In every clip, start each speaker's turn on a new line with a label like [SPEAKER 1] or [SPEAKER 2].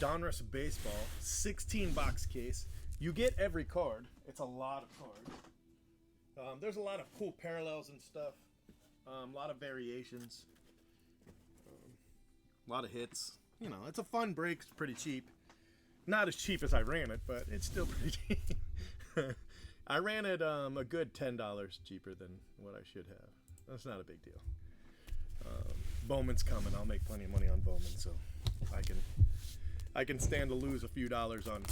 [SPEAKER 1] Donruss Baseball 16-box case. You get every card. It's a lot of cards. There's a lot of cool parallels and stuff. A lot of variations. A lot of hits. You know, it's a fun break. It's pretty cheap. Not as cheap as I ran it, but it's still pretty cheap. I ran it a good $10 cheaper than what I should have. That's not a big deal. Bowman's coming. I'll make plenty of money on Bowman, so I can stand to lose a few dollars on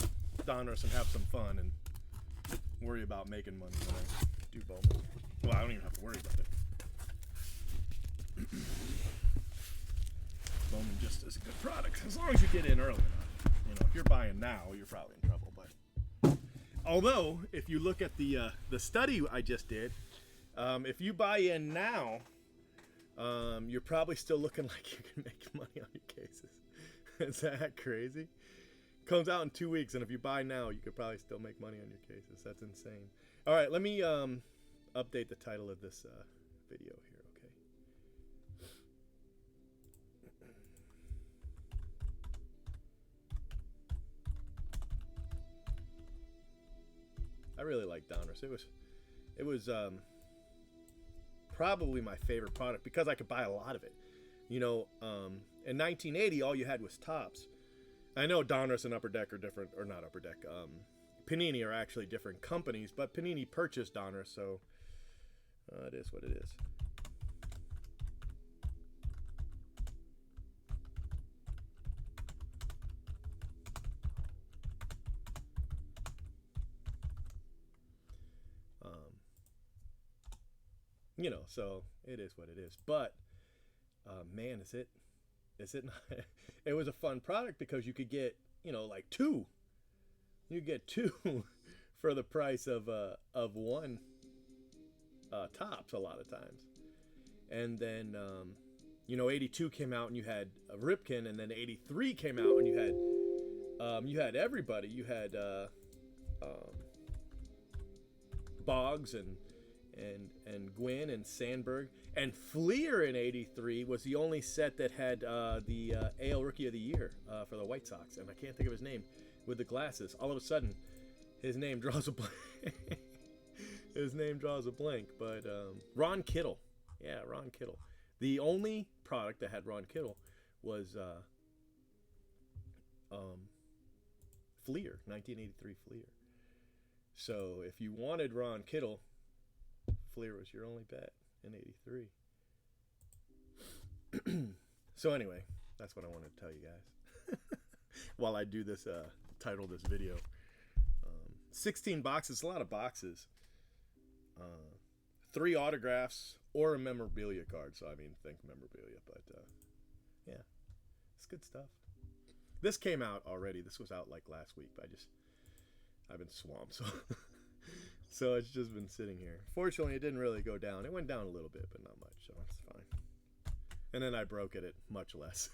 [SPEAKER 1] Donruss and have some fun and worry about making money when I do Bowman. Well, I don't even have to worry about it. Bowman just is a good product as long as you get in early enough. You know, if you're buying now, you're probably in trouble. But although, if you look at the study I just did, if you buy in now, you're probably still looking like you can make money on your cases. Is that crazy? Comes out in 2 weeks, and if you buy now, you could probably still make money on your cases. That's insane. All right, let me update the title of this video here, okay? I really like Donruss. It was probably my favorite product because I could buy a lot of it. You know, in 1980, all you had was Topps. I know Donruss and Upper Deck are different, or not Upper Deck. Panini are actually different companies, but Panini purchased Donruss, so it is what it is. You know, so it is what it is. But man, is it not? It was a fun product because you could get, you know, like two. You get two for the price of one Topps a lot of times. And then you know, 82 came out and you had Ripken, and then 83 came out and you had everybody. You had Boggs and Gwynn and Sandberg, and Fleer in 83 was the only set that had the AL Rookie of the Year for the White Sox, and I can't think of his name, with the glasses. All of a sudden, his name draws a blank. His name draws a blank, but Ron Kittle. Yeah, Ron Kittle. The only product that had Ron Kittle was Fleer, 1983 Fleer. So if you wanted Ron Kittle, Fleer was your only bet in 83. So anyway, that's what I wanted to tell you guys while I do this title this video. 16 boxes, a lot of boxes. 3 autographs or a memorabilia card. So I mean, think memorabilia, but yeah, it's good stuff. This came out already. This was out like last week, but I've been swamped, so it's just been sitting here. Fortunately, it didn't really go down. It went down a little bit, but not much, so it's fine. And then I broke it at much less.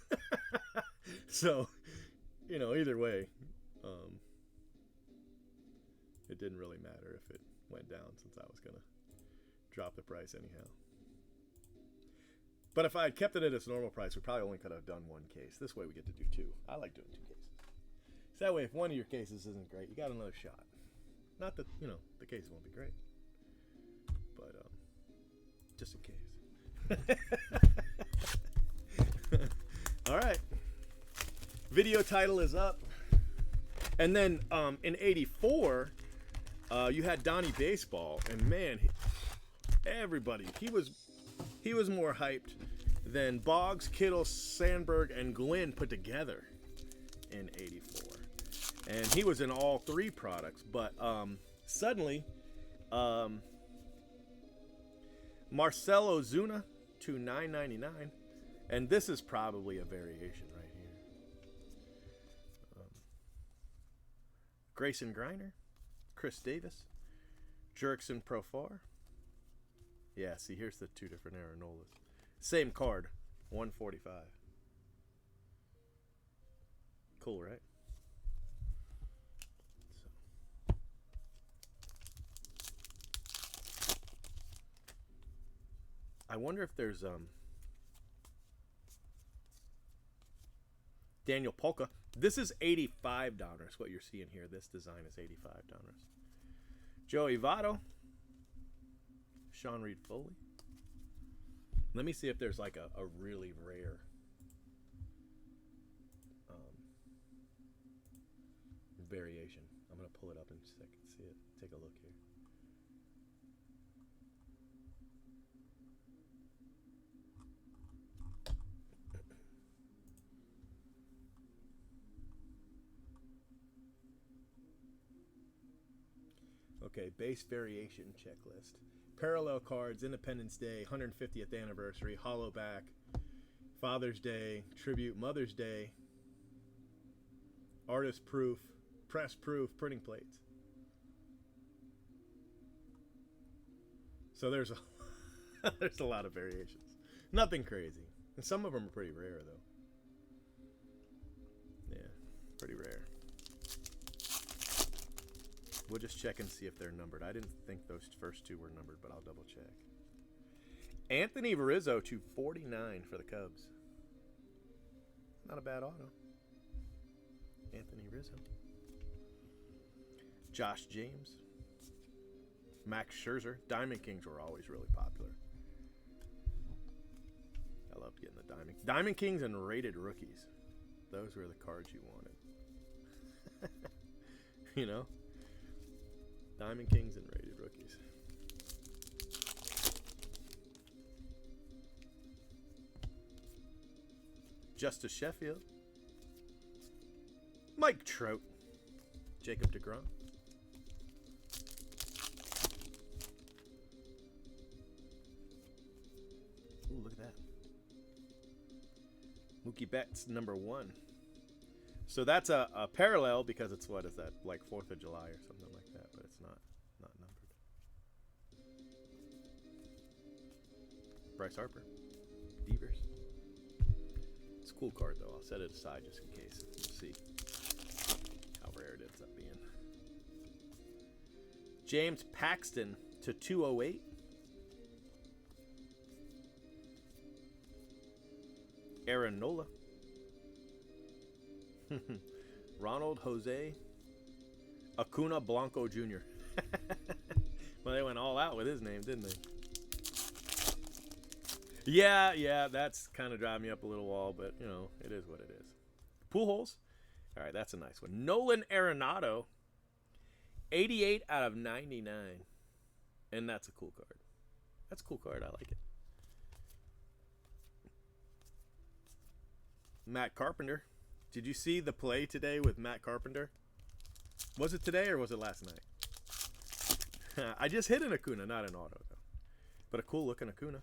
[SPEAKER 1] So, you know, either way, it didn't really matter if it went down, since I was going to drop the price anyhow. But if I had kept it at its normal price, we probably only could have done 1 case. This way we get to do 2. I like doing 2 cases. So that way, if one of your cases isn't great, you got another shot. Not that, you know, the case won't be great, but just in case. All right. Video title is up. And then in 84, you had Donnie Baseball, and man, everybody, he was more hyped than Boggs, Kittle, Sandberg, and Gwynn put together in 84. And he was in all 3 products, but suddenly, Marcell Ozuna to $9.99, and this is probably a variation right here. Grayson Griner, Chris Davis, Jurickson Profar. Yeah, see, here's the 2 different Aaronolas. Same card, $145. Cool, right? I wonder if there's Daniel Polka This is 85 Donruss. What you're seeing here, this design is 85 Donruss. Joey Votto. Sean Reed Foley. Let me see if there's like a really rare variation. I'm going to pull it up in a second. See it. Take a look here. Okay, base variation checklist. Parallel cards, Independence Day, 150th anniversary, hollow back, Father's Day, tribute, Mother's Day, artist proof, press proof, printing plates. So there's a lot of variations. Nothing crazy. And some of them are pretty rare though. Yeah, pretty rare. We'll just check and see if they're numbered. I didn't think those first two were numbered, but I'll double check. Anthony Rizzo to 49 for the Cubs. Not a bad auto. Anthony Rizzo. Josh James. Max Scherzer. Diamond Kings were always really popular. I loved getting the Diamond. Diamond Kings and rated rookies. Those were the cards you wanted. You know? Diamond Kings and rated rookies. Justice Sheffield. Mike Trout. Jacob deGrom. Ooh, look at that. Mookie Betts, #1. So that's a parallel because it's, what is that, like 4th of July or something like that, but it's not numbered. Bryce Harper. Devers. It's a cool card though. I'll set it aside just in case. We'll see how rare it ends up being. James Paxton to 208. Aaron Nola. Ronald Jose Acuna Blanco Jr. Well, they went all out with his name, didn't they? Yeah, that's kind of driving me up a little wall, but, you know, it is what it is. Pujols. All right, that's a nice one. Nolan Arenado, 88 out of 99. And that's a cool card. That's a cool card. I like it. Matt Carpenter. Did you see the play today with Matt Carpenter? Was it today or was it last night? I just hit an Acuna, not an auto, though. But a cool-looking Acuna.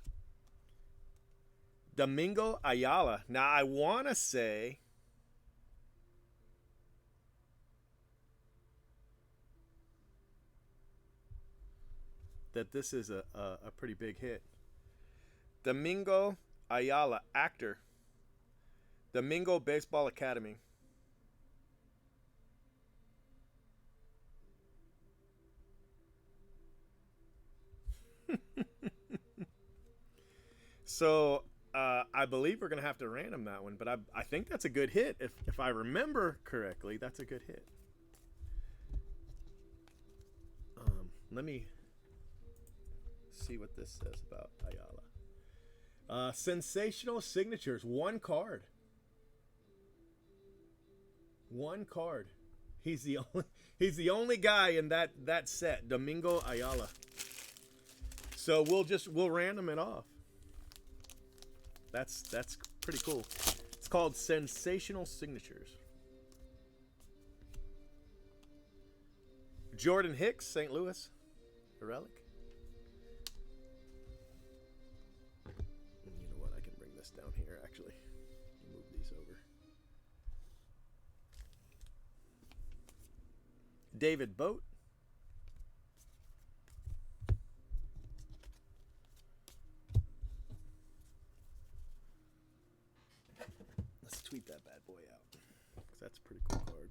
[SPEAKER 1] Domingo Ayala. Now, I want to say that this is a pretty big hit. Domingo Ayala, actor. Domingo Baseball Academy. So I believe we're going to have to random that one, but I think that's a good hit. If I remember correctly, that's a good hit. Let me see what this says about Ayala. Sensational signatures. One card. One card. He's the only guy in that set, Domingo Ayala. So we'll random it off. That's pretty cool. It's called Sensational Signatures. Jordan Hicks, St. Louis, a relic. You know what? I can bring this down here actually. Move these over. David Boat. Let's tweet that bad boy out, because that's a pretty cool card.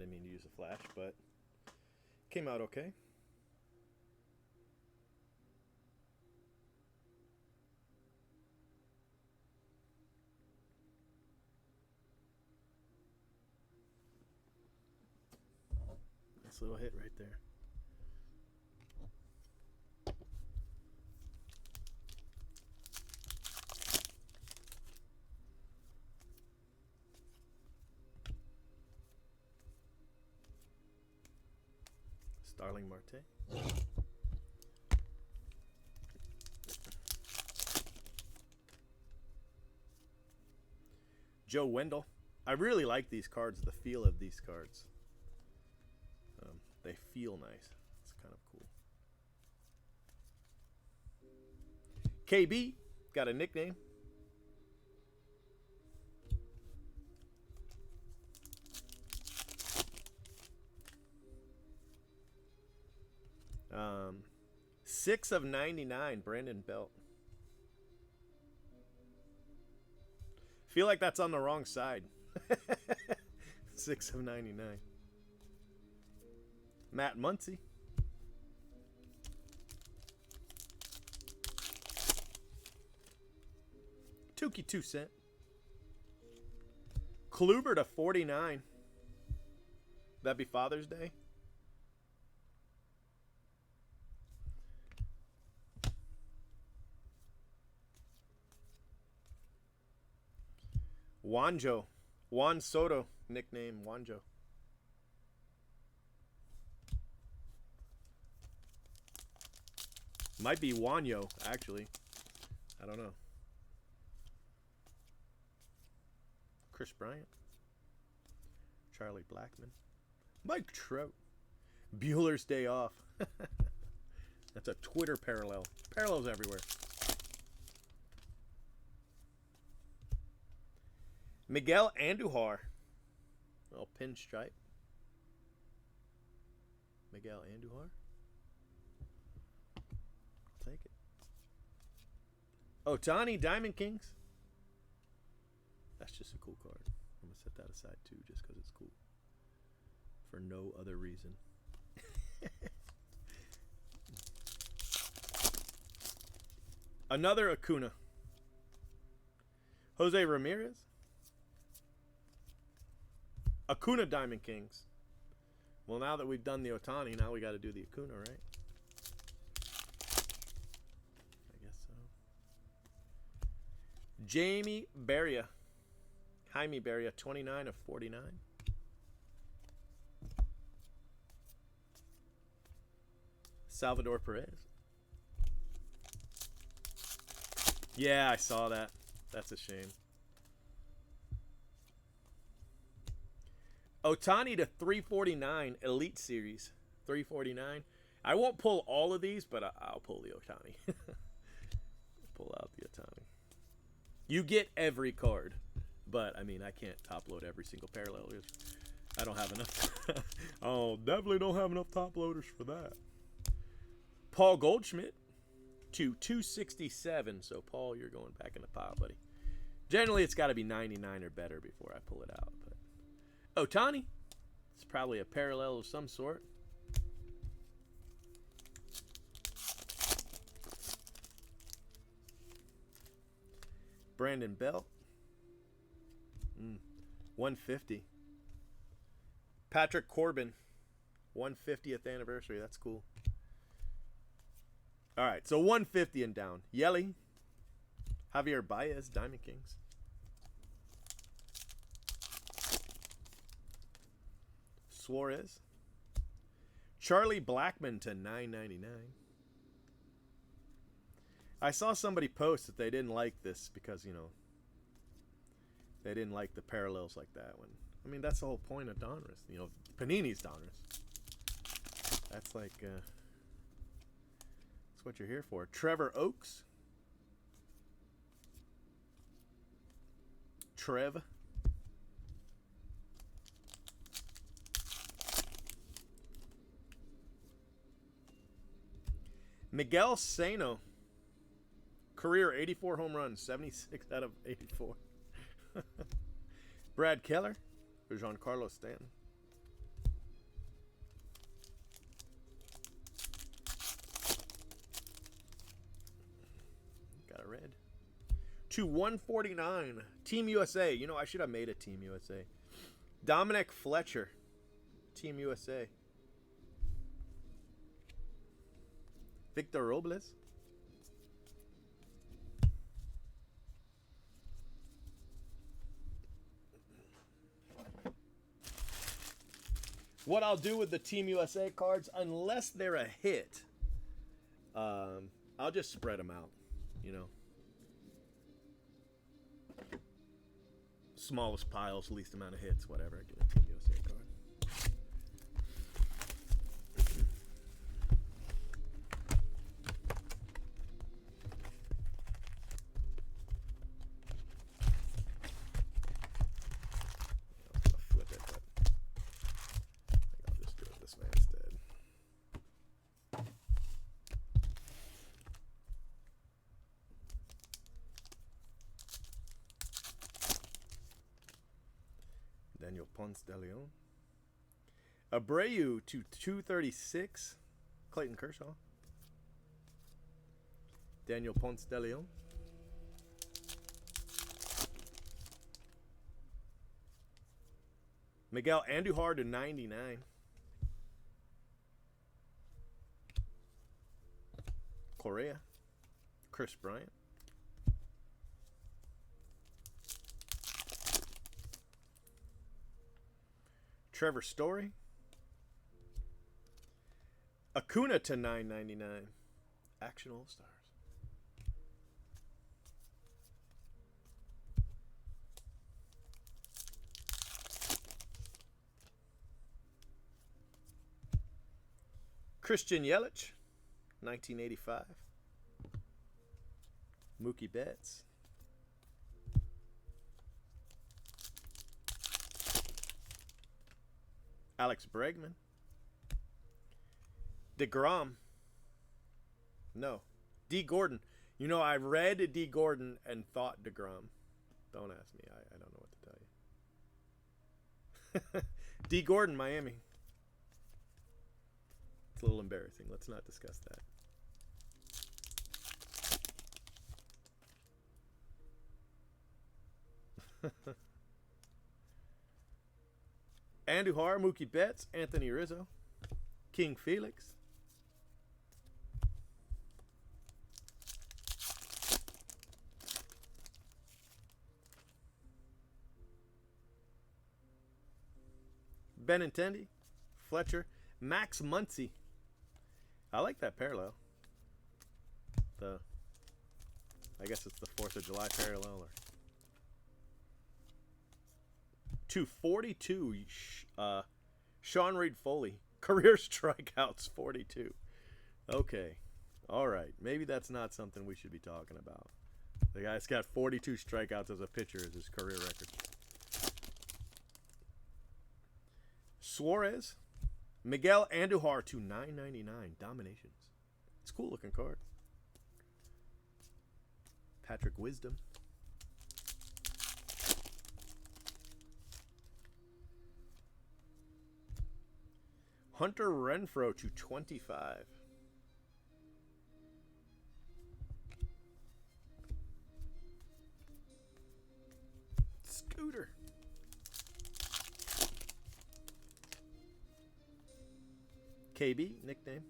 [SPEAKER 1] didn't mean to use a flash, but came out okay. Nice little hit right there. Starling Marte. Joe Wendell. I really like these cards, the feel of these cards. They feel nice. It's kind of cool. KB, got a nickname. Um, 6 of 99, Brandon Belt. Feel like that's on the wrong side. 6 of 99. Matt Muncy. Tukey 2 cent. Kluber to 49. That'd be Father's Day. Wanjo. Juan Soto, nickname Wanjo. Might be Wanyo, actually. I don't know. Chris Bryant. Charlie Blackmon. Mike Trout. Bueller's Day Off. That's a Twitter parallel. Parallels everywhere. Miguel Andujar. Little pinstripe. Miguel Andujar. Take it. Ohtani Diamond Kings. That's just a cool card. I'm going to set that aside too just because it's cool. For no other reason. Another Acuna. Jose Ramirez. Acuna Diamond Kings. Well, now that we've done the Ohtani, now we got to do the Acuna, right? I guess so. Jaime Barria. Jaime Barria, 29 of 49. Salvador Perez. Yeah, I saw that. That's a shame. Ohtani to 349 Elite Series. 349. I won't pull all of these, but I'll pull the Ohtani. Pull out the Ohtani. You get every card. But, I mean, I can't top load every single parallel. I don't have enough. Oh, definitely don't have enough top loaders for that. Paul Goldschmidt to 267. So, Paul, you're going back in the pile, buddy. Generally, it's got to be 99 or better before I pull it out. But Ohtani, it's probably a parallel of some sort. Brandon Belt. 150. Patrick Corbin. 150th anniversary. That's cool. All right, so 150 and down. Yelly. Javier Baez, Diamond Kings. Suarez. Charlie Blackmon to 999. I saw somebody post that they didn't like this because, you know, they didn't like the parallels like that one. I mean, that's the whole point of Donruss. You know, Panini's Donruss. That's like, that's what you're here for. Trevor Oaks. Trev. Miguel Sano. Career 84 home runs, 76 out of 84. Brad Keller for Giancarlo Stanton. red. To 149. Team USA. You know, I should have made a Team USA. Dominic Fletcher. Team USA. Victor Robles. What I'll do with the Team USA cards, unless they're a hit, I'll just spread them out, you know. Smallest piles, least amount of hits, whatever. Get a Team USA card. Daniel Ponce de Leon. Abreu to 236. Clayton Kershaw. Daniel Ponce de Leon. Miguel Andujar to 99. Correa. Chris Bryant. Trevor Story. Acuna to 9.99. Action All Stars. Christian Yelich, 1985. Mookie Betts. Alex Bregman. DeGrom. No. D. Gordon. You know, I read D. Gordon and thought DeGrom. Don't ask me. I don't know what to tell you. D. Gordon, Miami. It's a little embarrassing. Let's not discuss that. Andujar, Mookie Betts, Anthony Rizzo, King Felix. Benintendi, Fletcher, Max Muncy. I like that parallel. I guess it's the 4th of July parallel. Or 242. Sean Reed Foley. Career strikeouts 42. Okay. All right. Maybe that's not something we should be talking about. The guy's got 42 strikeouts as a pitcher as his career record. Suarez. Miguel Andujar to 9.99. Dominations. It's a cool looking card. Patrick Wisdom. Hunter Renfroe to 25. Scooter. KB, nickname.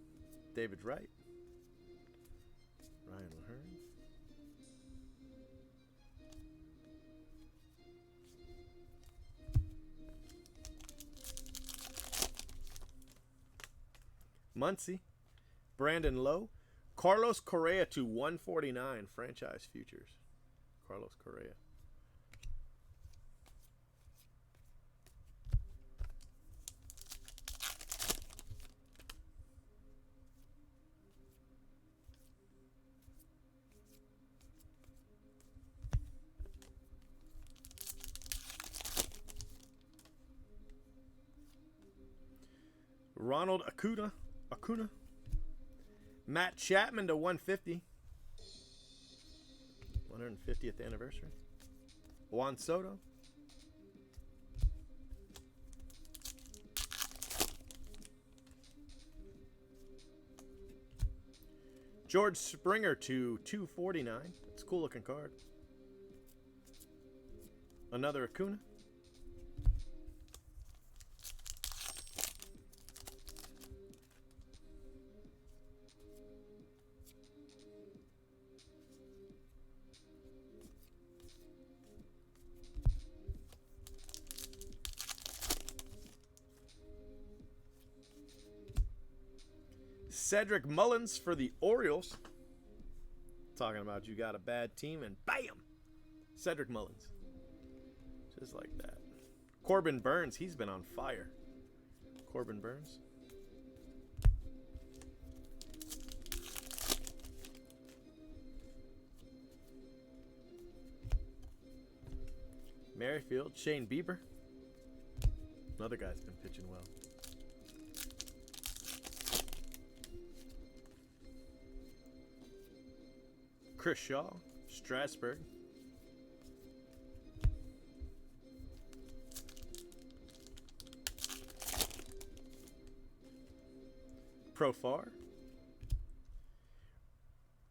[SPEAKER 1] David Wright. Ryan Lahern. Muncy. Brandon Lowe. Carlos Correa to 149. Franchise futures. Carlos Correa. Ronald Acuna. Matt Chapman to 150. 150th anniversary. Juan Soto. George Springer to 249. It's a cool looking card. Another Acuna. Cedric Mullins for the Orioles. Talking about you got a bad team and bam! Cedric Mullins. Just like that. Corbin Burns, he's been on fire. Corbin Burns. Merrifield, Shane Bieber. Another guy's been pitching well. Chris Shaw, Strasburg. Profar.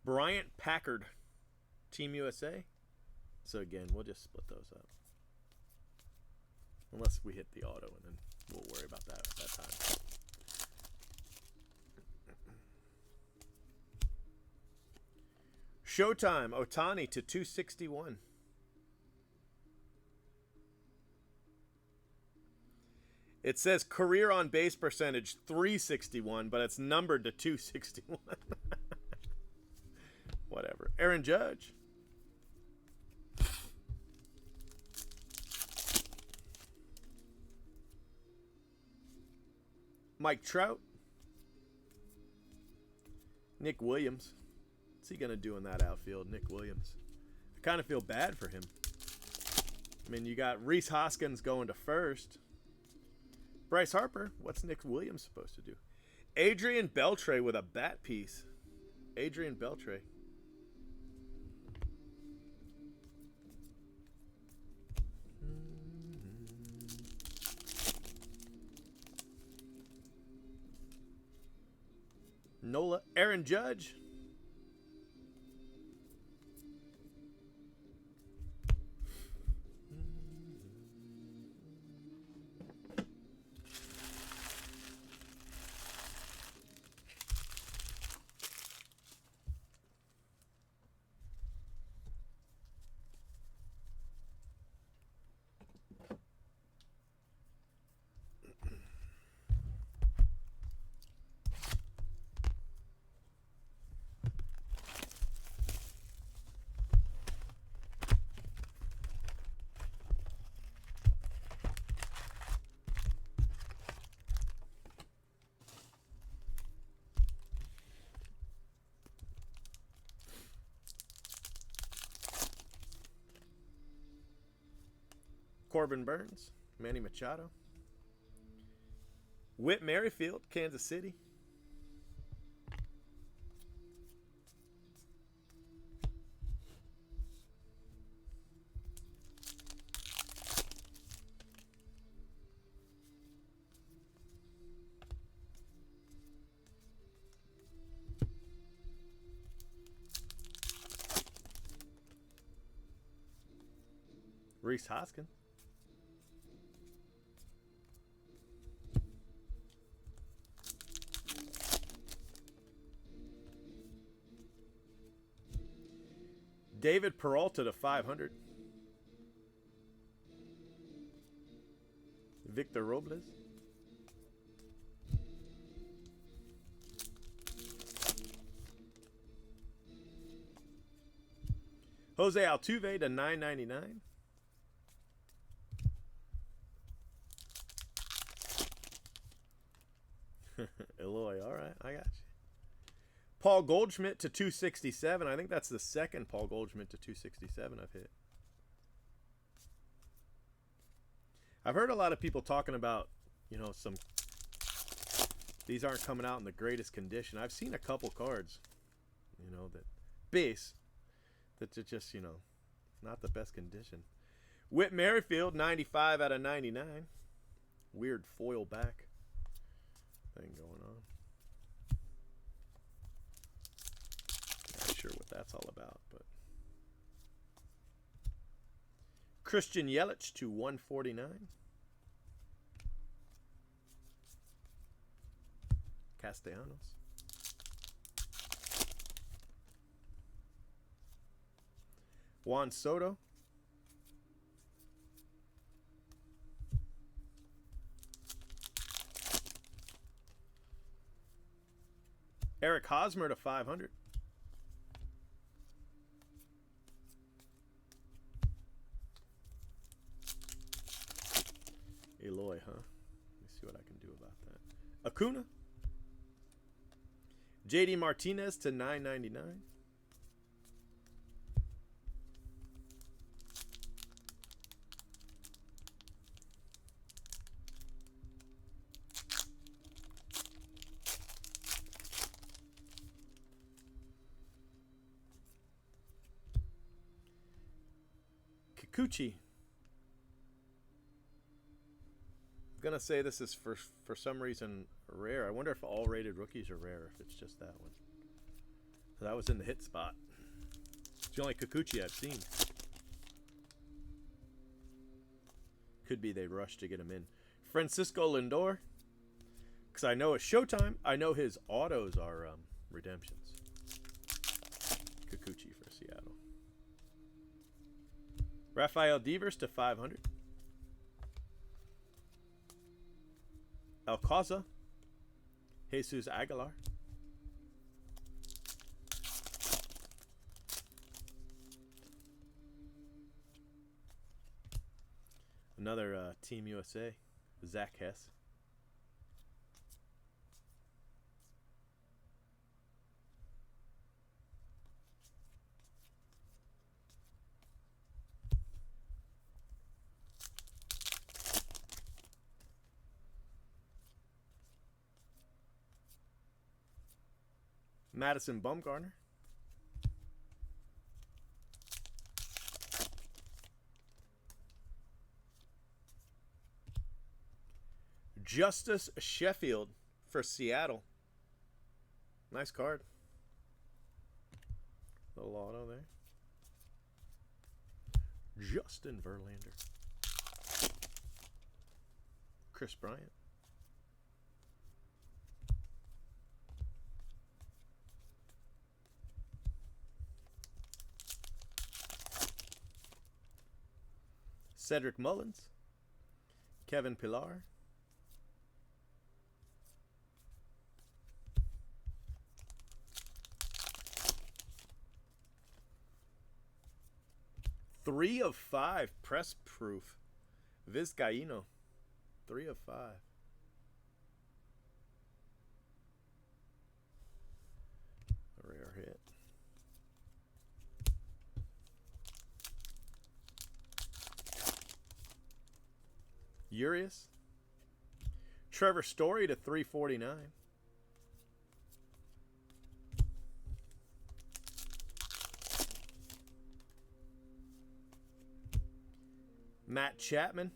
[SPEAKER 1] Bryant Packard, Team USA. So again, we'll just split those up. Unless we hit the auto, and then we'll worry about that at that time. Showtime, Ohtani to 261. It says career on base percentage 361, but it's numbered to 261. Whatever. Aaron Judge. Mike Trout. Nick Williams. What's he going to do in that outfield? Nick Williams. I kind of feel bad for him. I mean, you got Rhys Hoskins going to first. Bryce Harper. What's Nick Williams supposed to do? Adrian Beltre with a bat piece. Adrian Beltre. Nola. Aaron Judge. Corbin Burns, Manny Machado. Whit Merrifield, Kansas City. Rhys Hoskins. David Peralta to 500. Victor Robles. Jose Altuve to 999. Eloy, all right, I got you. Paul Goldschmidt to 267. I think that's the second Paul Goldschmidt to 267 I've hit. I've heard a lot of people talking about, you know, these aren't coming out in the greatest condition. I've seen a couple cards, you know, that base that are just, you know, not the best condition. Whit Merrifield, 95 out of 99. Weird foil back thing going on. sure what that's all about, but Christian Yelich to 149. Castellanos. Juan Soto. Eric Hosmer to 500. Eloy, huh? Let me see what I can do about that. Acuna. JD Martinez to 999. Kikuchi. I'm gonna say this is for some reason rare. I wonder if all rated rookies are rare, if it's just that one. So that was in the hit spot. It's the only Kikuchi I've seen. Could be they rushed to get him in. Francisco Lindor. Because I know it's Showtime. I know his autos are redemptions. Kikuchi for Seattle. Rafael Devers to 500. Alcázar. Jesus Aguilar. Another Team USA. Zach Hess. Madison Bumgarner. Justice Sheffield for Seattle. Nice card. Little auto there. Justin Verlander. Chris Bryant. Cedric Mullins. Kevin Pillar. Three of 5 press proof. Vizcaíno. 3 of 5. A rare hit. Urias. Trevor Story to 349. Matt Chapman,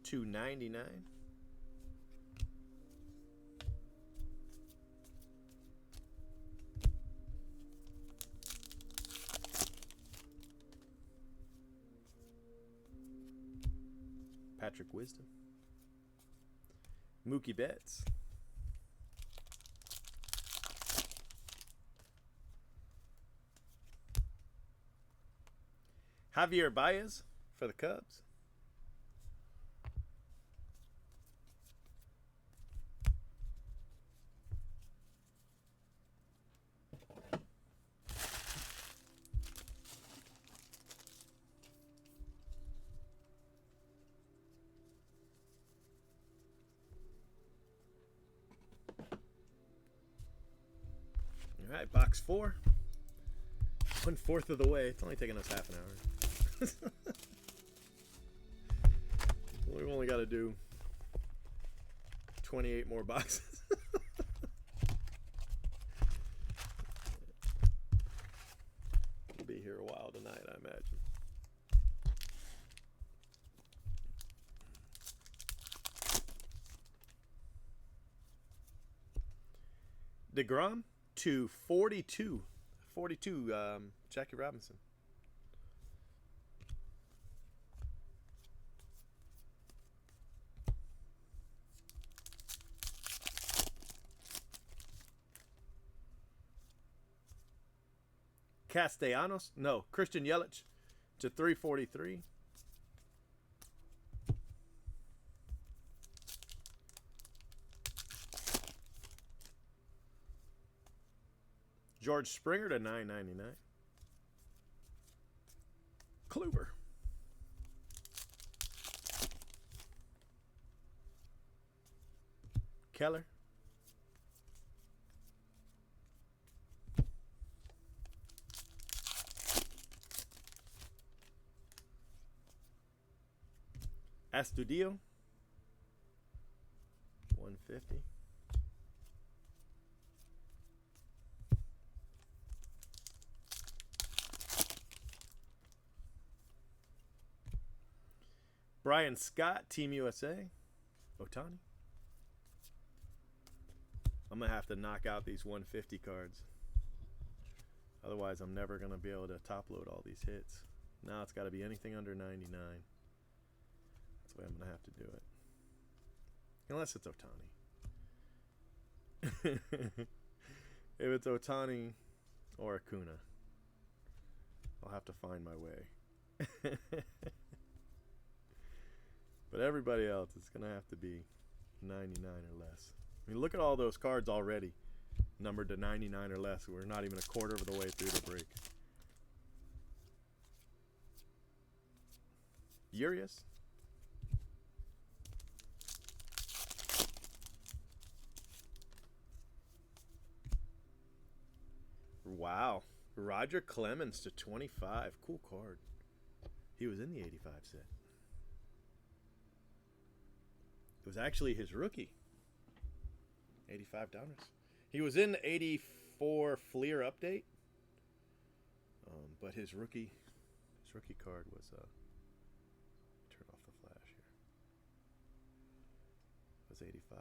[SPEAKER 1] 299. Patrick Wisdom. Mookie Betts. Javier Baez for the Cubs. All right, box 4. 1/4 of the way. It's only taking us half an hour. We've only got to do 28 more boxes. We'll be here a while tonight, I imagine. DeGrom to 42 /42, Jackie Robinson. Castellanos? No, Christian Yelich /343. George Springer /999. Kluber. Keller. Astudillo. 150. Brian Scott, Team USA. Ohtani. I'm going to have to knock out these 150 cards. Otherwise, I'm never going to be able to top load all these hits. Now it's got to be anything under 99. That's the way I'm going to have to do it. Unless it's Ohtani. If it's Ohtani or Acuna, I'll have to find my way. But everybody else is going to have to be 99 or less. I mean, look at all those cards already numbered to 99 or less. We're not even a quarter of the way through the break. Urias. Wow. Roger Clemens /25. Cool card. He was in the 85 set. It was actually his rookie. 85 Donruss. He was in the 84 Fleer update. But his rookie card was turn off the flash here. Was 85.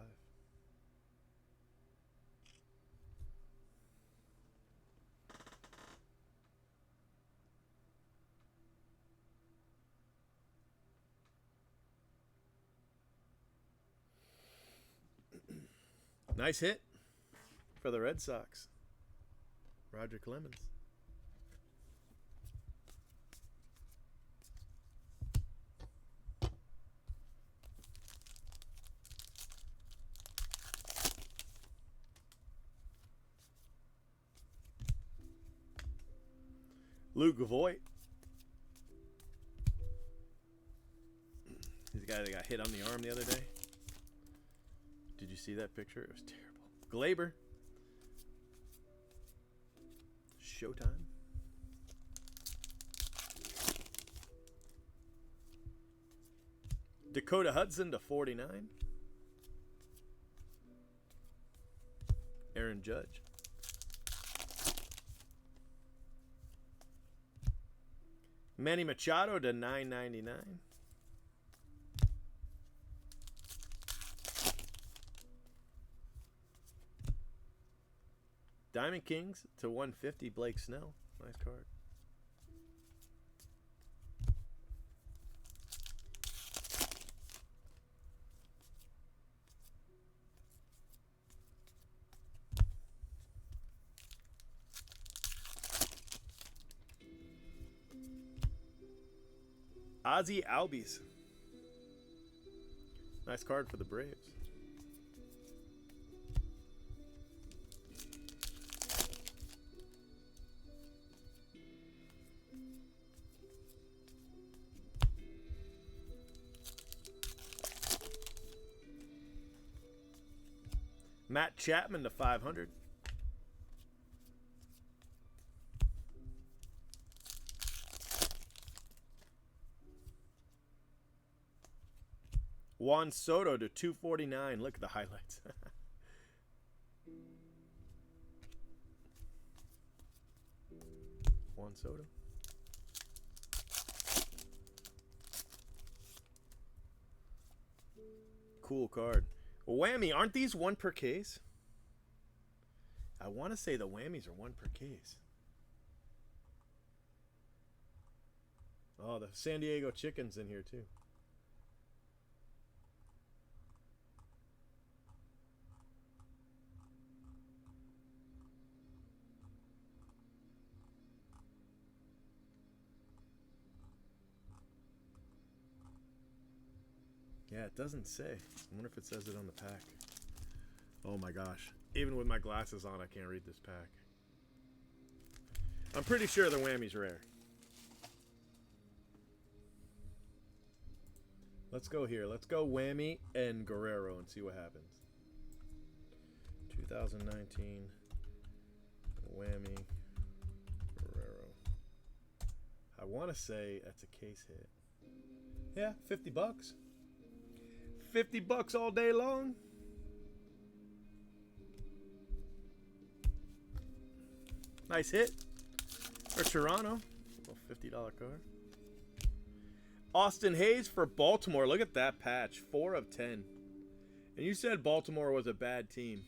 [SPEAKER 1] Nice hit for the Red Sox. Roger Clemens. Luke Voigt. He's the guy that got hit on the arm the other day. Did you see that picture? It was terrible. Glaber. Showtime. Dakota Hudson /49. Aaron Judge. Manny Machado /999. Diamond Kings /150. Blake Snell. Nice card. Ozzie Albies. Nice card for the Braves. Matt Chapman /500. Juan Soto /249. Look at the highlights. Juan Soto. Cool card. Whammy, aren't these 1 per case? I want to say the whammies are 1 per case. Oh, the San Diego Chicken's in here too. Yeah, it doesn't say. I wonder if it says it on the pack. Oh my gosh. Even with my glasses on, I can't read this pack. I'm pretty sure the whammy's rare. Let's go here. Let's go whammy and Guerrero and see what happens. 2019 whammy Guerrero. I want to say that's a case hit. Yeah, 50 bucks. 50 bucks all day long. Nice hit for Toronto. A $50 card. Austin Hayes for Baltimore. Look at that patch. 4 of 10. And you said Baltimore was a bad team.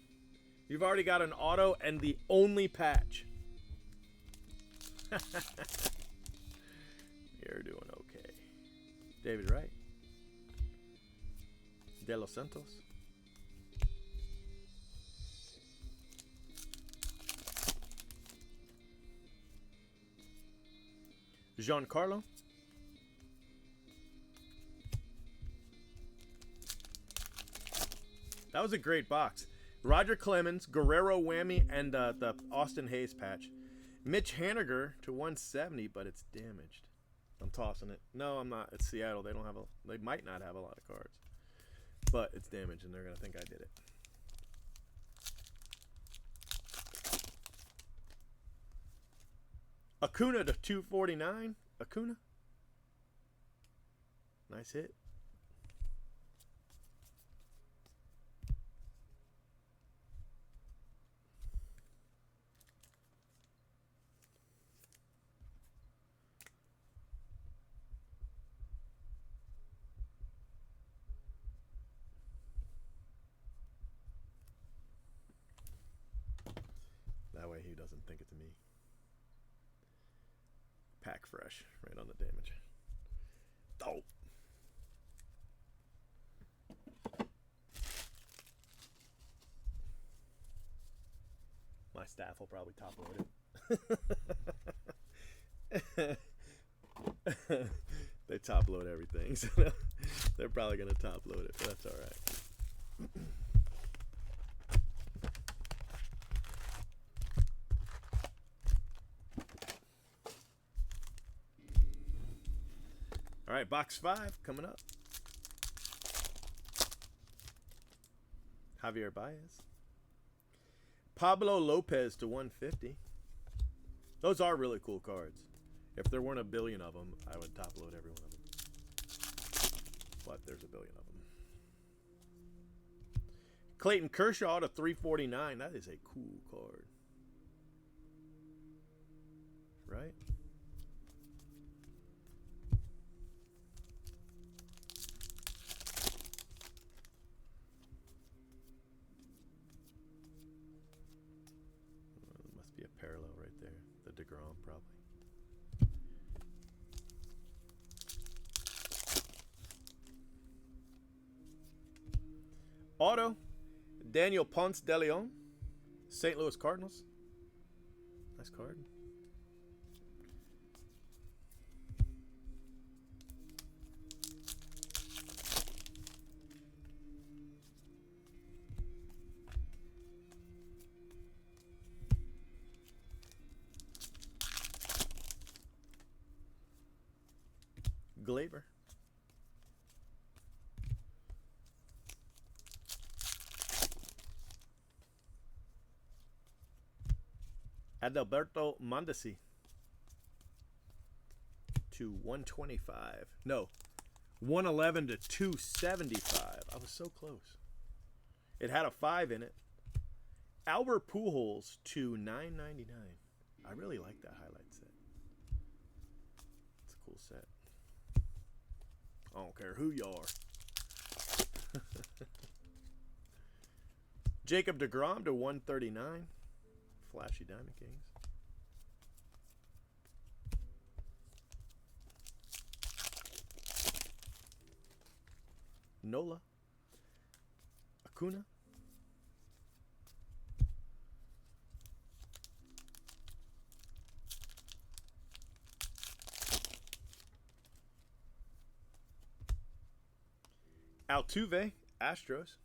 [SPEAKER 1] You've already got an auto and the only patch. You're doing okay. David Wright. De Los Santos. Giancarlo. That was a great box. Roger Clemens, Guerrero whammy, and the Austin Hayes patch. Mitch Haniger to 170, but it's damaged. I'm tossing it. No, I'm not. It's Seattle. They don't have they might not have a lot of cards. But it's damaged, and they're going to think I did it. Acuna to 249. Acuna. Nice hit. That way he doesn't think it's me. Pack fresh, right on the damage. Oh. My staff will probably top load it. They top load everything, so they're probably going to top load it, but that's all right. All right, box 5 coming up. Javier Baez. Pablo Lopez to 150. Those are really cool cards. If there weren't a billion of them, I would top load every one of them. But there's a billion of them. Clayton Kershaw to 349. That is a cool card. Right? Must be a parallel right there. The DeGrom probably. Auto, Daniel Ponce de Leon, St. Louis Cardinals. Nice card. Glaber. Adalberto Mondesi to 125. No, 111 to 275. I was so close. It had a 5 in it. Albert Pujols to 999. I really like that highlight set. It's a cool set. I don't care who you are. Jacob deGrom to 139. Flashy Diamond Kings. Nola. Acuna. Altuve, Astros.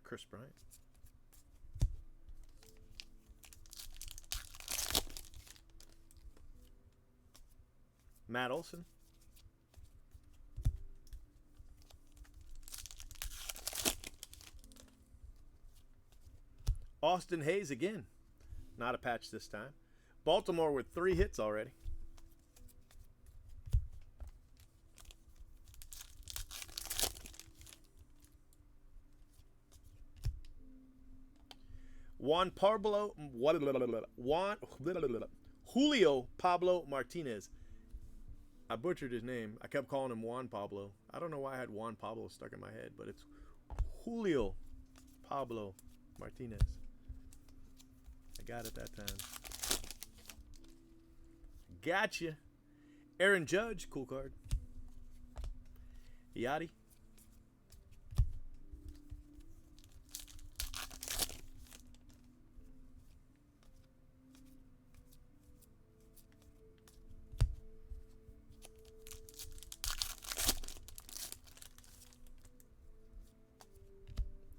[SPEAKER 1] Chris Bryant. Matt Olson. Austin Hayes again. Not a patch this time. Baltimore with 3 hits already. Julio Pablo Martinez. I butchered his name. I kept calling him Juan Pablo. I don't know why I had Juan Pablo stuck in my head, but it's Julio Pablo Martinez. I got it that time. Gotcha. Aaron Judge, cool card. Yachty.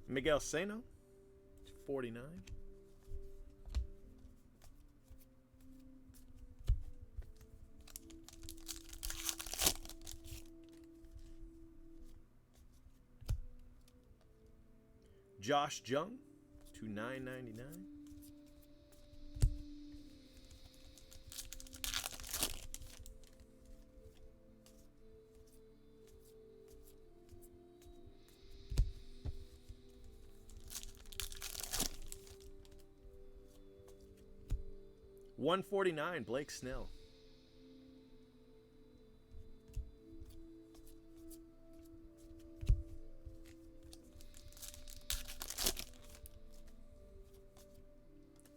[SPEAKER 1] Miguel Sano, 49. Josh Jung, to $9.99. $149, Blake Snell.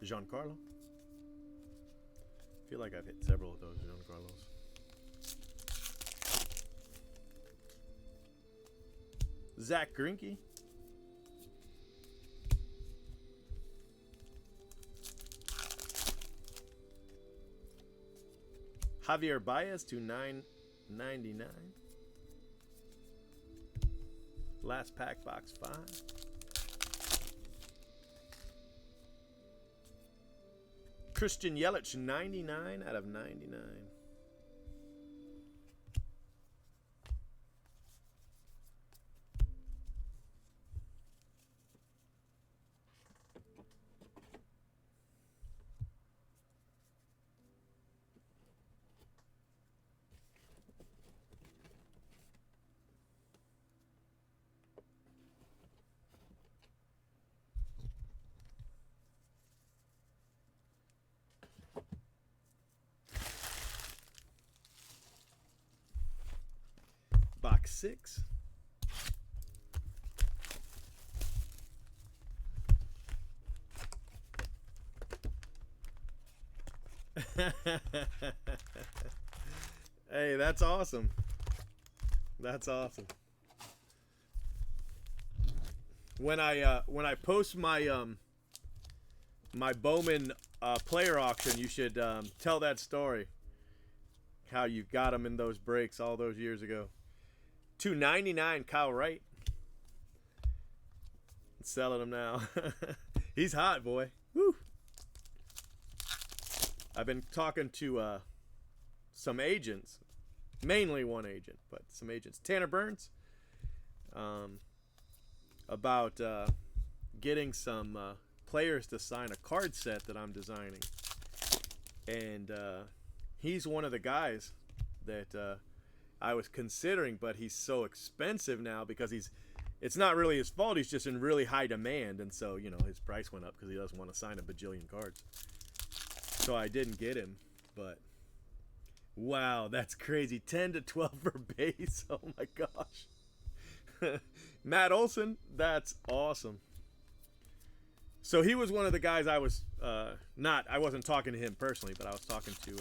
[SPEAKER 1] Giancarlo. I feel like I've hit several of those Giancarlos. Zach Greinke. Javier Baez to $9.99. Last pack, box 5. Christian Yelich, 99 out of 99. Box 6. Hey, that's awesome. That's awesome. When I post my my Bowman player auction, you should tell that story. How you got him in those breaks all those years ago. $2.99, Kyle Wright. Selling him now. He's hot, boy. Woo. I've been talking to some agents, mainly one agent, but some agents. Tanner Burns, about getting some players to sign a card set that I'm designing, and he's one of the guys that I was considering, but he's so expensive now because it's not really his fault. He's just in really high demand, and so, you know, his price went up because he doesn't want to sign a bajillion cards. So I didn't get him, but wow, that's crazy. 10 to 12 for base. Oh my gosh. Matt Olson, that's awesome. So he was one of the guys I was I wasn't talking to him personally, but I was talking to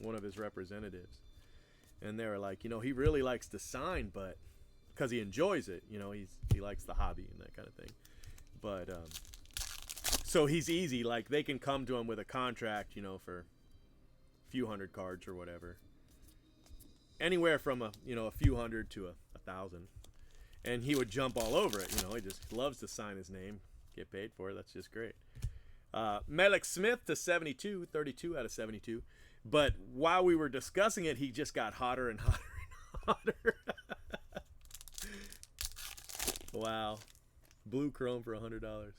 [SPEAKER 1] one of his representatives. And they were like, you know, he really likes to sign, but because he enjoys it, you know, he likes the hobby and that kind of thing. But so he's easy. Like they can come to him with a contract, you know, for a few hundred cards or whatever, anywhere from a few hundred to a thousand, and he would jump all over it. You know, he just loves to sign his name, get paid for it. That's just great. Melick Smith to 72, 32 out of 72. But while we were discussing it, he just got hotter and hotter and hotter. Wow. Blue chrome for $100.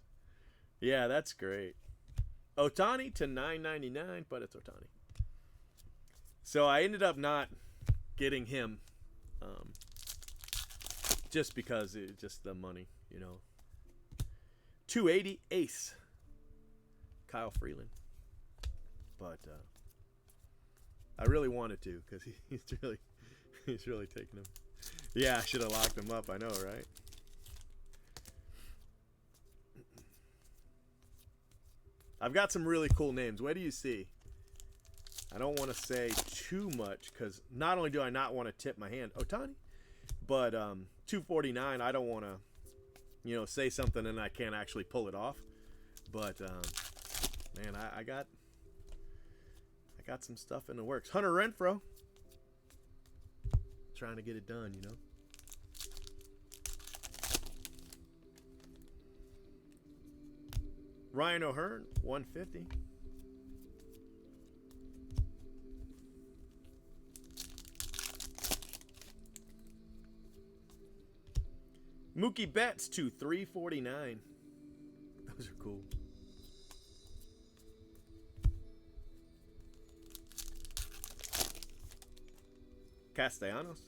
[SPEAKER 1] Yeah, that's great. Ohtani to $9.99, but it's Ohtani. So I ended up not getting him, just because it's just the money, you know. 280 ace, Kyle Freeland. But I really wanted to, because he's really taking him. Yeah, I should have locked him up. I know, right? I've got some really cool names. What do you see? I don't want to say too much, because not only do I not want to tip my hand, Ohtani, but 249, I don't want to, you know, say something and I can't actually pull it off. But man, I got some stuff in the works. Hunter Renfroe, trying to get it done, you know. Ryan O'Hearn, 150. Mookie Betts to 349. Those are cool. Castellanos.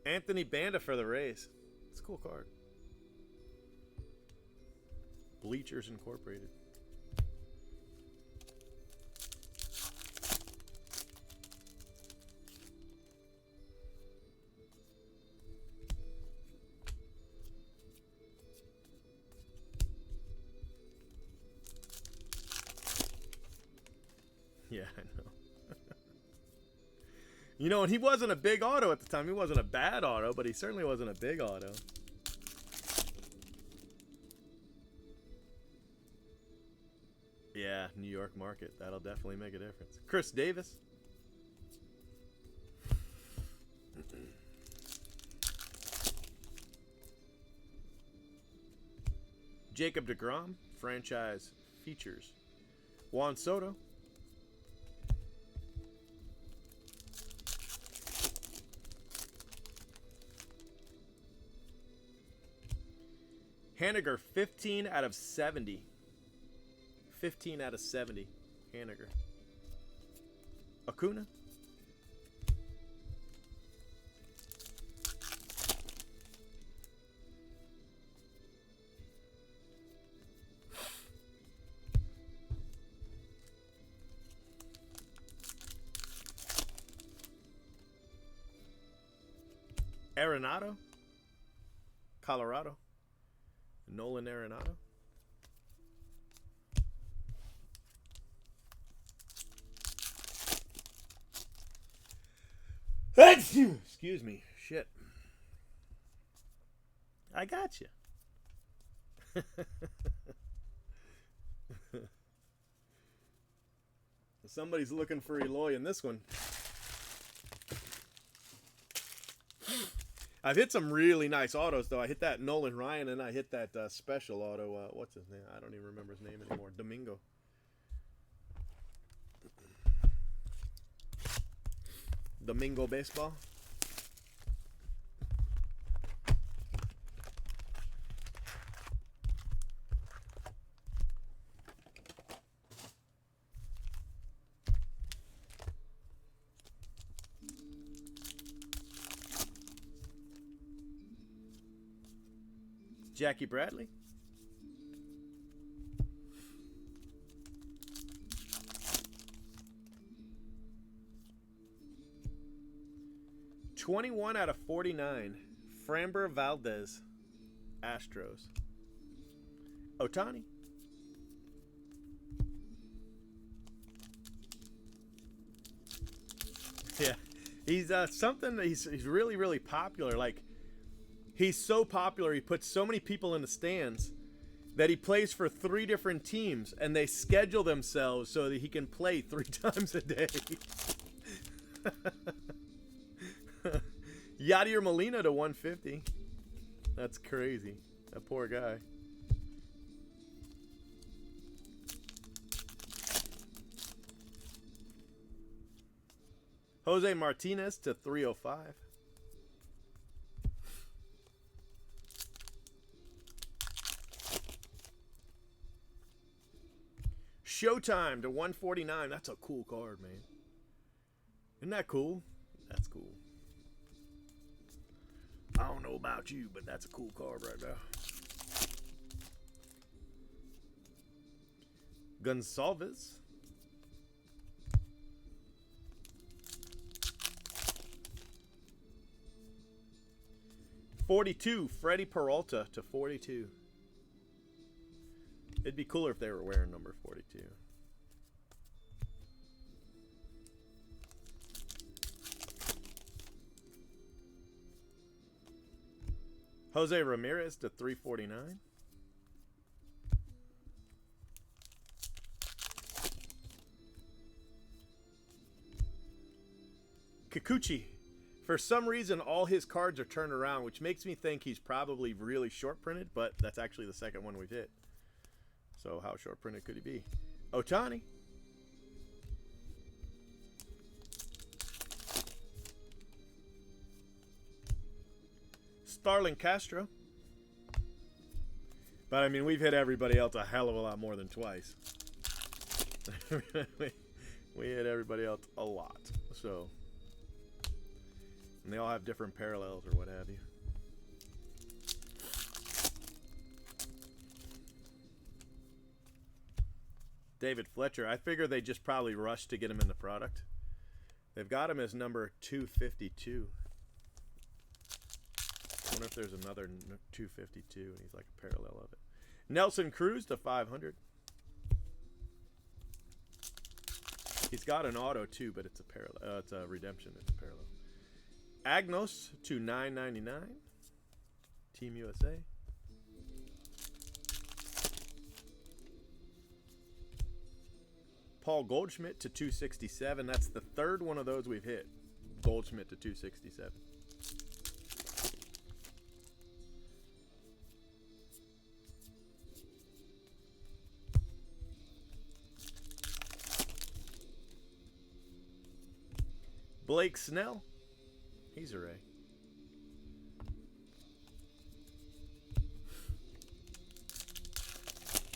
[SPEAKER 1] Anthony Banda for the Rays. It's a cool card. Bleachers Incorporated. Yeah, I know. You know, and he wasn't a big auto at the time. He wasn't a bad auto, but he certainly wasn't a big auto. Yeah, New York market. That'll definitely make a difference. Chris Davis. Jacob deGrom, franchise features. Juan Soto. Haniger, 15 out of 70. 15 out of 70. Haniger. Acuna. Arenado. Colorado. Nolan Arenado. Excuse me. Shit. I got you. Somebody's looking for Eloy in this one. I've hit some really nice autos, though. I hit that Nolan Ryan, and I hit that special auto. What's his name? I don't even remember his name anymore. Domingo. Domingo Baseball. Jackie Bradley. 21 out of 49. Framber Valdez, Astros. Ohtani. Yeah, he's something. He's really, really popular. Like, he's so popular. He puts so many people in the stands that he plays for 3 different teams, and they schedule themselves so that he can play 3 times a day. Yadier Molina to 150. That's crazy. That poor guy. Jose Martinez to 305. Showtime to 149. That's a cool card, man. Isn't that cool? That's cool. I don't know about you, but that's a cool card right now. Gonsalves. $42, Freddie Peralta to 42. It'd be cooler if they were wearing number 42. Jose Ramirez to 349. Kikuchi. For some reason, all his cards are turned around, which makes me think he's probably really short printed, but that's actually the second one we've hit. So how short printed could he be? Ohtani. Starlin Castro. But I mean, we've hit everybody else a hell of a lot more than twice. we hit everybody else a lot. So, and they all have different parallels or what have you. David Fletcher. I figure they just probably rushed to get him in the product. They've got him as number 252. I wonder if there's another 252 and he's like a parallel of it. Nelson Cruz to 500. He's got an auto too, but it's a parallel. It's a redemption. It's a parallel. Agnos to 999. Team USA. Paul Goldschmidt to 267. That's the third one of those we've hit. Goldschmidt to 267. Blake Snell. He's a Ray.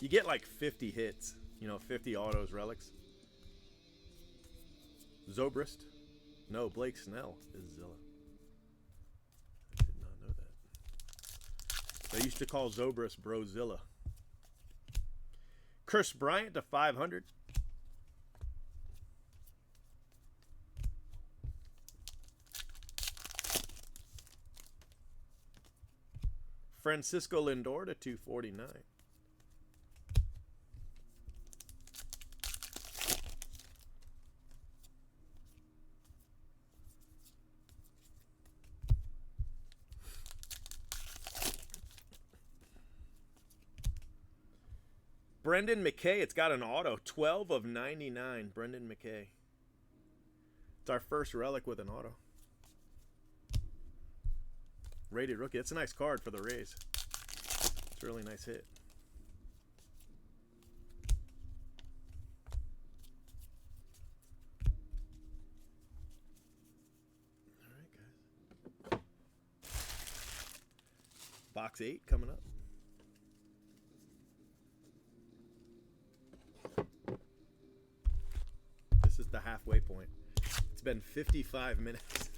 [SPEAKER 1] You get like 50 hits. You know, 50 autos, relics. Zobrist. No, Blake Snell is Zilla. I did not know that. They used to call Zobrist Brozilla. Chris Bryant to 500. Francisco Lindor to 249. Brendan McKay, it's got an auto. 12 of 99, Brendan McKay. It's our first relic with an auto. Rated rookie. That's a nice card for the Rays. It's a really nice hit. All right, guys. Box 8 coming up. This is the halfway point. It's been 55 minutes.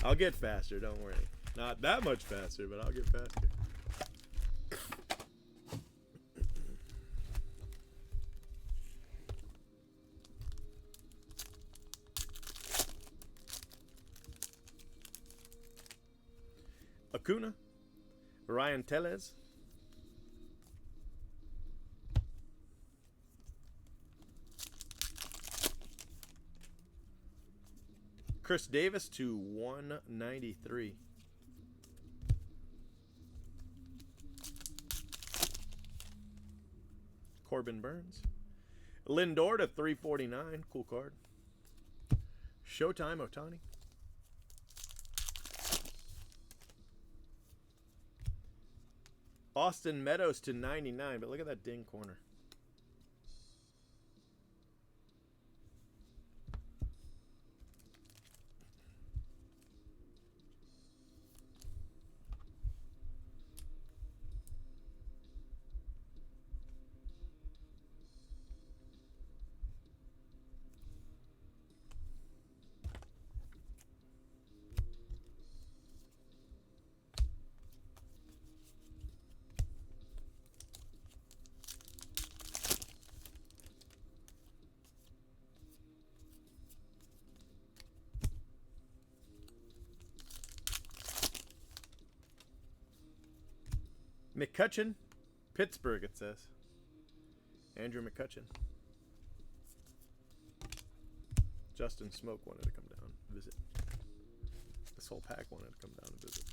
[SPEAKER 1] I'll get faster, don't worry. Not that much faster, but I'll get faster. Acuna. Ryan Tellez. Chris Davis to 193. Corbin Burns. Lindor to 349. Cool card. Showtime Ohtani. Austin Meadows to 99. But look at that ding corner. McCutchen, Pittsburgh, it says. Andrew McCutchen. Justin Smoke wanted to come down and visit. This whole pack wanted to come down and visit.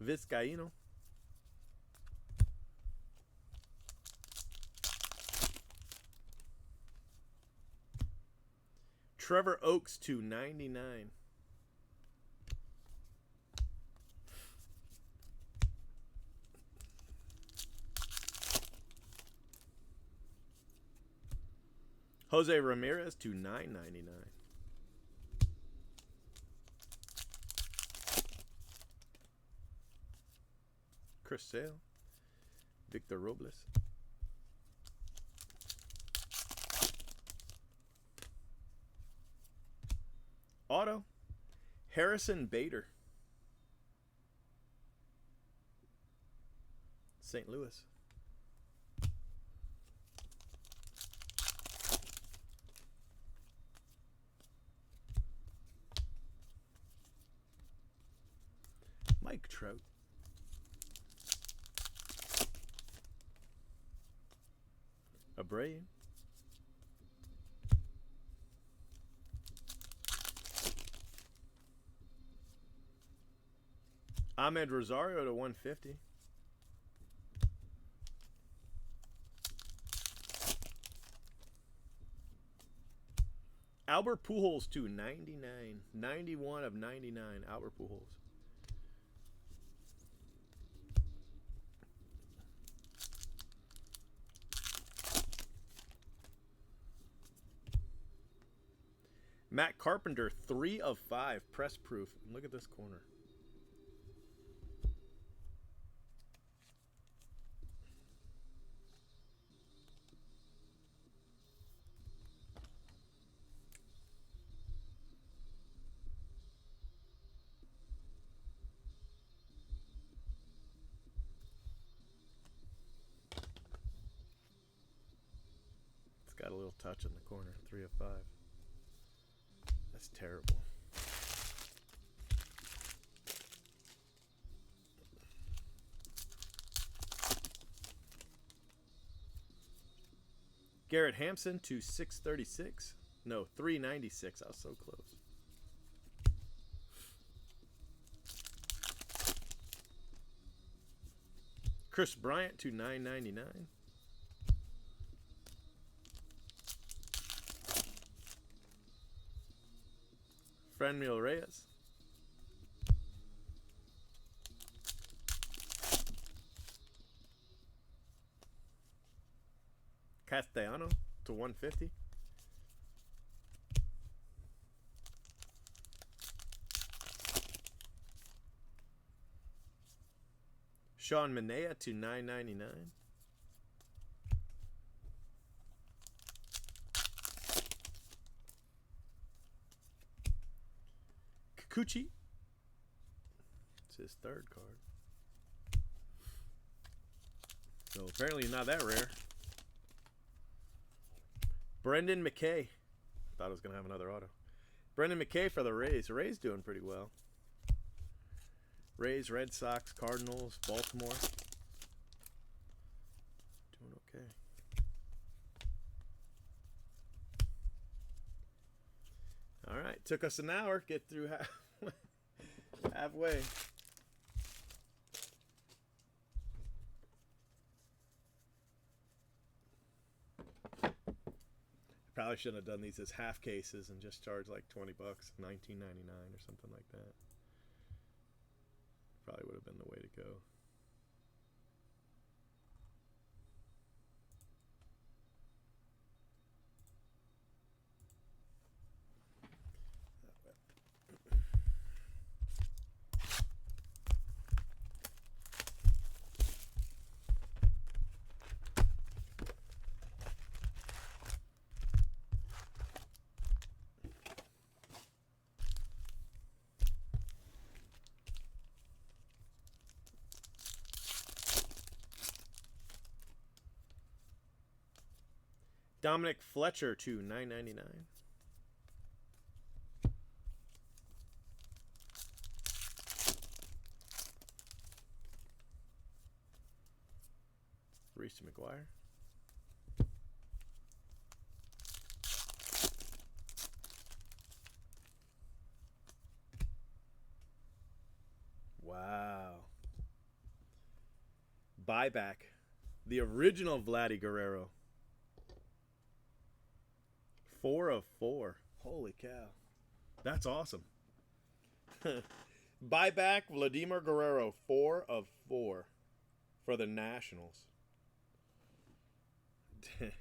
[SPEAKER 1] Vizcaíno. Trevor Oaks to 99. Jose Ramirez to 999. Chris Sale. Victor Robles. Auto. Harrison Bader. St. Louis. Mike Trout. Abreu. Ahmed Rosario to 150. Albert Pujols to 99. 91 of 99. Albert Pujols. Matt Carpenter, 3 of 5. Press proof. Look at this corner. It's got a little touch in the corner. 3 of 5. That's terrible. Garrett Hampson to 636. No, 396. I was so close. Chris Bryant to 999. Franmil Reyes. Castellano to 150. Sean Manaea to 999. Kikuchi. It's his 3rd card. So apparently not that rare. Brendan McKay. Thought I was going to have another auto. Brendan McKay for the Rays. The Rays doing pretty well. Rays, Red Sox, Cardinals, Baltimore. Doing okay. All right, took us an hour. Get through halfway. Probably shouldn't have done these as half cases and just charged like $20, $19.99 or something like that. Probably would have been the way to go. Dominic Fletcher to $9.99. Reese McGuire. Wow. Buyback. The original Vladdy Guerrero. 4 of 4. Holy cow. That's awesome. Buyback Vladimir Guerrero. 4 of 4 for the Nationals. Dang.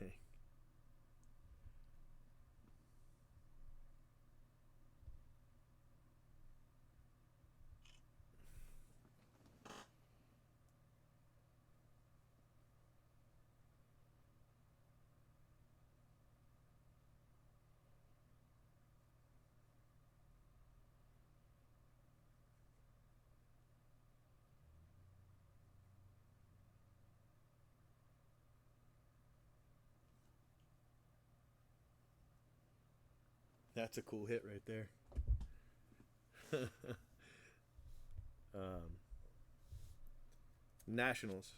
[SPEAKER 1] That's a cool hit right there. Nationals.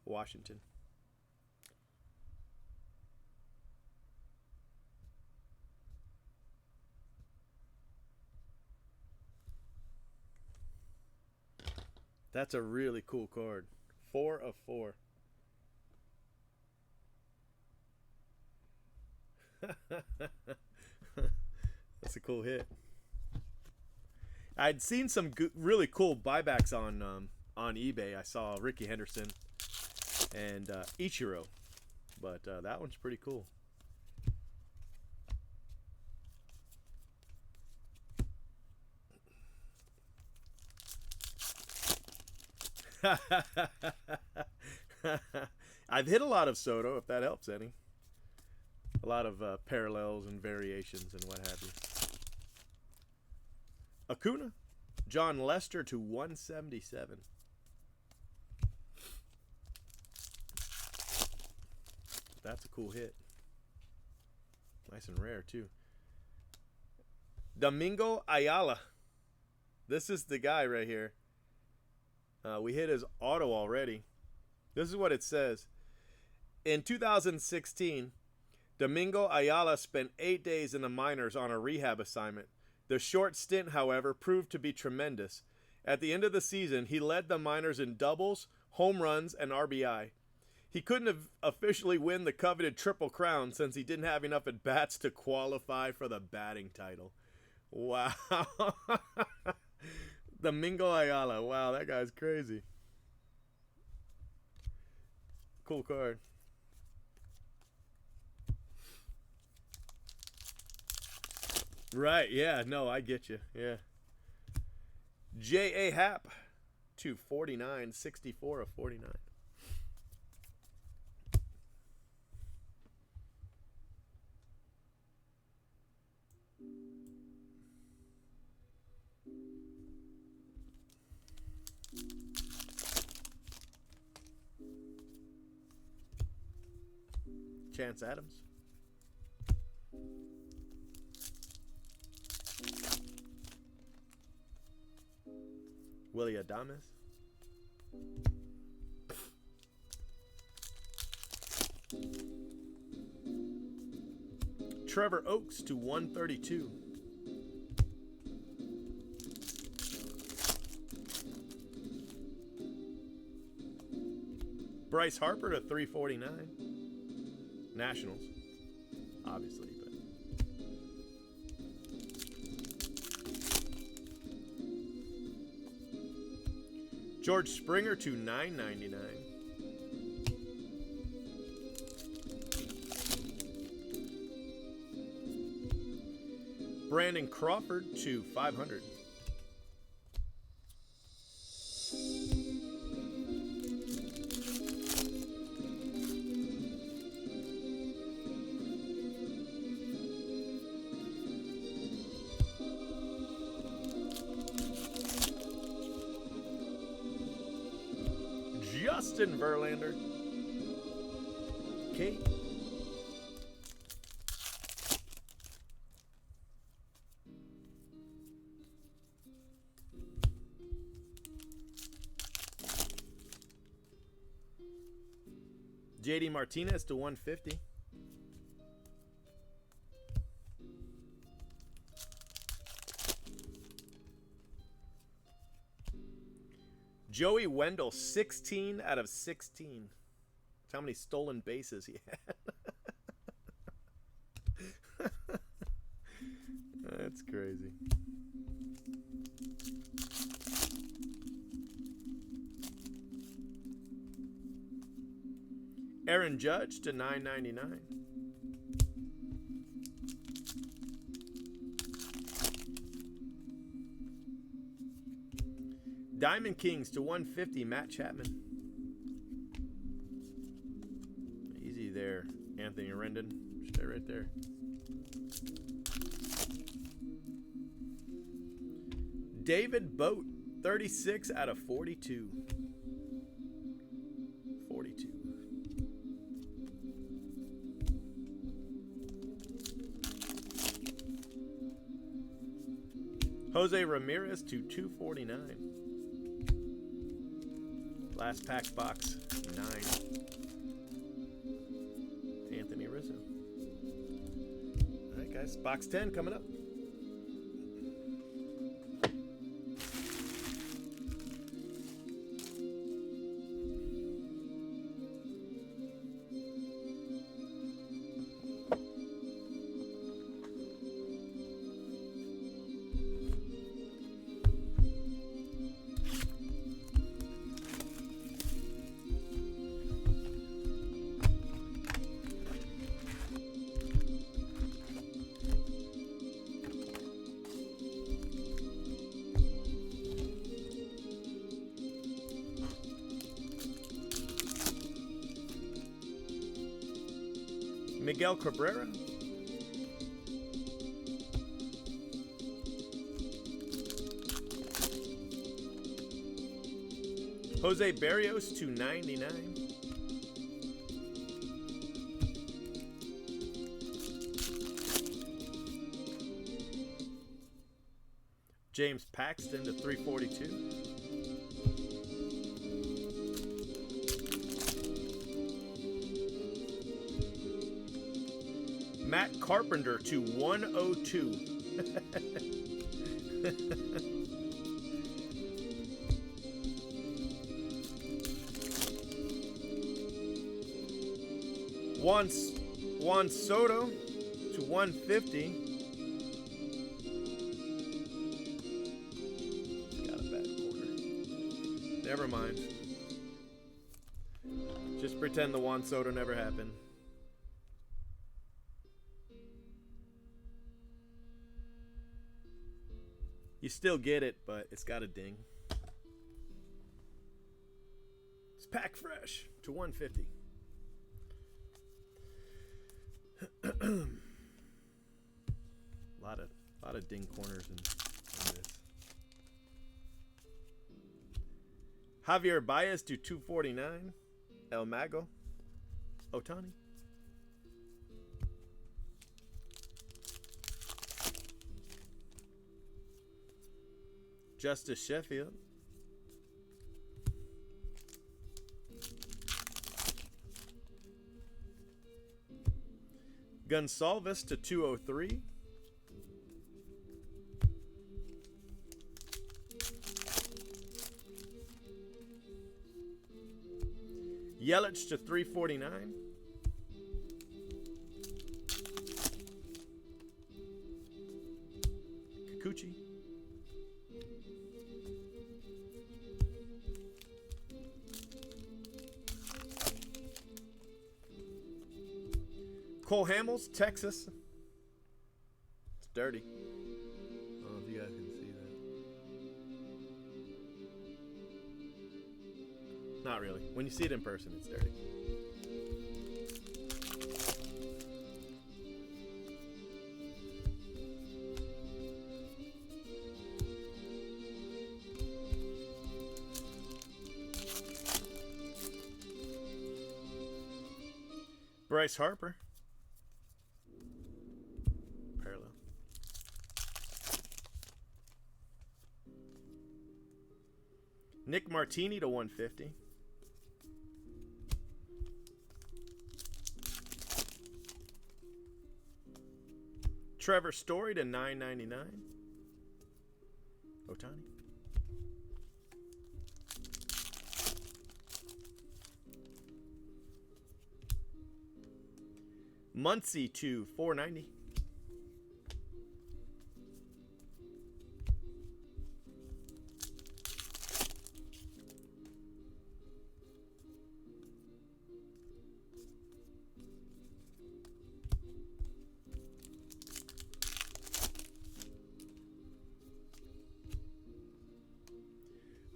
[SPEAKER 1] Washington. That's a really cool card. 4 of 4. That's a cool hit. I'd seen some really cool buybacks on eBay. I saw Ricky Henderson and Ichiro, but that one's pretty cool. I've hit a lot of Soto, if that helps any. A lot of parallels and variations and what have you. Acuna. John Lester to 177. That's a cool hit. Nice and rare, too. Domingo Ayala. This is the guy right here. We hit his auto already. This is what it says. In 2016, Domingo Ayala spent 8 days in the minors on a rehab assignment. The short stint, however, proved to be tremendous. At the end of the season, he led the minors in doubles, home runs, and RBI. He couldn't have officially win the coveted Triple Crown since he didn't have enough at-bats to qualify for the batting title. Wow. Domingo Ayala. Wow, that guy's crazy. Cool card. Right, yeah, no, I get you. Yeah. J.A. Happ to 49, 64 of 49. Chance Adams. Willie Adames. Trevor Oaks to 132. Bryce Harper to 349. Nationals, obviously, but George Springer to 999. Brandon Crawford to 500. Justin Verlander. Okay. JD Martinez to 150. Joey Wendell, 16 out of 16. That's how many stolen bases he had. That's crazy. Aaron Judge to 999. Diamond Kings to 150, Matt Chapman. Easy there, Anthony Rendon. Stay right there. David Boat, 36 out of 42. 42. Jose Ramirez to 249. Last pack box, 9. Anthony Rizzo. All right, guys, box 10 coming up. Miguel Cabrera. Jose Barrios to 99. James Paxton to 342. Matt Carpenter to 102. Juan Soto to 150. Got a bad corner. Never mind. Just pretend the Juan Soto never happened. You still get it, but it's got a ding. It's pack fresh to 150. lot of ding corners in this. Javier Baez to 249. El Mago. Otani. Justice Sheffield Gonsalves to 203. Yelich to 349. Kikuchi. Cole Hamels, Texas. It's dirty. I don't know if you guys can see that. Not really. When you see it in person, it's dirty. Bryce Harper. Parallel. Nick Martini to 150. Trevor Story to 9.99. Otani. Muncy to 490.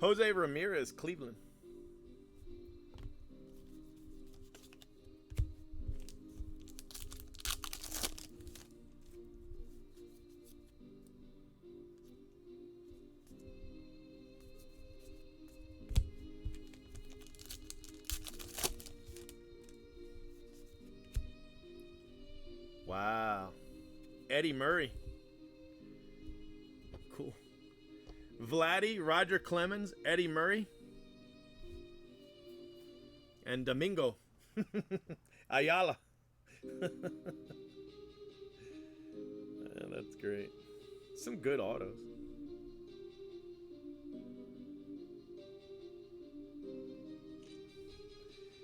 [SPEAKER 1] Jose Ramirez, Cleveland. Wow. Eddie Murray. Cool. Vladdy, Roger Clemens, Eddie Murray. And Domingo. Ayala. That's great. Some good autos.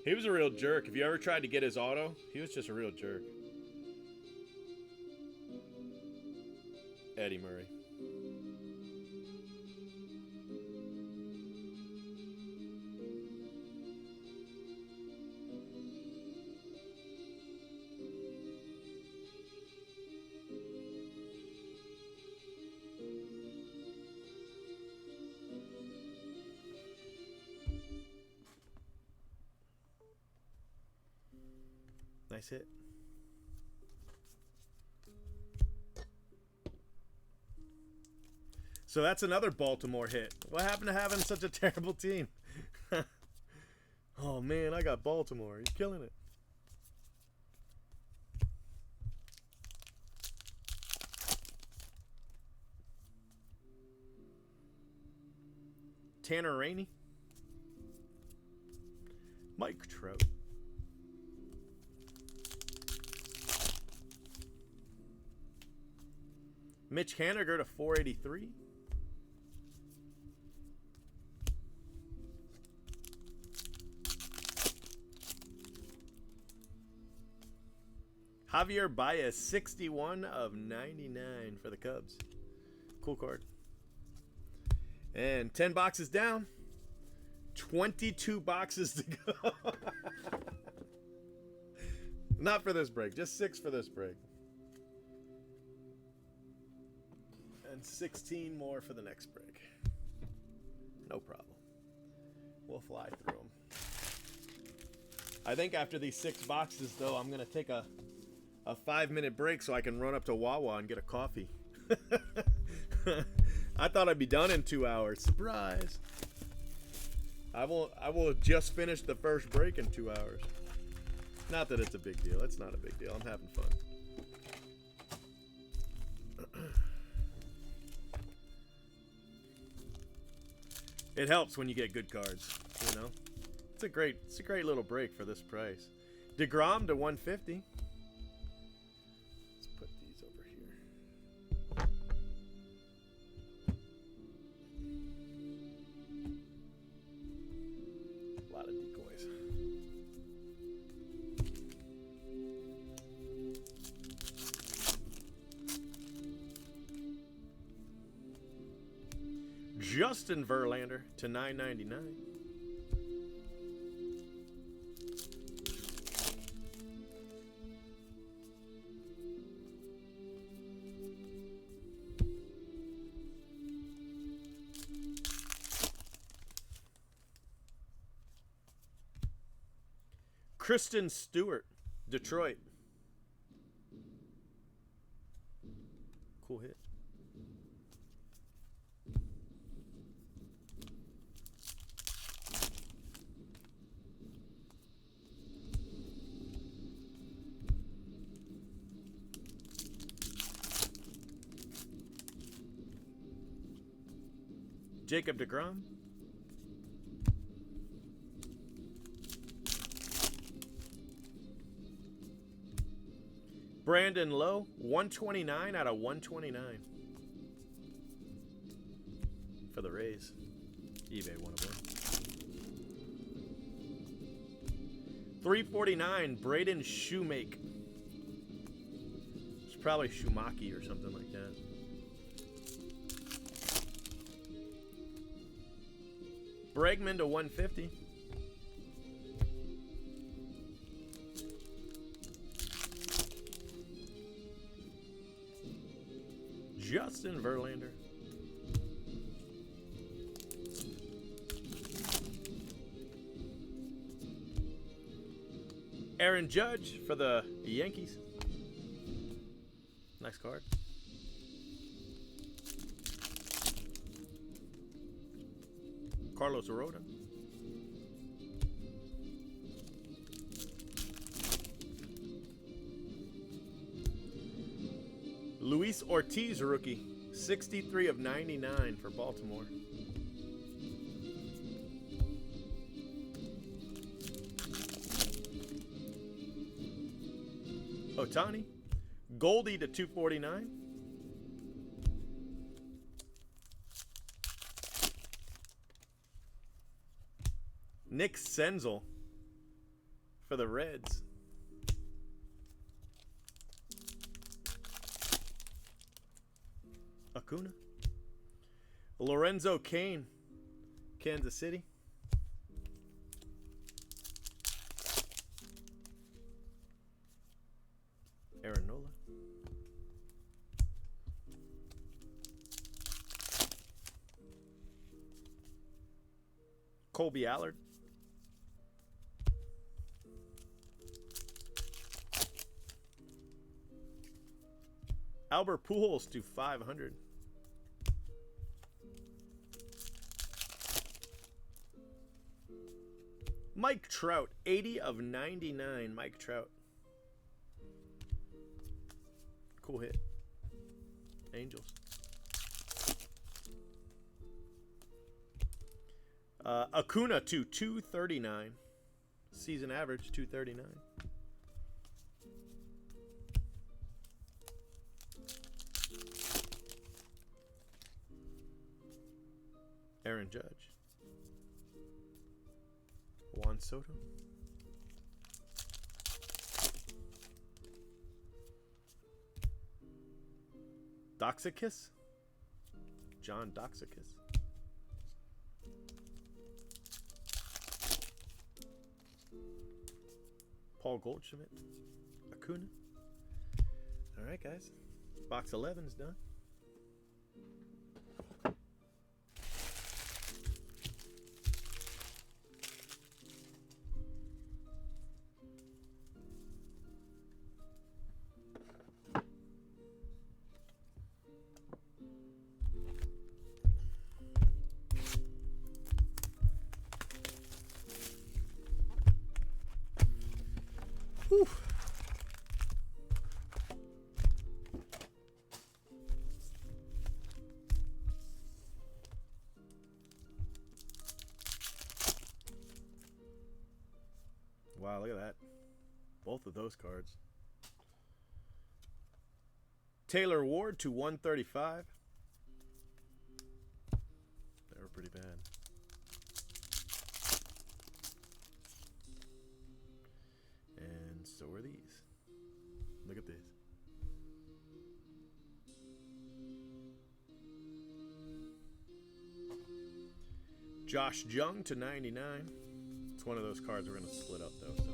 [SPEAKER 1] He was a real jerk. If you ever tried to get his auto, he was just a real jerk. Eddie Murray. Nice hit. So that's another Baltimore hit. What happened to having such a terrible team? Oh man, I got Baltimore. He's killing it. Tanner Rainey. Mike Trout. Mitch Haniger to 483. Javier Baez, 61 of 99 for the Cubs. Cool card. And 10 boxes down. 22 boxes to go. Not for this break. Just 6 for this break. And 16 more for the next break. No problem. We'll fly through them. I think after these 6 boxes, though, I'm going to take a 5-minute break so I can run up to Wawa and get a coffee. I thought I'd be done in 2 hours. Surprise. I will just finish the first break in 2 hours. Not that it's a big deal. It's not a big deal. I'm having fun. It helps when you get good cards, you know. It's a great little break for this price. DeGrom to 150. A lot of decoys. Justin Verlander to 9.99. Kristen Stewart, Detroit. Cool hit. Jacob deGrom. Brandon Lowe, 129 out of 129 for the Rays. eBay 101. 349, Braden Shoemake. It's probably Shumaki or something like that. Bregman to 150. Justin Verlander. Aaron Judge for the Yankees. Nice card. Carlos Arroyo. Luis Ortiz, rookie. 63 of 99 for Baltimore. Ohtani. Goldie to 249. Nick Senzel for the Reds. Acuna. Lorenzo Cain, Kansas City. Aaron Nola. Colby Allard. Albert Pujols to 500. Mike Trout, 80 of 99. Mike Trout. Cool hit. Angels. Acuna to 239. Season average 239. Aaron Judge. Juan Soto. Doxakis. John Doxakis. Paul Goldschmidt. Acuna. All right, guys. Box 11 is done. Whew. Wow, look at that. Both of those cards. Taylor Ward to 135. They were pretty bad. Josh Jung to 99. It's one of those cards we're going to split up, though. So.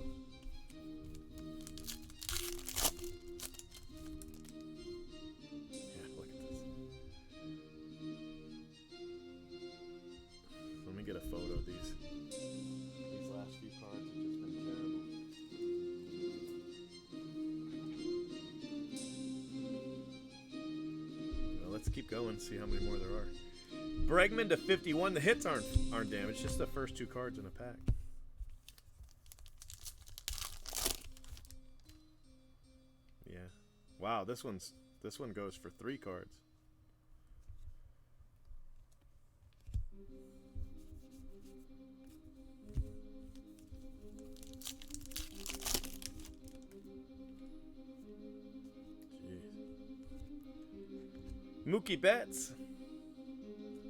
[SPEAKER 1] Yeah, look at this. Let me get a photo of these. These last few cards have just been terrible. Well, let's keep going, see how many more there are. Bregman to 51. The hits aren't damaged, just the first 2 cards in a pack. Yeah. Wow, this one goes for 3 cards. Jeez. Mookie Betts.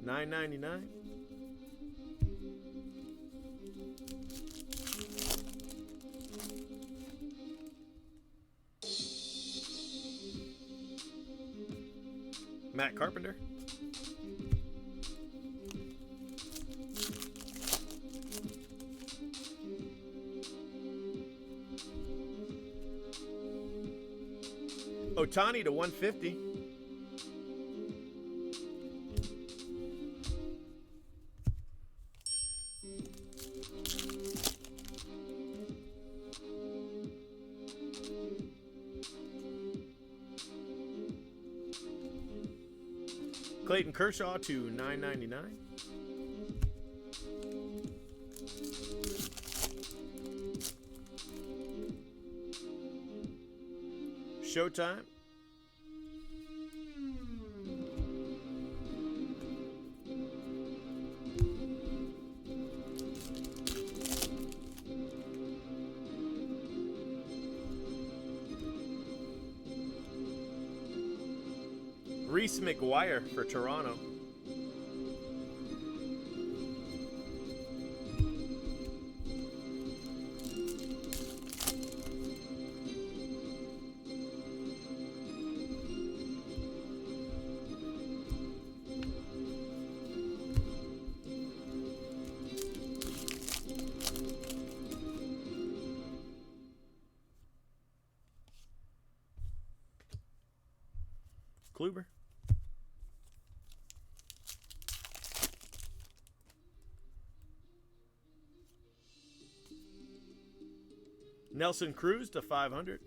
[SPEAKER 1] $9.99. Matt Carpenter. Ohtani to 150. Clayton Kershaw to $9.99. Showtime. Reese McGuire for Toronto. Kluber. Nelson Cruz to 500.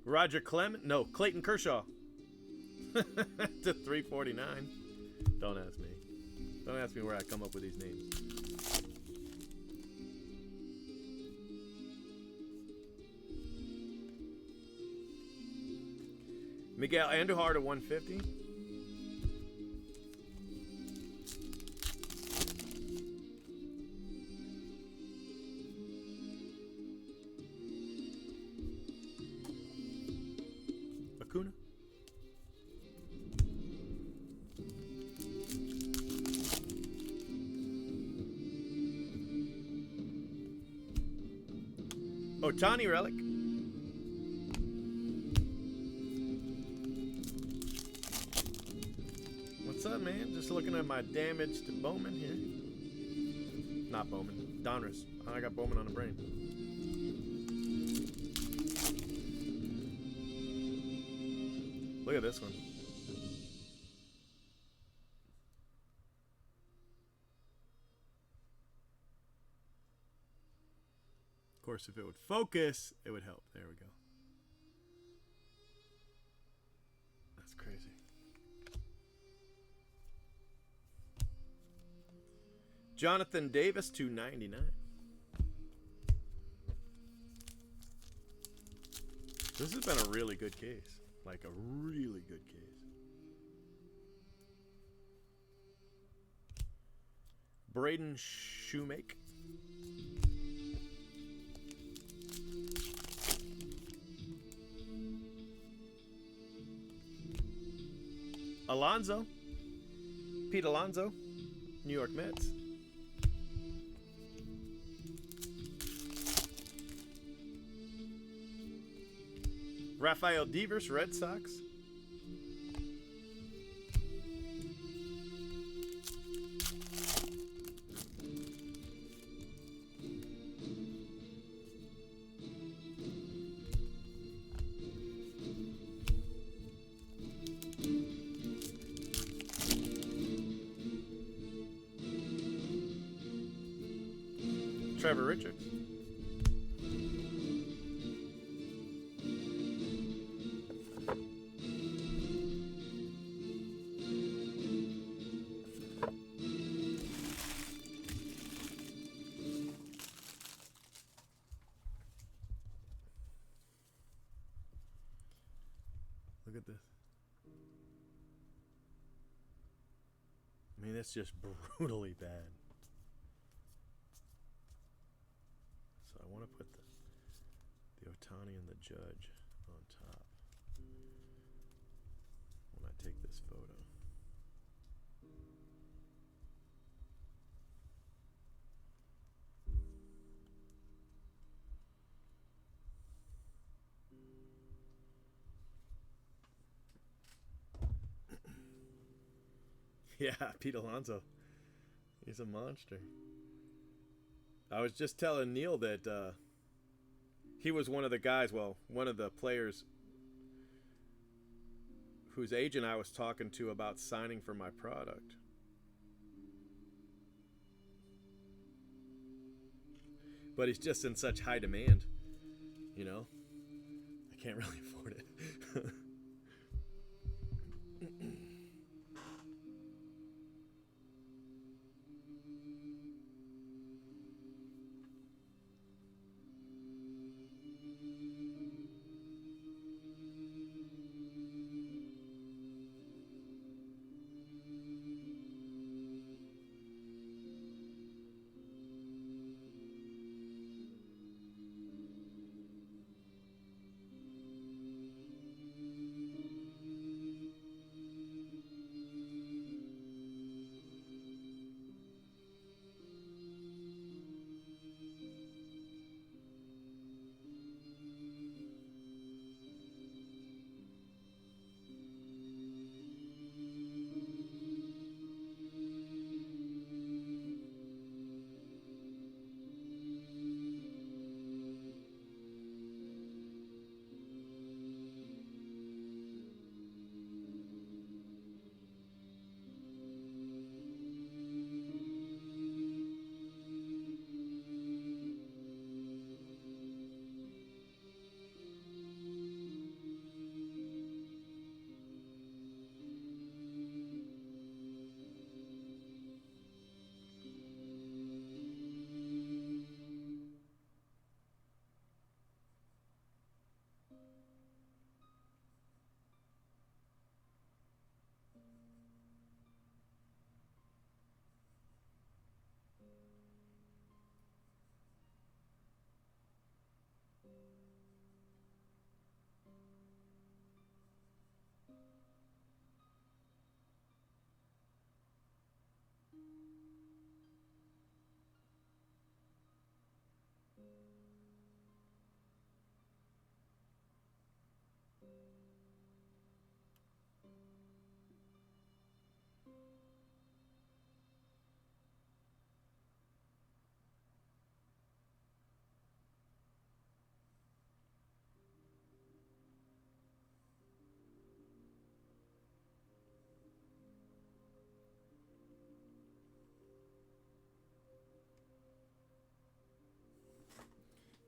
[SPEAKER 1] Roger Clement, no, Clayton Kershaw to 349. Don't ask me. Don't ask me where I come up with these names. Miguel Andujar to 150. Acuna. Ohtani relic. What's up, man? Just looking at my damaged Bowman here. Not Bowman. Donruss. I got Bowman on the brain. Look at this one. Of course, if it would focus, it would help. There we go. That's crazy. Jonathan Davis, $2.99. This has been a really good case. Like a really good case. Braden Shoemake. Alonso. Pete Alonso. New York Mets. Rafael Devers, Red Sox. Trevor Richards. Look at this. I mean, it's just brutally bad. So I want to put the Ohtani and the Judge on top when I take this photo. Yeah, Pete Alonso. He's a monster. I was just telling Neil that he was one of the guys, well, one of the players whose agent I was talking to about signing for my product. But he's just in such high demand, you know? I can't really afford it.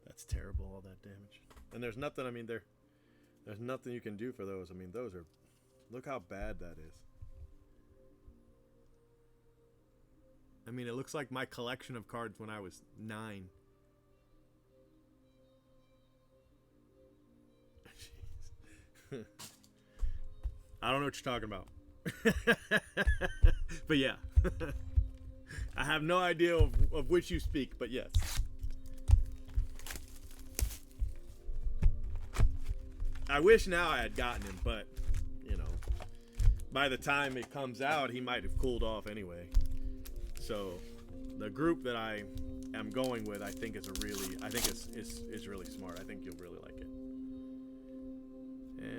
[SPEAKER 1] That's terrible, all that damage. And there's nothing, I mean, there's nothing you can do for those. I mean, those are, look how bad that is. I mean, it looks like my collection of cards when I was 9. Jeez. I don't know what you're talking about. But yeah. I have no idea of which you speak, but yes. I wish now I had gotten him, but, you know, by the time it comes out, he might have cooled off anyway. So, the group that I am going with, I think is really smart. I think you'll really like it.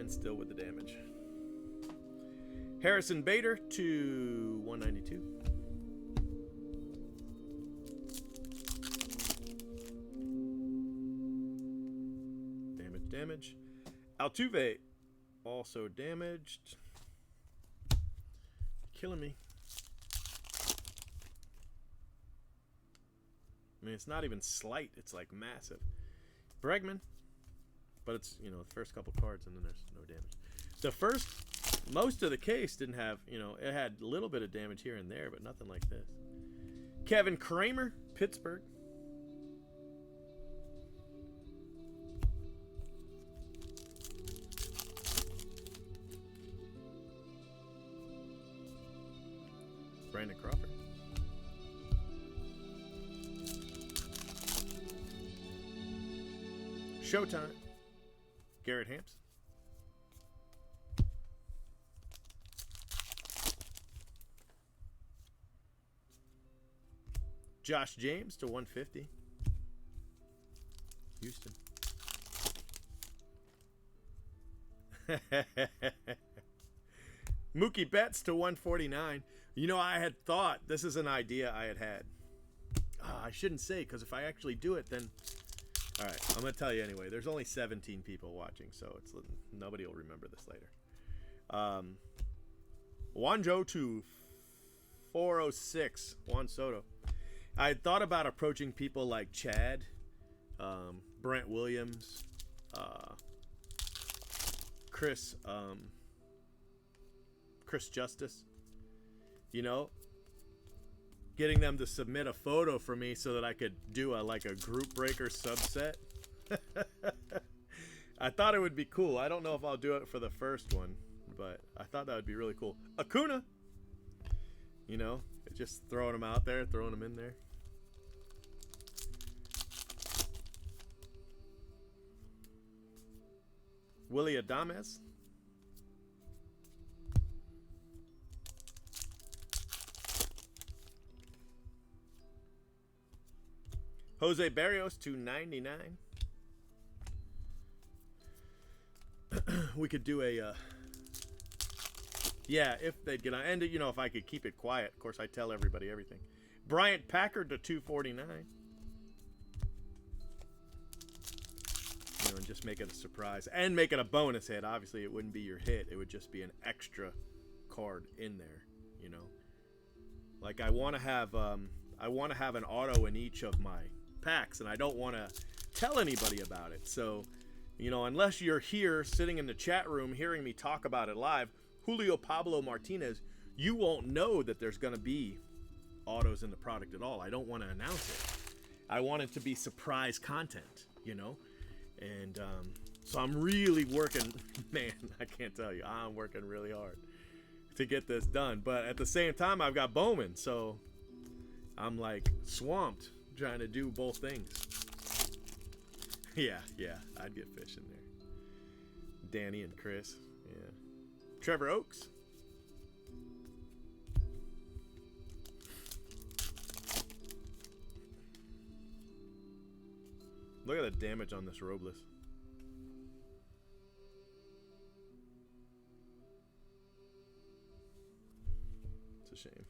[SPEAKER 1] And still with the damage. Harrison Bader to 192. Damage. Altuve also damaged. Killing me. I mean, it's not even slight. It's like massive. Bregman. But it's, you know, the first couple cards and then there's no damage. Most of the case didn't have, you know, it had a little bit of damage here and there, but nothing like this. Kevin Kramer, Pittsburgh. Brandon Crawford. Showtime. Garrett Hampson. Josh James to 150. Houston. Mookie Betts to 149. You know, I had thought, this is an idea I had. I shouldn't say, because if I actually do it, then... All right, I'm going to tell you anyway. There's only 17 people watching, so it's nobody will remember this later. Wanjo to 406. Juan Soto. I had thought about approaching people like Chad, Brent Williams, Chris Justice. You know, getting them to submit a photo for me so that I could do a group breaker subset. I thought it would be cool. I don't know if I'll do it for the first one, but I thought that would be really cool. Acuna, you know, just throwing them out there, throwing them in there. Willie Adames. Jose Barrios to 99. We could do a yeah, if they'd get on, and you know, if I could keep it quiet. Of course, I tell everybody everything. Bryant Packard to 249. You know, and just make it a surprise and make it a bonus hit. Obviously, it wouldn't be your hit. It would just be an extra card in there. You know, like I want to have an auto in each of my packs, and I don't want to tell anybody about it. So, you know, unless you're here sitting in the chat room hearing me talk about it live, Julio Pablo Martinez, you won't know that there's going to be autos in the product at all. I don't want to announce it. I want it to be surprise content, you know? And so I'm really working, man, I can't tell you, I'm working really hard to get this done. But at the same time, I've got Bowman, so I'm like swamped trying to do both things. Yeah, I'd get fish in there. Danny and Chris, yeah. Trevor Oaks. Look at the damage on this Robles. It's a shame.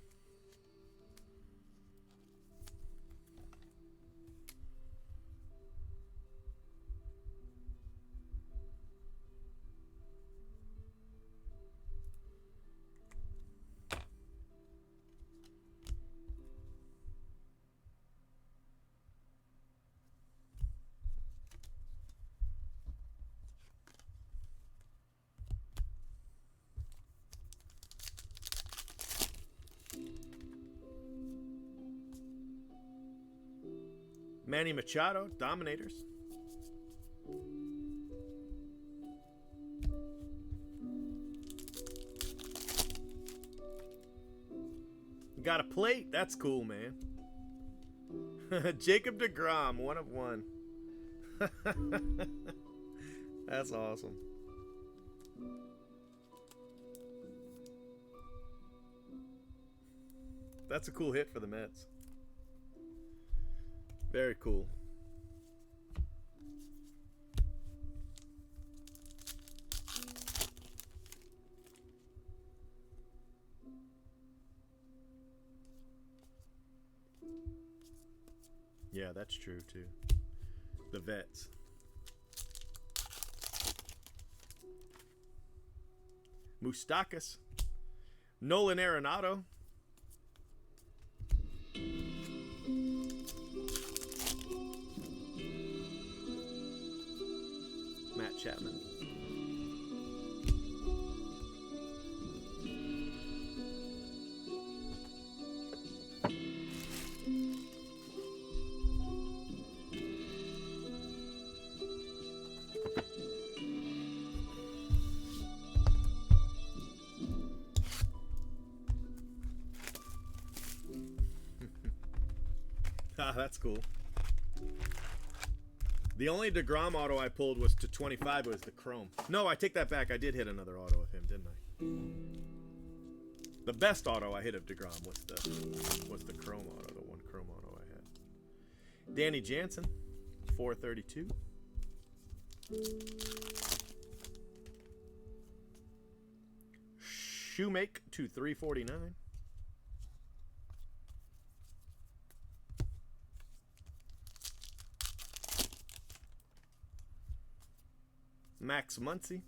[SPEAKER 1] Manny Machado, Dominators. Got a plate? That's cool, man. Jacob deGrom, 1 of 1. That's awesome. That's a cool hit for the Mets. Very cool. Yeah, that's true too. The vets. Moustakas. Nolan Arenado. Matt Chapman. Ah, that's cool. The only DeGrom auto I pulled was to 25. It was the Chrome. No, I take that back. I did hit another auto of him, didn't I? The best auto I hit of DeGrom was the Chrome auto, the one Chrome auto I had. Danny Jansen, 432. Shoemake to 349. Max Muncy.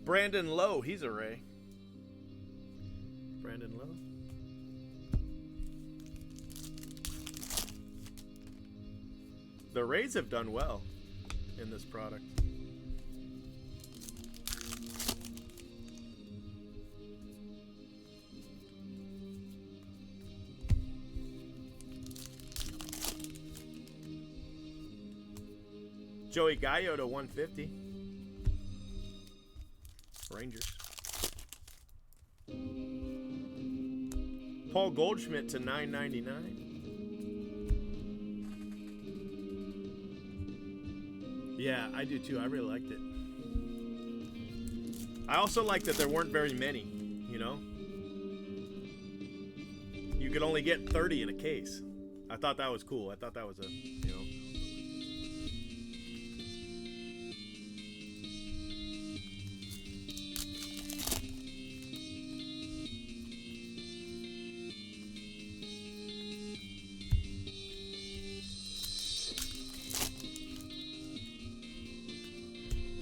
[SPEAKER 1] Brandon Lowe, he's a Ray. Brandon Lowe. The Rays have done well in this product. Joey Gallo to 150. Rangers. Paul Goldschmidt to 999. Yeah, I do too. I really liked it. I also like that there weren't very many, you know? You could only get 30 in a case. I thought that was cool. I thought that was a, you know.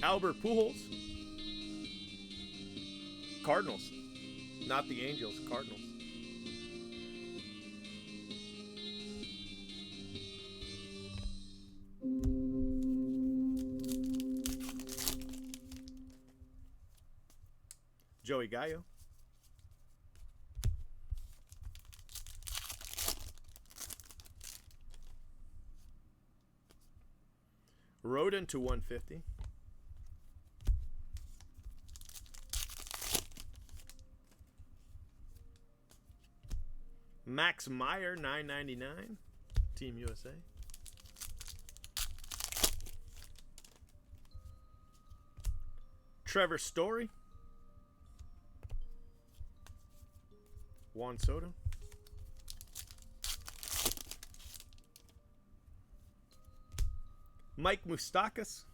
[SPEAKER 1] Albert Pujols. Cardinals. Not the Angels, Cardinals. Joey Gallo. Rodon to 150. Max Meyer, $9.99. Team USA. Trevor Story. Juan Soto. Mike Moustakas.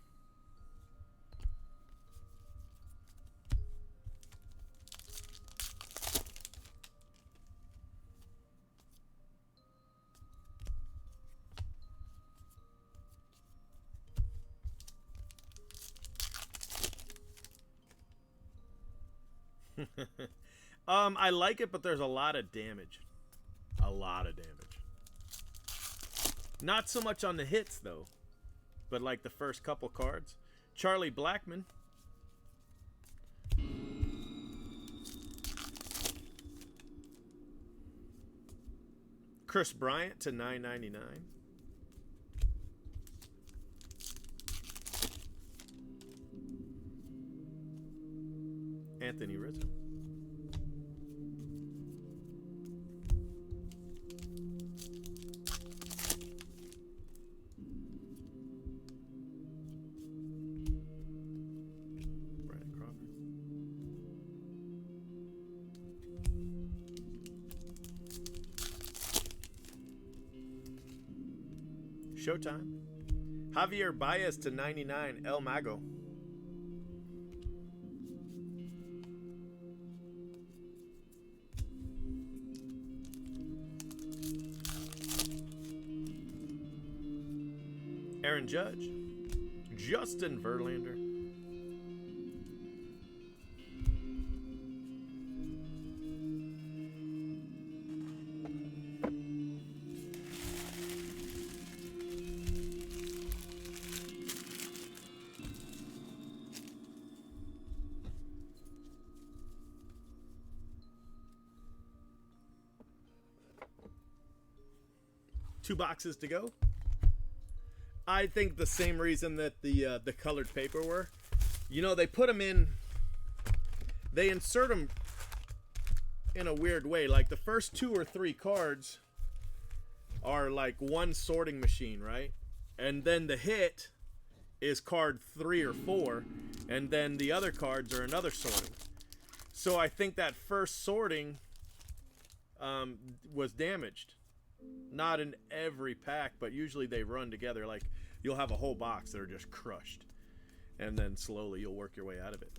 [SPEAKER 1] I like it, but there's a lot of damage. A lot of damage. Not so much on the hits, though. But like the first couple cards. Charlie Blackmon. Chris Bryant to $9.99. Anthony Rizzo. Brandon Crawford. Showtime. Javier Baez to 99. El Mago. Aaron Judge. Justin Verlander. Two boxes to go. I think the same reason that the colored paper were. You know, they put them in, they insert them in a weird way. Like the first 2 or 3 cards are like one sorting machine, right? And then the hit is card 3 or 4, and then the other cards are another sorting. So I think that first sorting was damaged. Not in every pack, but usually they run together. Like you'll have a whole box that are just crushed, and then slowly you'll work your way out of it.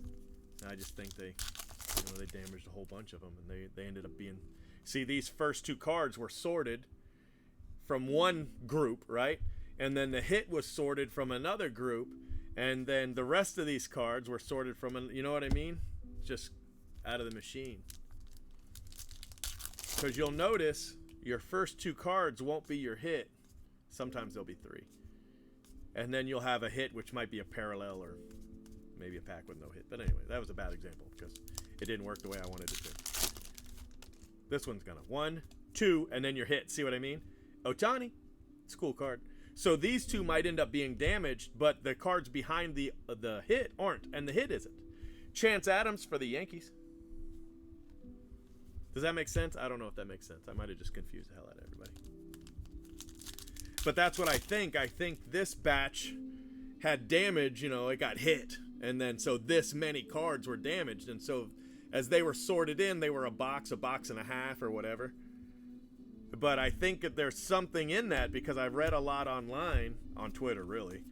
[SPEAKER 1] And I just think they damaged a whole bunch of them, and they ended up being. See, these first 2 cards were sorted from one group, right? And then the hit was sorted from another group, and then the rest of these cards were sorted from, you know what I mean? Just out of the machine. Because you'll notice your first 2 cards won't be your hit. Sometimes they'll be 3. And then you'll have a hit, which might be a parallel or maybe a pack with no hit. But anyway, that was a bad example because it didn't work the way I wanted it to. This one's gonna 1, 2, and then your hit. See what I mean? Ohtani. It's a cool card. So these 2 might end up being damaged, but the cards behind the hit aren't, and the hit isn't. Chance Adams for the Yankees. Does that make sense? I don't know if that makes sense. I might have just confused the hell out of everybody. But that's what I think. I think this batch had damage, you know, it got hit. And then so this many cards were damaged. And so as they were sorted in, they were a box and a half or whatever. But I think that there's something in that because I've read a lot online, on Twitter really,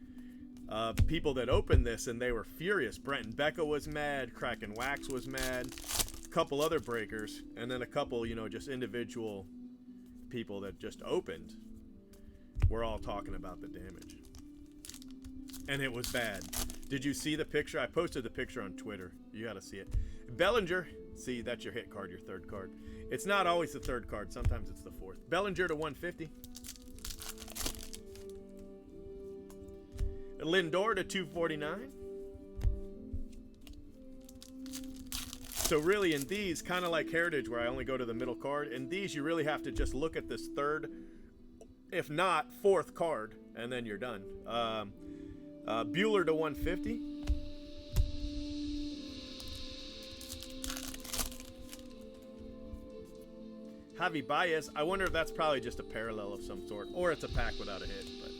[SPEAKER 1] people that opened this and they were furious. Brenton Becca was mad. Kraken Wax was mad. Couple other breakers, and then a couple, you know, just individual people that just opened. We're all talking about the damage, and it was bad. Did you see the picture? I posted the picture on Twitter. You got to see it. Bellinger, see, that's your hit card, your third card. It's not always the third card. Sometimes it's the fourth. Bellinger to 150. Lindor to 249. So really in these, kind of like Heritage where I only go to the middle card, in these you really have to just look at this third, if not fourth card, and then you're done. Bueller to 150. Javi Baez, I wonder if that's probably just a parallel of some sort, or it's a pack without a hit, but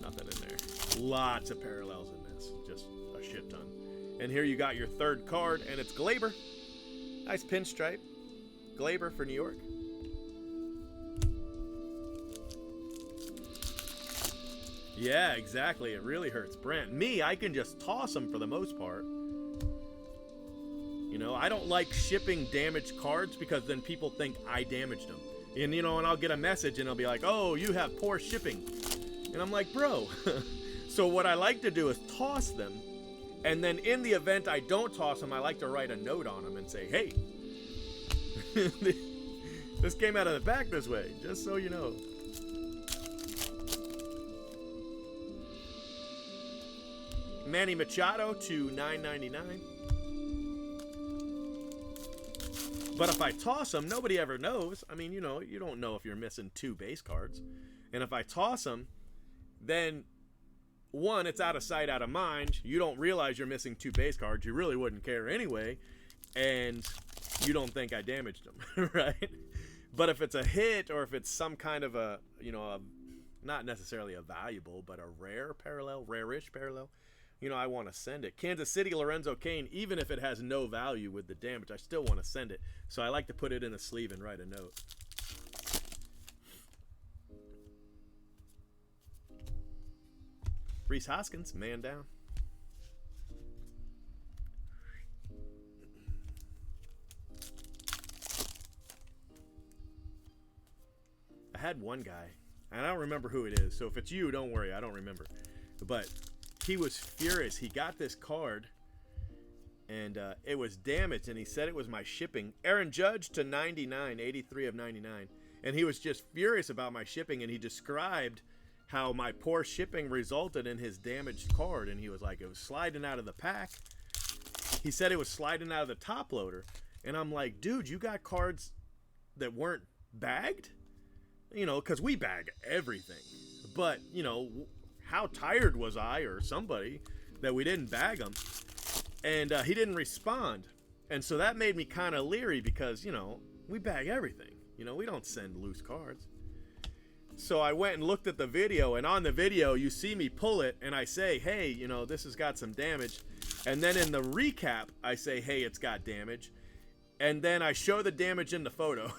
[SPEAKER 1] nothing in there. Lots of parallels in this, just a shit ton. And here you got your third card, and it's Glaber. Nice pinstripe. Glaber for New York. Yeah, exactly. It really hurts. Brent. Me, I can just toss them for the most part. You know, I don't like shipping damaged cards because then people think I damaged them. And, you know, and I'll get a message and it'll be like, oh, you have poor shipping. And I'm like, bro. So what I like to do is toss them. And then in the event I don't toss them, I like to write a note on them and say, hey, this came out of the pack this way, just so you know. Manny Machado to $9.99. But if I toss them, nobody ever knows. I mean, you know, you don't know if you're missing 2 base cards. And if I toss them, then... 1, it's out of sight, out of mind. You don't realize you're missing 2 base cards. You really wouldn't care anyway. And you don't think I damaged them, right? But if it's a hit or if it's some kind of a, you know, not necessarily a valuable, but a rare parallel, rare-ish parallel, you know, I want to send it. Kansas City, Lorenzo Cain, even if it has no value with the damage, I still want to send it. So I like to put it in a sleeve and write a note. Rhys Hoskins, man down. I had one guy. And I don't remember who it is. So if it's you, don't worry. I don't remember. But he was furious. He got this card, and it was damaged, and he said it was my shipping. Aaron Judge to 99, 83 of 99. And he was just furious about my shipping, and he described how my poor shipping resulted in his damaged card. And he was like, it was sliding out of the pack. He said it was sliding out of the top loader. And I'm like, dude, you got cards that weren't bagged? You know, because we bag everything. But, you know, how tired was I or somebody that we didn't bag them? And he didn't respond. And so that made me kind of leery because, you know, we bag everything. You know, we don't send loose cards. So I went and looked at the video, and on the video you see me pull it, and I say, hey, you know, this has got some damage. And then in the recap, I say, hey, it's got damage. And then I show the damage in the photo.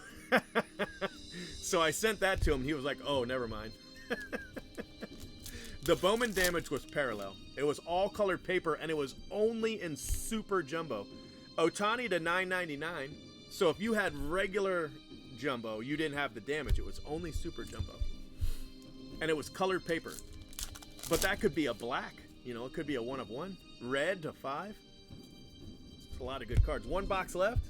[SPEAKER 1] So I sent that to him. He was like, oh, never mind. The Bowman damage was parallel. It was all colored paper, and it was only in super jumbo. Ohtani to $9.99. So if you had regular jumbo, you didn't have the damage. It was only super jumbo. And it was colored paper. But that could be a black. You know, it could be a 1 of 1. Red to 5. It's a lot of good cards. 1 box left.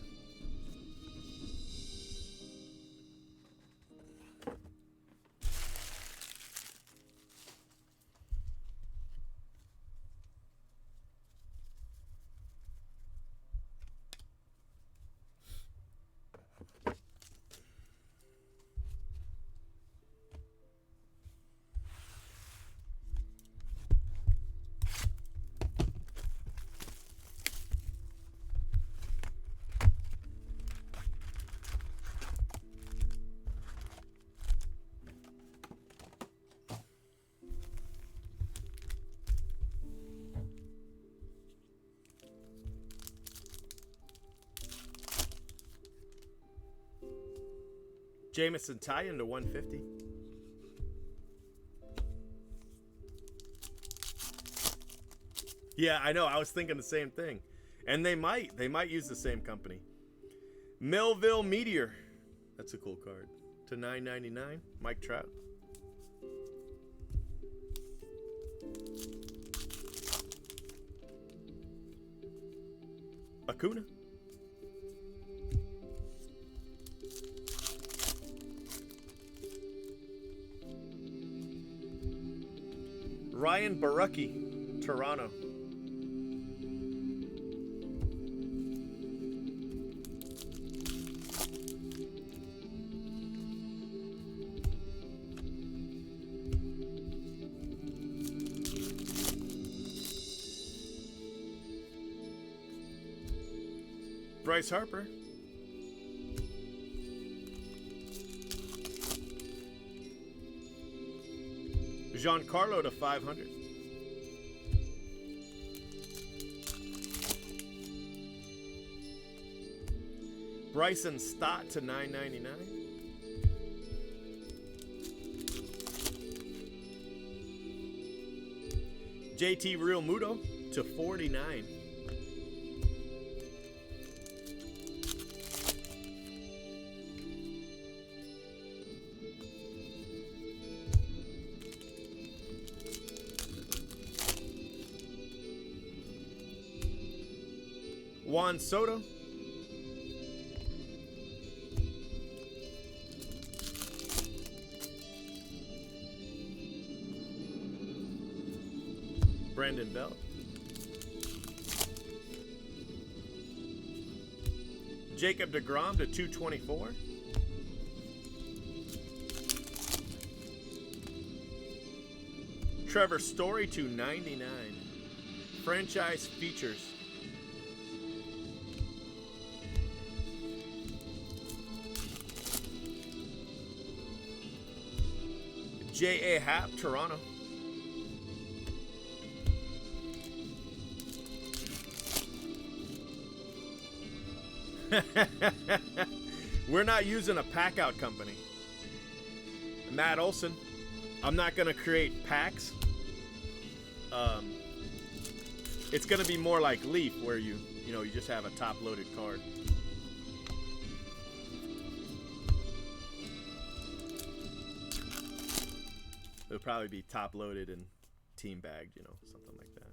[SPEAKER 1] Jamison Tyon to 150. Yeah, I know. I was thinking the same thing. And they might use the same company. Millville Meteor. That's a cool card. To $9.99. Mike Trout. Acuna. Ryan Barucki, Toronto. Bryce Harper. Giancarlo to 500. Bryson Stott to $9.99. JT Real Muto to $49. Juan Soto. Brandon Belt. Jacob deGrom to 224. Trevor Story to 99. Franchise features. J.A. Happ, Toronto. We're not using a pack out company. Matt Olson. I'm not going to create packs. It's going to be more like Leaf, where you just have a top loaded card. It'll probably be top loaded and team bagged, you know, something like that.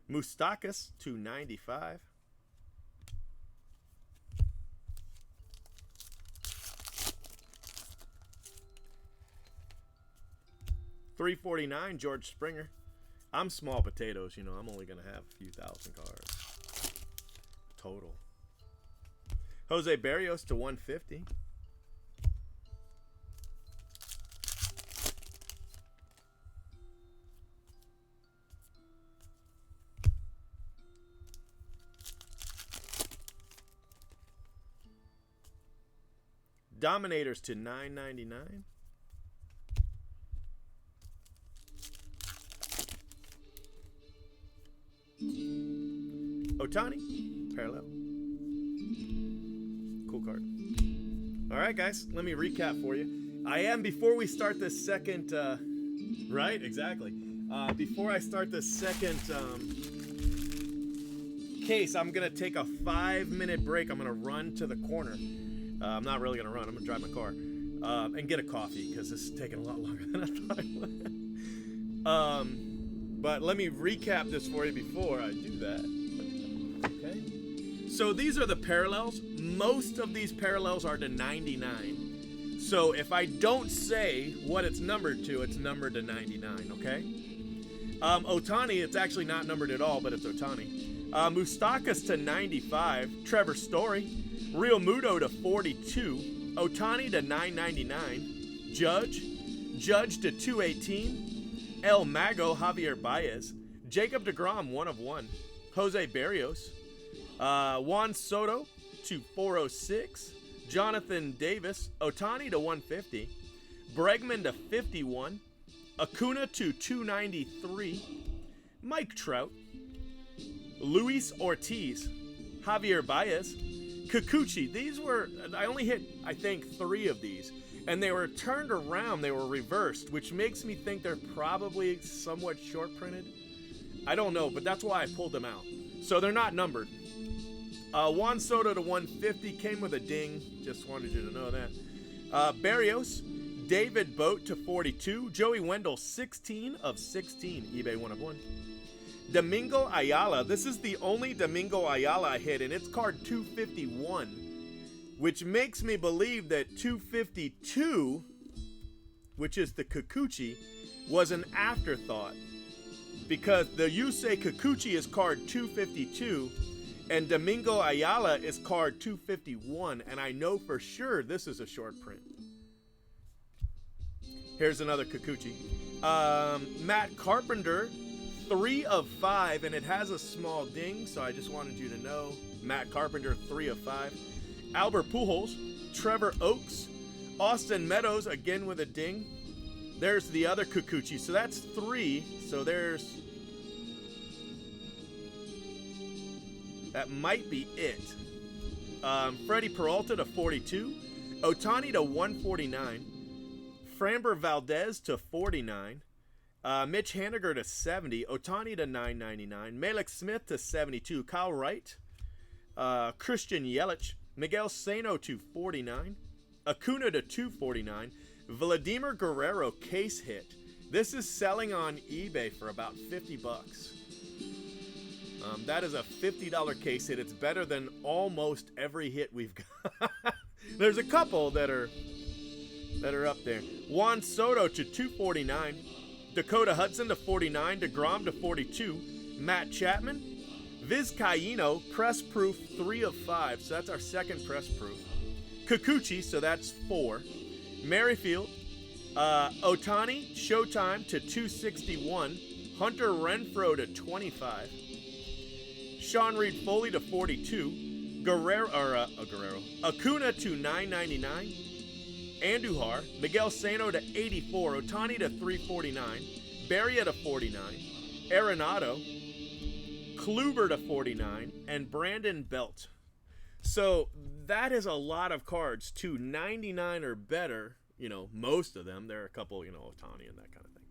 [SPEAKER 1] Moustakas /295. $349 George Springer. I'm small potatoes, you know. I'm only gonna have a few thousand cards total. Jose Barrios /150. Dominators /999. Ohtani, parallel. Cool card. All right, guys, let me recap for you. I am, before we start the second, right, exactly. Before I start the second case, I'm going to take a 5-minute break. I'm going to run to the corner. I'm not really going to run. I'm going to drive my car and get a coffee because this is taking a lot longer than I thought it would. But let me recap this for you before I do that. Okay. So these are the parallels. Most of these parallels are to 99. So if I don't say what it's numbered to, it's numbered to 99, okay? Ohtani, it's actually not numbered at all, but it's Ohtani. Moustakas /95. Trevor Story. Real Muto /42. Ohtani /999. Judge /218. El Mago Javier Baez. Jacob deGrom 1/1. Jose Barrios. Juan Soto /406. Jonathan Davis. Ohtani /150. Bregman /51. Acuna /293. Mike Trout. Luis Ortiz. Javier Baez. Kikuchi. These were, I only hit, I think, 3 of these. And they were turned around, they were reversed, which makes me think they're probably somewhat short printed. I don't know, but that's why I pulled them out. So they're not numbered. Juan Soto /150 came with a ding. Just wanted you to know that. Barrios, David Boat /42. Joey Wendell 16 of 16. eBay 1/1. Domingo Ayala. This is the only Domingo Ayala I hit, and it's card 251. Which makes me believe that 252, which is the Kikuchi, was an afterthought. Because the Yusei Kikuchi is card 252, and Domingo Ayala is card 251, and I know for sure this is a short print. Here's another Kikuchi. Matt Carpenter, 3 of 5, and it has a small ding, so I just wanted you to know. Matt Carpenter, 3 of 5. Albert Pujols, Trevor Oaks, Austin Meadows, again with a ding. There's the other Kikuchi. So that's 3. So there's... that might be it. Freddie Peralta /42. Ohtani /149. Framber Valdez /49. Mitch Haniger /70. Ohtani /999. Malek Smith /72. Kyle Wright. Christian Yelich. Miguel Sano /49. Acuna /249. Vladimir Guerrero case hit. This is selling on eBay for about 50 bucks. That is a $50 case hit. It's better than almost every hit we've got. There's a couple that are up there. Juan Soto /249. Dakota Hudson /49. DeGrom /42. Matt Chapman. Vizcaíno, press proof, 3 of 5, so that's our second press proof. Kikuchi, so that's 4. Merrifield. Ohtani, Showtime /261. Hunter Renfroe /25. Sean Reed Foley /42. Guerrero. Acuna /999. Andujar. Miguel Sano /84. Ohtani /349. Barria /49. Arenado. Kluber /49, and Brandon Belt. So that is a lot of cards, 299 or better. You know, most of them. There are a couple, you know, Ohtani and that kind of thing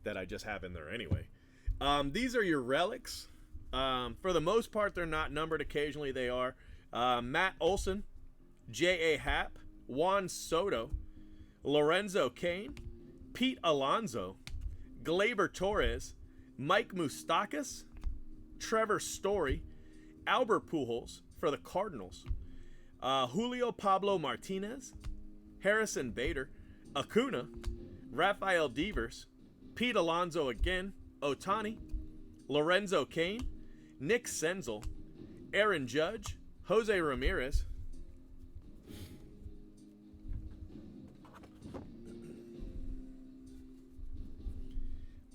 [SPEAKER 1] that I just have in there anyway. These are your relics. For the most part, they're not numbered. Occasionally they are. Matt Olson, J.A. Happ, Juan Soto, Lorenzo Cain, Pete Alonso, Gleyber Torres, Mike Moustakas, Trevor Story, Albert Pujols for the Cardinals, Julio Pablo Martinez, Harrison Bader, Acuna, Rafael Devers, Pete Alonso again, Ohtani, Lorenzo Cain, Nick Senzel, Aaron Judge, Jose Ramirez,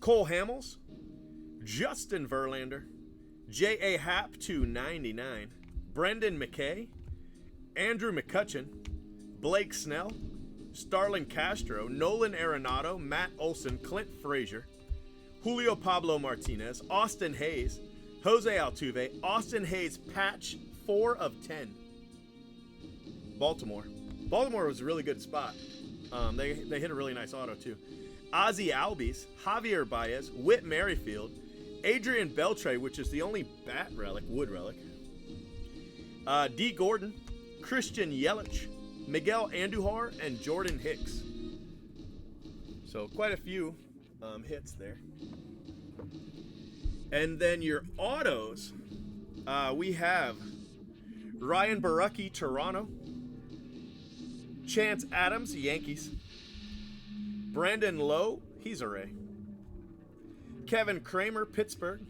[SPEAKER 1] Cole Hamels, Justin Verlander, J.A. Happ /99, Brendan McKay, Andrew McCutchen, Blake Snell, Starlin Castro, Nolan Arenado, Matt Olson, Clint Frazier, Julio Pablo Martinez, Austin Hayes, Jose Altuve, Austin Hayes patch 4 of 10. Baltimore. Baltimore was a really good spot. They hit a really nice auto too. Ozzy Albies, Javier Baez, Whit Merrifield, Adrian Beltre, which is the only bat relic, wood relic. D. Gordon, Christian Yelich, Miguel Andujar, and Jordan Hicks. So quite a few hits there. And then your autos, we have Ryan Borucki, Toronto, Chance Adams, Yankees, Brandon Lowe, he's a Ray, Kevin Kramer, Pittsburgh,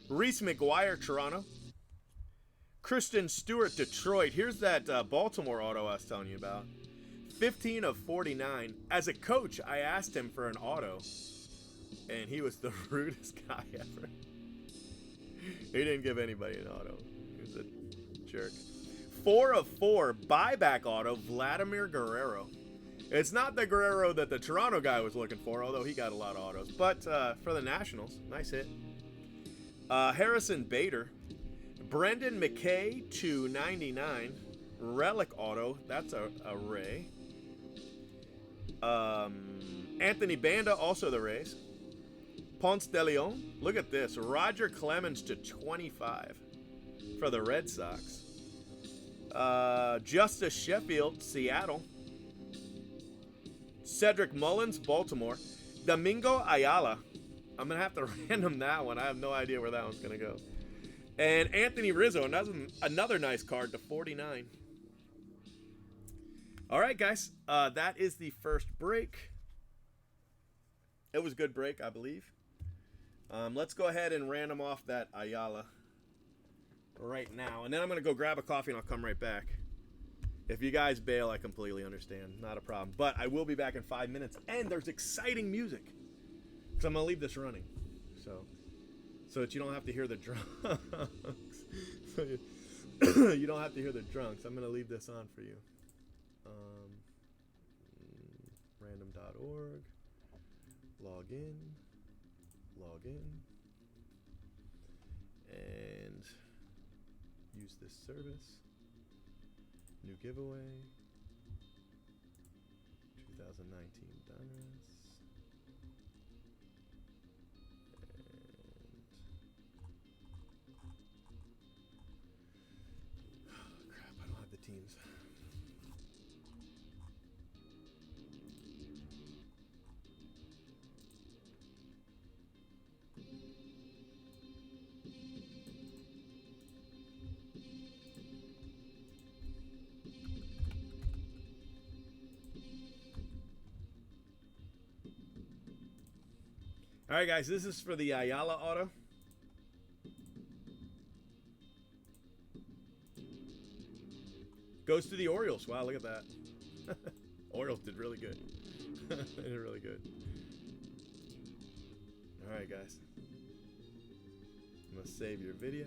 [SPEAKER 1] Reese McGuire, Toronto, Kristen Stewart, Detroit. Here's that Baltimore auto I was telling you about. 15 of 49. As a coach, I asked him for an auto, and he was the rudest guy ever. He didn't give anybody an auto. He was a jerk. 4 of 4, buyback auto, Vladimir Guerrero. It's not the Guerrero that the Toronto guy was looking for, although he got a lot of autos. But for the Nationals, nice hit. Harrison Bader, Brendan McKay /99, relic auto. That's a Ray. Anthony Banda, also the Rays. Ponce de Leon, look at this. Roger Clemens /25 for the Red Sox. Justice Sheffield, Seattle. Cedric Mullins, Baltimore. Domingo Ayala. I'm going to have to random that one. I have no idea where that one's going to go. And Anthony Rizzo, and that's another nice card /49. All right, guys. That is the first break. It was a good break, I believe. Let's go ahead and random off that Ayala right now. And then I'm going to go grab a coffee and I'll come right back. If you guys bail, I completely understand. Not a problem. But I will be back in 5 minutes. And there's exciting music. Because I'm going to leave this running. So that you don't have to hear the drunks. You don't have to hear the drunks. I'm going to leave this on for you. Random.org. Log in. And use this service. New giveaway. 2019 Donruss. And crap, I don't have the teams. All right, guys, this is for the Ayala auto. Goes to the Orioles. Wow, look at that. Orioles did really good. They did really good. All right, guys. I'm going to save your video.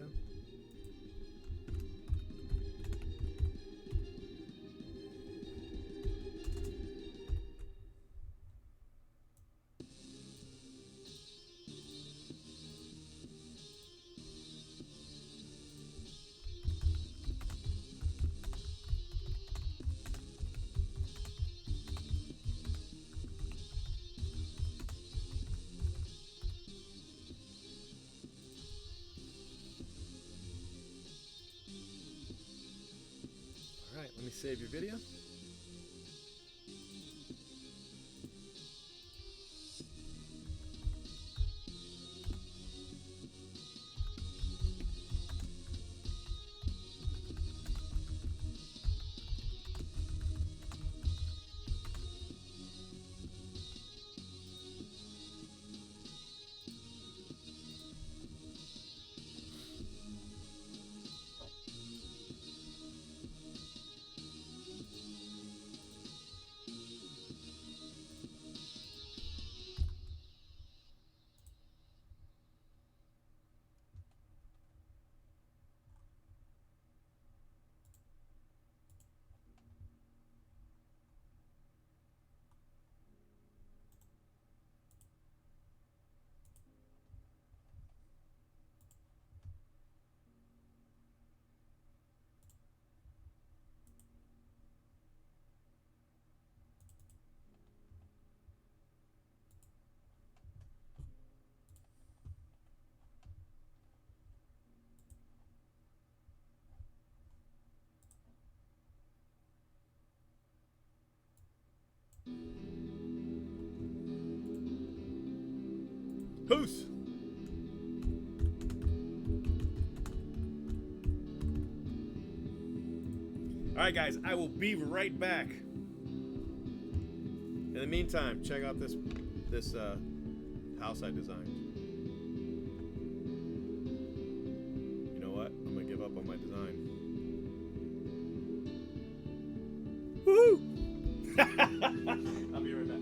[SPEAKER 1] me save your video. Who's? Alright guys, I will be right back. In the meantime, check out this house I designed. You know what? I'm gonna give up on my design. Woohoo! I'll be right back.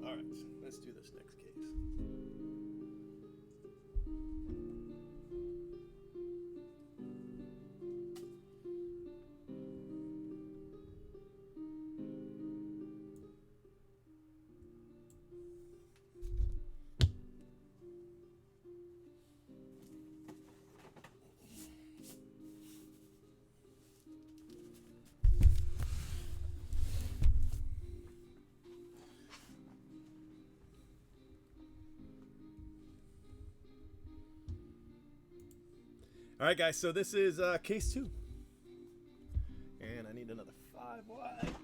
[SPEAKER 1] All right, let's do this next case. All right, guys. So this is case 2, and I need another 5 wide.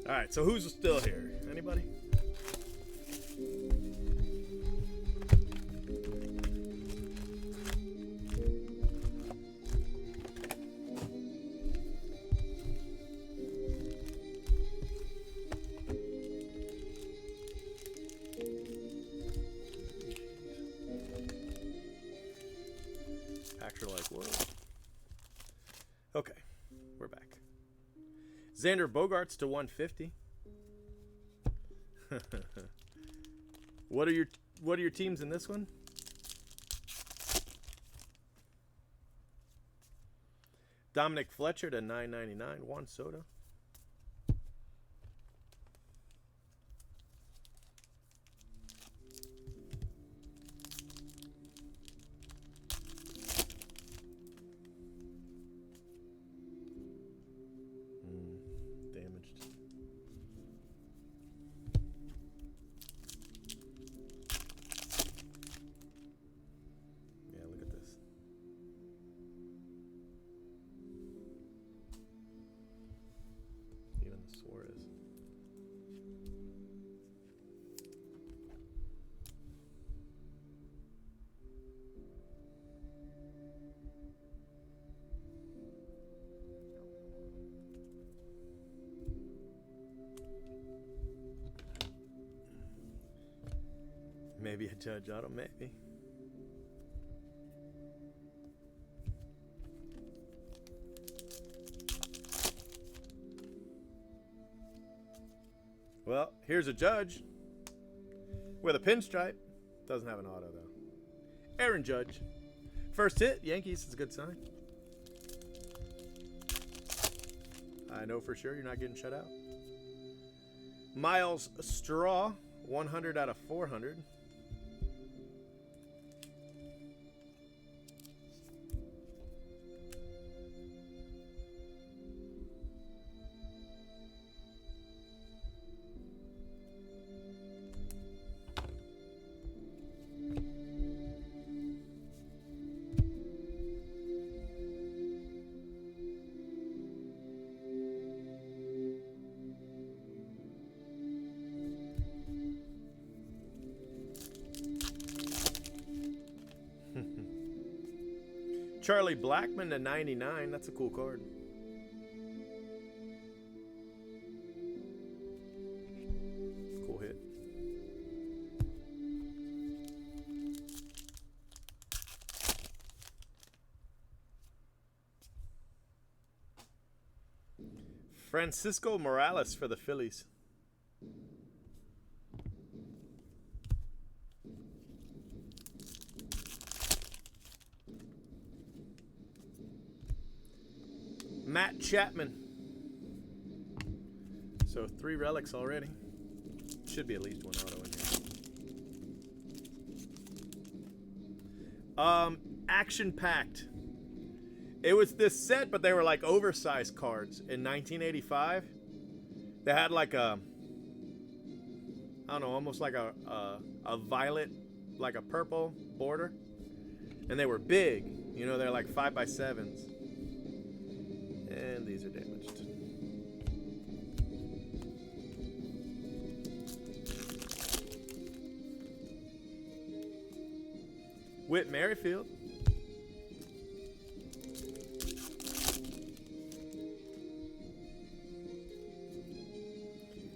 [SPEAKER 1] All right, so who's still here? Anybody? Packs are like, whoa. Okay, we're back. Xander Bogaerts to 150. What are your teams in this one? Dominic Fletcher to 999. Juan Soto. Damaged. Yeah, look at this. Even the Suarez. Maybe a Judge Auto, maybe. Well, here's a Judge with a pinstripe. Doesn't have an auto, though. Aaron Judge. First hit, Yankees. Is a good sign. I know for sure you're not getting shut out. Miles Straw, 100 out of 400. Charlie Blackmon to 99. That's a cool card. Cool hit. Francisco Morales for the Phillies. Matt Chapman. So 3 relics already. Should be at least 1 auto in here. Action Packed. It was this set, but they were like oversized cards in 1985. They had like a, I don't know, almost like a violet, like a purple border. And they were big. You know, they're like 5x7s. And these are damaged. Whit Merrifield.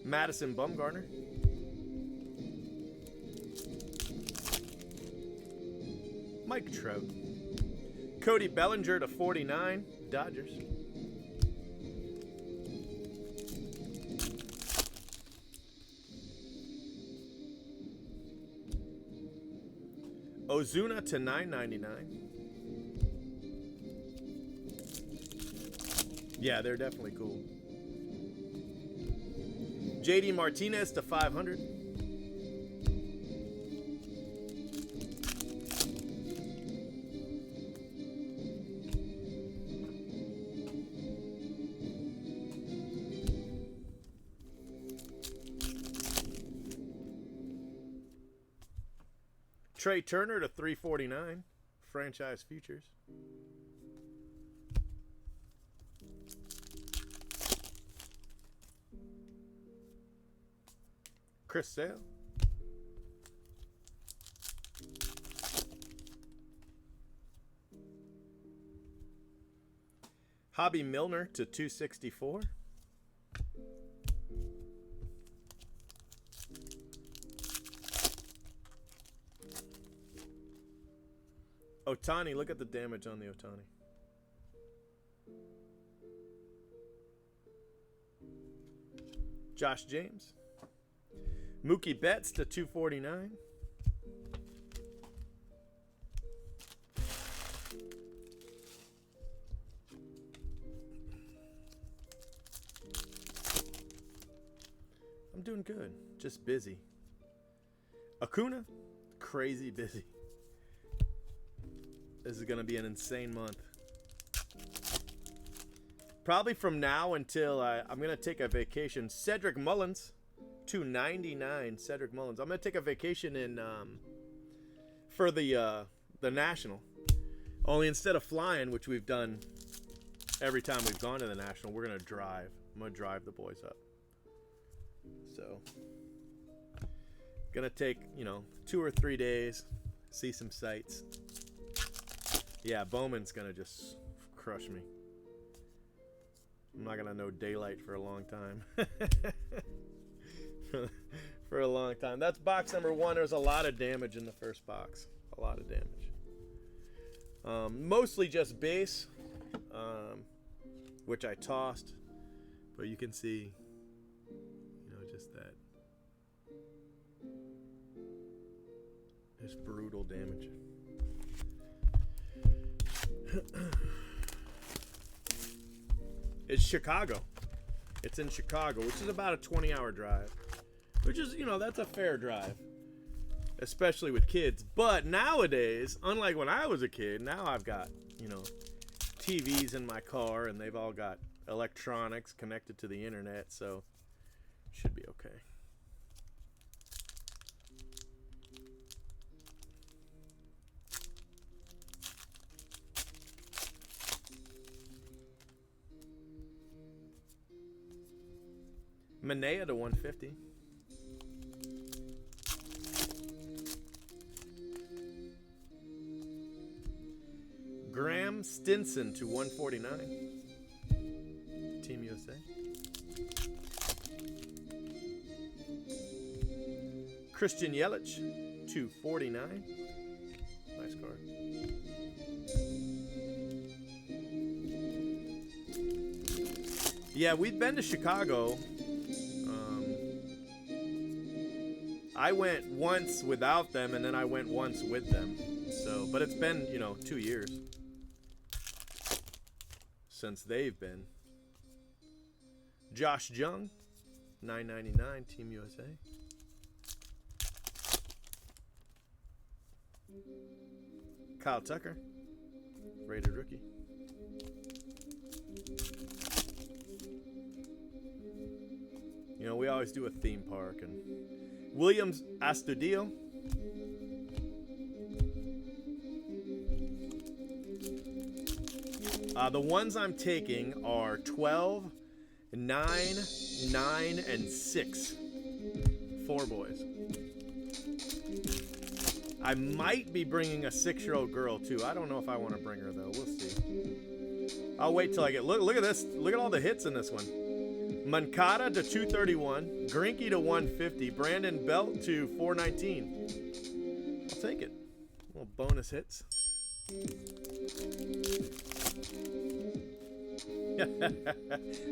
[SPEAKER 1] Madison Bumgarner. Mike Trout. Cody Bellinger to 49, Dodgers. Ozuna to 999. Yeah, they're definitely cool. JD Martinez to 500. Trey Turner to 349. Franchise futures. Chris Sale. Hobby Milner to 264. Ohtani, look at the damage on the Ohtani. Josh James. Mookie Betts to 249. I'm doing good. Just busy. Acuna, crazy busy. This is going to be an insane month. Probably from now until I'm going to take a vacation. Cedric Mullins, 299. Cedric Mullins. I'm going to take a vacation in for the National. Only instead of flying, which we've done every time we've gone to the National, we're going to drive. I'm going to drive the boys up. So, going to take, 2 or 3 days, see some sights. Yeah, Bowman's going to just crush me. I'm not going to know daylight for a long time. for a long time. That's box number 1. There's a lot of damage in the first box. A lot of damage. Mostly just base, which I tossed. But you can see, just that. Just brutal damage. It's Chicago. It's in Chicago, which is about a 20-hour drive. Which is, that's a fair drive. Especially with kids. But nowadays, unlike when I was a kid, now I've got, TVs in my car, and they've all got electronics connected to the internet, so should be okay. Manea to 150. Graham Stinson to 149. Team USA. Christian Yelich to 49. Nice card. Yeah, we've been to Chicago. I went once without them, and then I went once with them. So, but it's been, 2 years since they've been. Josh Jung, $9.99, Team USA. Kyle Tucker, rated rookie. We always do a theme park, and Williams Astudillo. The ones I'm taking are 12, 9, 9, and 6. 4 boys. I might be bringing a 6-year-old girl too. I don't know if I want to bring her though. We'll see. I'll wait till I get look at this. Look at all the hits in this one. Moncada to 231. Greinke to 150. Brandon Belt to 419. I'll take it. Little bonus hits.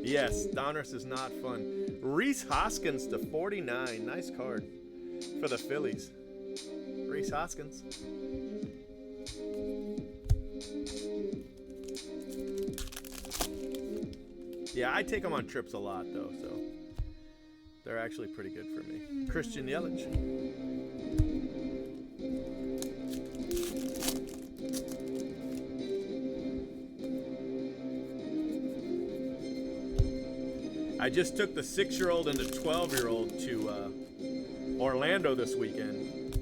[SPEAKER 1] Yes, Donruss is not fun. Rhys Hoskins to 49. Nice card for the Phillies. Rhys Hoskins. Yeah, I take them on trips a lot, though, so they're actually pretty good for me. Christian Yelich. I just took the 6-year-old and the 12-year-old to Orlando this weekend.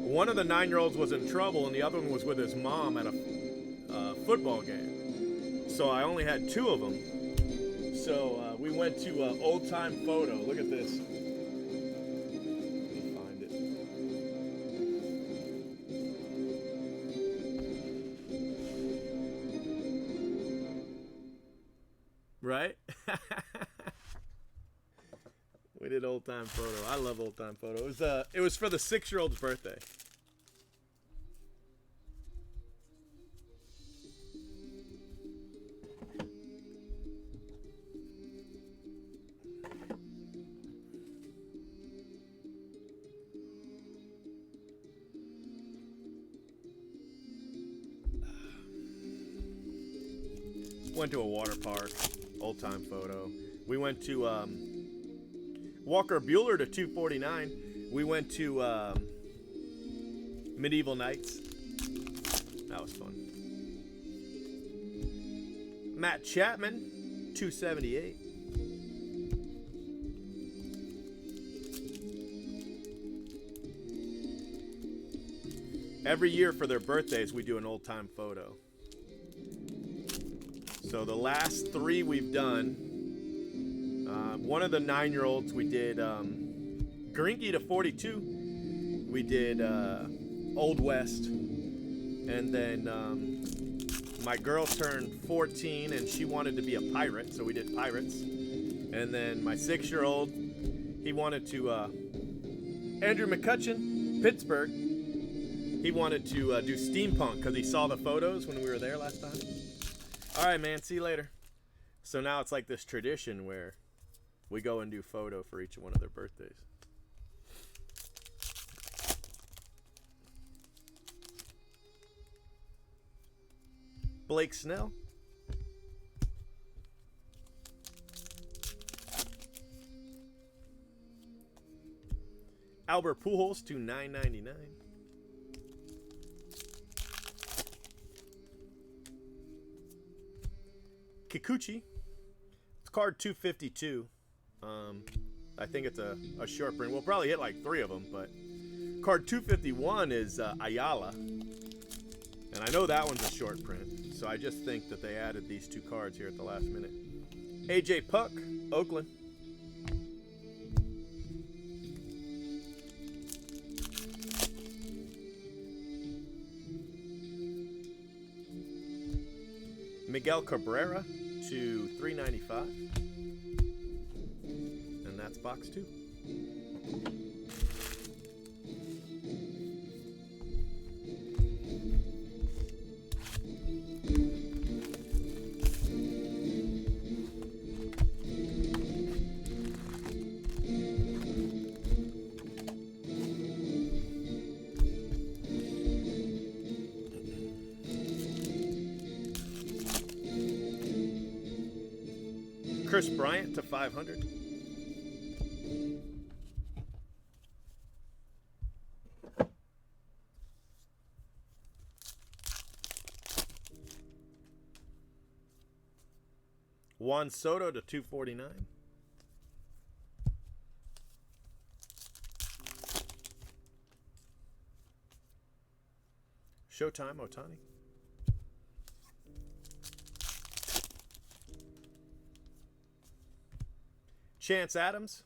[SPEAKER 1] One of the 9-year-olds was in trouble, and the other one was with his mom at a football game. So I only had 2 of them. So we went to Old Time Photo. Look at this. Let me find it. Right? We did Old Time Photo. I love Old Time Photo. It was for the 6-year-old's birthday. Went to a water park, Old Time Photo. We went to Walker Buehler to 249. We went to Medieval Knights. That was fun. Matt Chapman, 278. Every year for their birthdays, we do an Old Time Photo. So the last 3 we've done, one of the 9-year-olds we did Greinke to 42. We did Old West, and then my girl turned 14 and she wanted to be a pirate, so we did Pirates. And then my 6-year-old, he wanted to Andrew McCutcheon, Pittsburgh. He wanted to do steampunk because he saw the photos when we were there last time. All right, man. See you later. So now it's like this tradition where we go and do photo for each one of their birthdays. Blake Snell. Albert Pujols to 999. Kikuchi. It's card 252. I think it's a short print. We'll probably hit like 3 of them, but card 251 is Ayala. And I know that one's a short print, so I just think that they added these 2 cards here at the last minute. AJ Puck, Oakland. Miguel Cabrera to 395. And that's box 2. Chris Bryant to 500. Juan Soto to 249. Showtime Ohtani. Chance Adams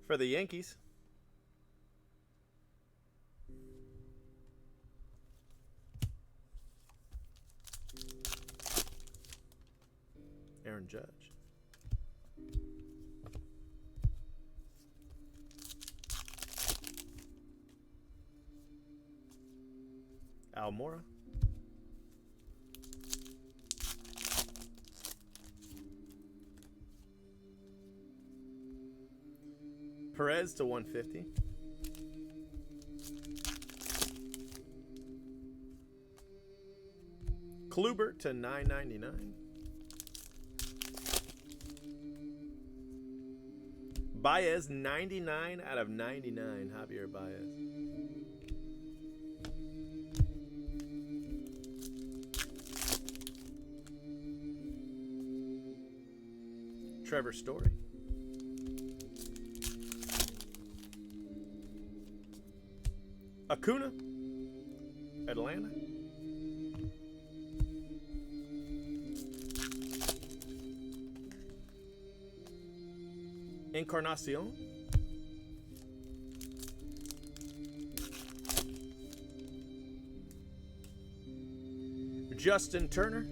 [SPEAKER 1] for the Yankees. Aaron Judge. Almora. Perez to 150. Kluber to 999. Baez 99 out of 99. Javier Baez. Trevor Story. Acuna, Atlanta. Encarnacion. Justin Turner.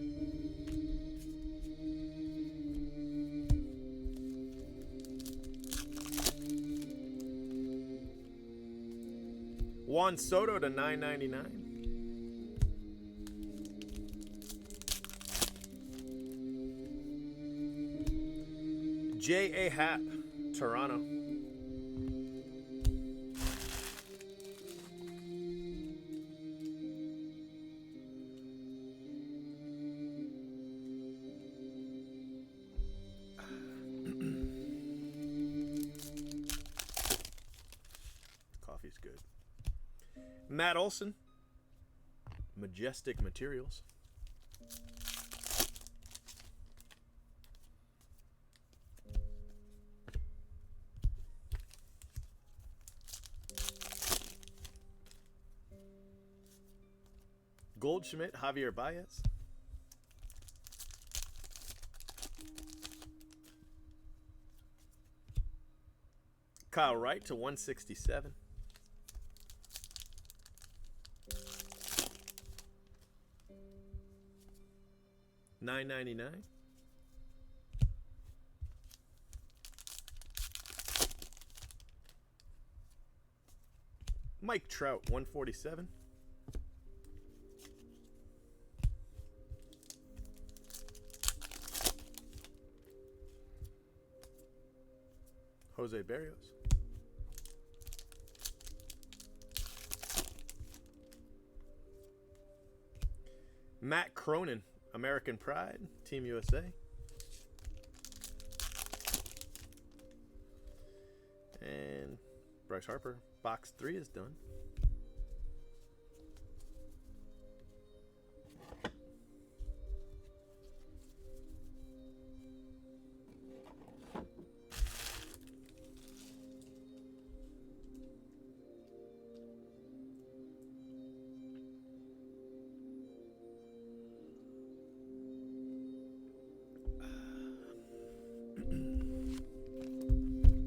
[SPEAKER 1] Juan Soto to 999. J.A. Happ, Toronto. Coffee's good. Matt Olson, Majestic Materials. Goldschmidt, Javier Baez. Kyle Wright to 167. $9.99. Mike Trout, 147. Jose Berrios. Matt Cronin, American Pride, Team USA. And Bryce Harper, box 3 is done.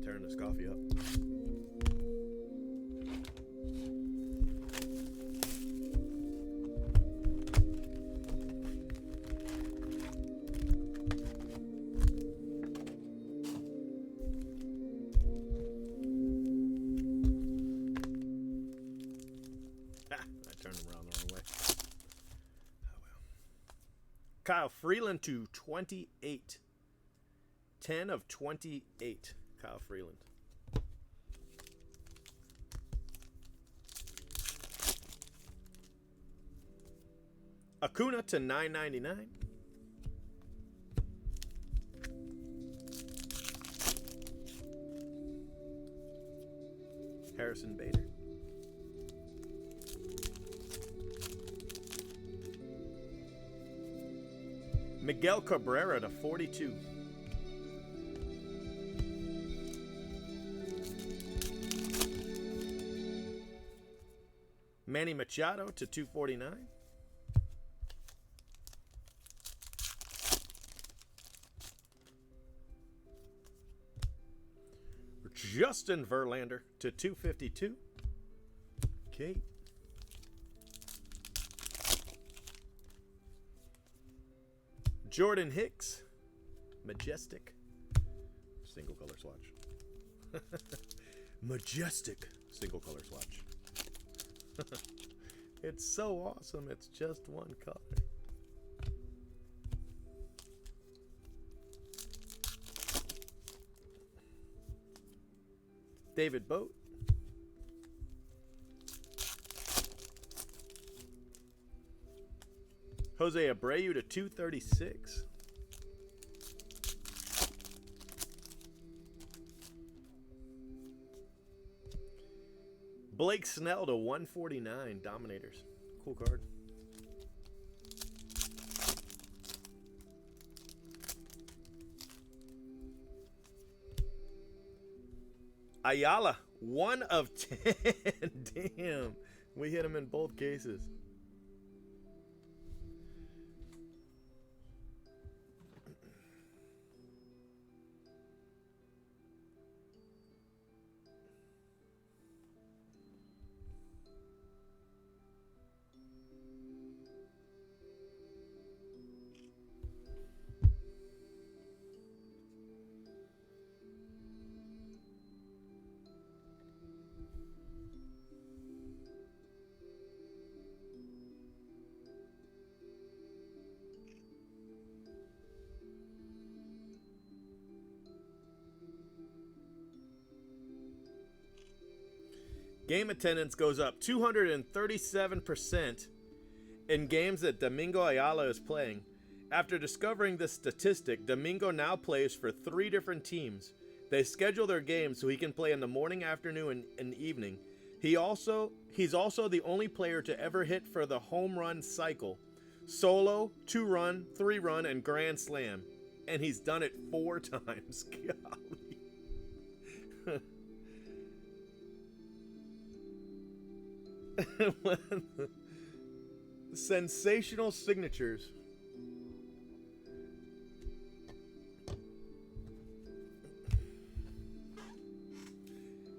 [SPEAKER 1] Tearing this coffee up. I turned them around the wrong way. Oh well. Kyle Freeland to 28. 10 of 28. Kyle Freeland. Acuna to 999. Harrison Bader. Miguel Cabrera to 42. Manny Machado to 249. Justin Verlander to 252. Kate. Jordan Hicks, Majestic. Single color swatch. Majestic single color swatch. It's so awesome. It's just one color. David Boat. Jose Abreu to 236. Blake Snell to 149. Dominators. Cool card. Ayala, 1 of 10. Damn. We hit him in both cases. Game attendance goes up 237% in games that Domingo Ayala is playing. After discovering this statistic, Domingo now plays for 3 different teams. They schedule their games so he can play in the morning, afternoon, and evening. He's also the only player to ever hit for the home run cycle. Solo, 2-run, 3-run, and grand slam. And he's done it 4 times. Golly. Sensational signatures.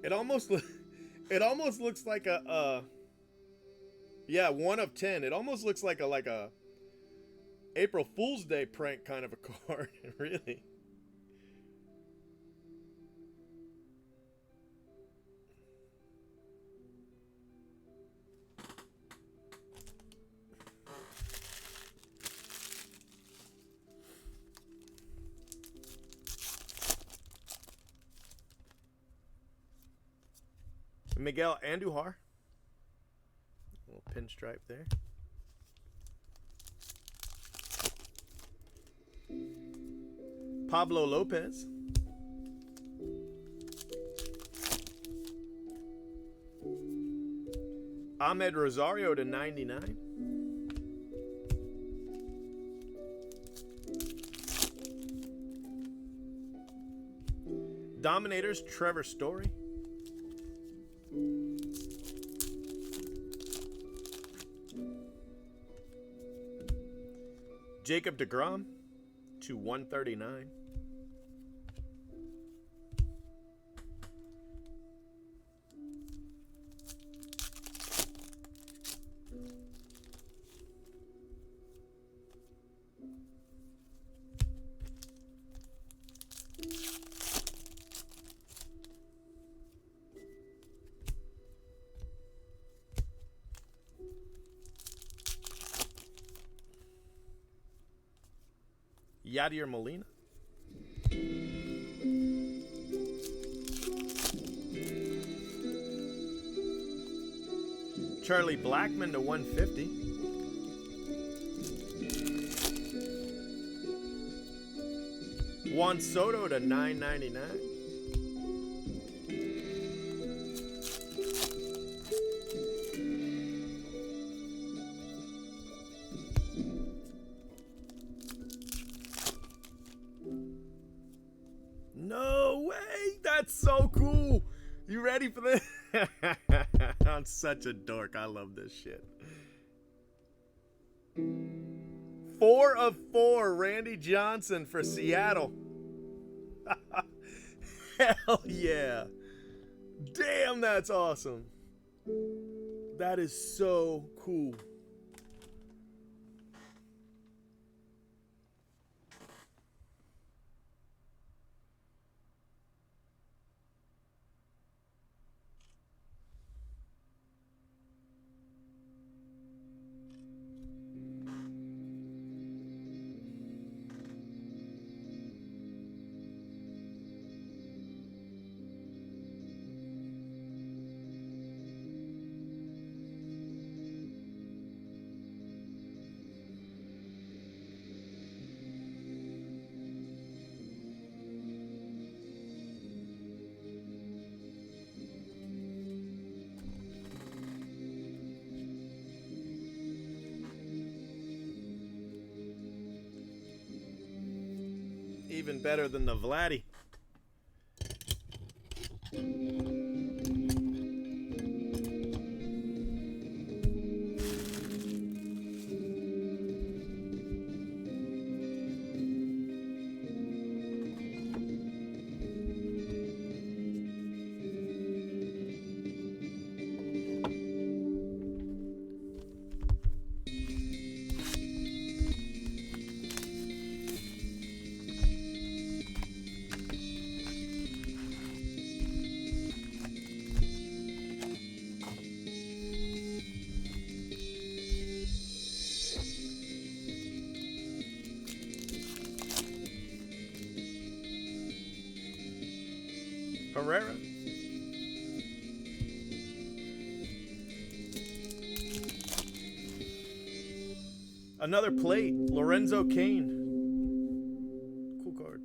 [SPEAKER 1] It almost looks like a yeah, 1 of 10. It almost looks like a April Fool's Day prank kind of a card, really. Miguel Andujar. A little pinstripe there. Pablo Lopez. Ahmed Rosario to 99. Dominators, Trevor Story. Jacob deGrom to 139. Yadier Molina. Charlie Blackmon to 150. Juan Soto to 999. No way! That's so cool! You ready for this? I'm such a dork. I love this shit. 4 of 4, Randy Johnson for Seattle. Hell yeah. Damn, that's awesome. That is so cool. even better than the Vladdy. Herrera. Another plate. Lorenzo Cain. Cool card.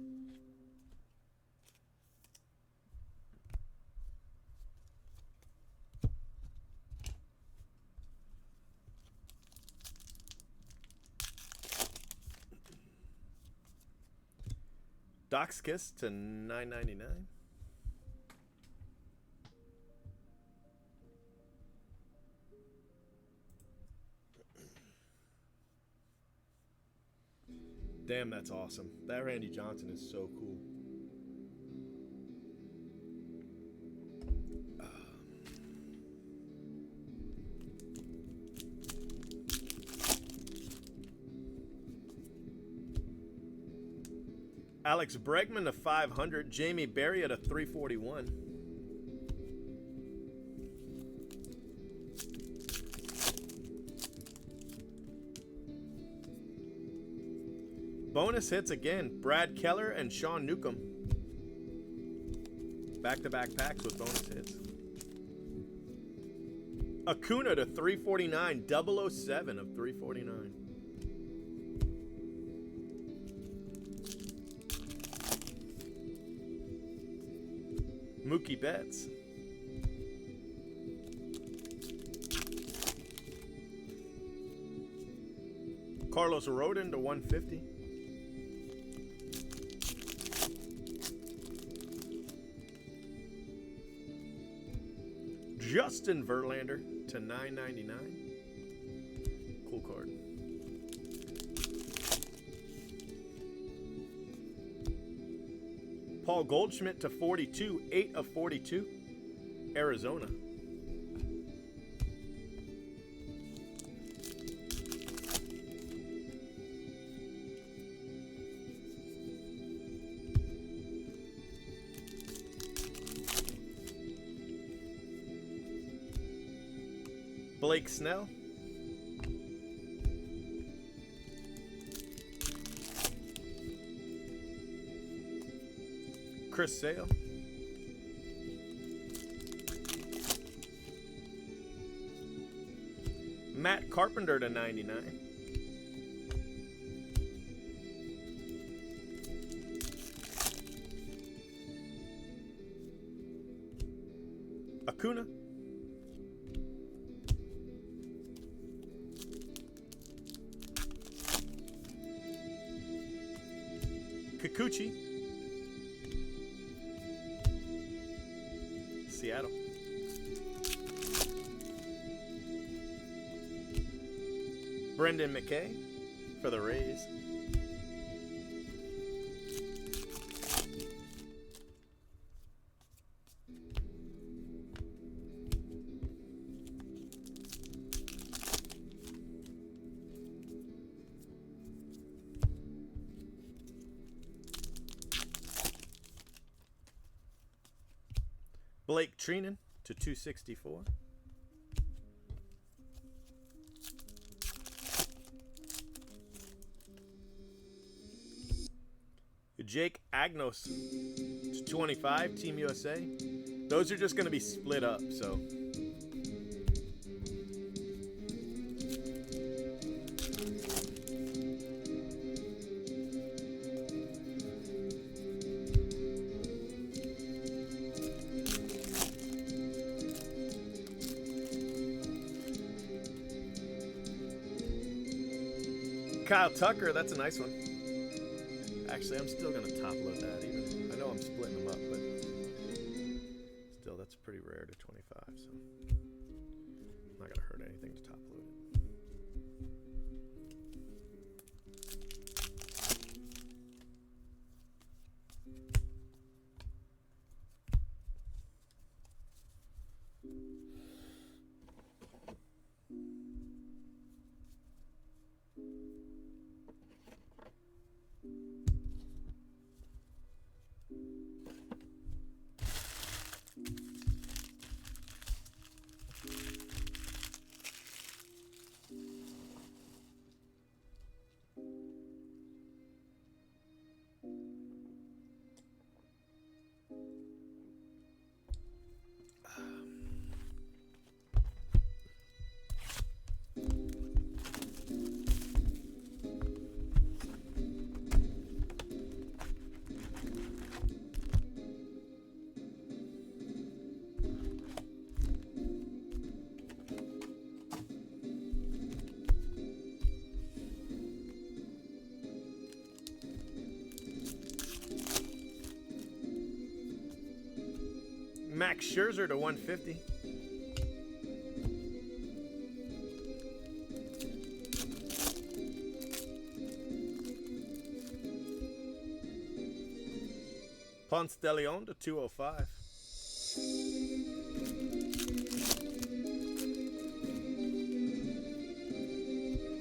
[SPEAKER 1] Doc's Kiss to $9.99. Damn, that's awesome. That Randy Johnson is so cool. Alex Bregman to 500. Jamie Berry at a 341. Bonus hits again. Brad Keller and Sean Newcomb. Back-to-back packs with bonus hits. Acuna to 349. 007 of 349. Mookie Betts. Carlos Rodon to 150. Justin Verlander to $9.99. Cool card. Paul Goldschmidt to 42. 8 of 42. Arizona. Blake Snell. Chris Sale. Matt Carpenter to 99. Acuna. Kikuchi. Seattle. Brendan McKay for the Rays. Blake Treinen to 264. Jake Agnos to 25, Team USA. Those are just going to be split up, so. Kyle Tucker, that's a nice one. Actually, I'm still going to top load that even. I know I'm splitting them up, but still, that's pretty rare to 25, so not going to hurt anything to top load it. Max Scherzer to 150. Ponce de Leon to 205.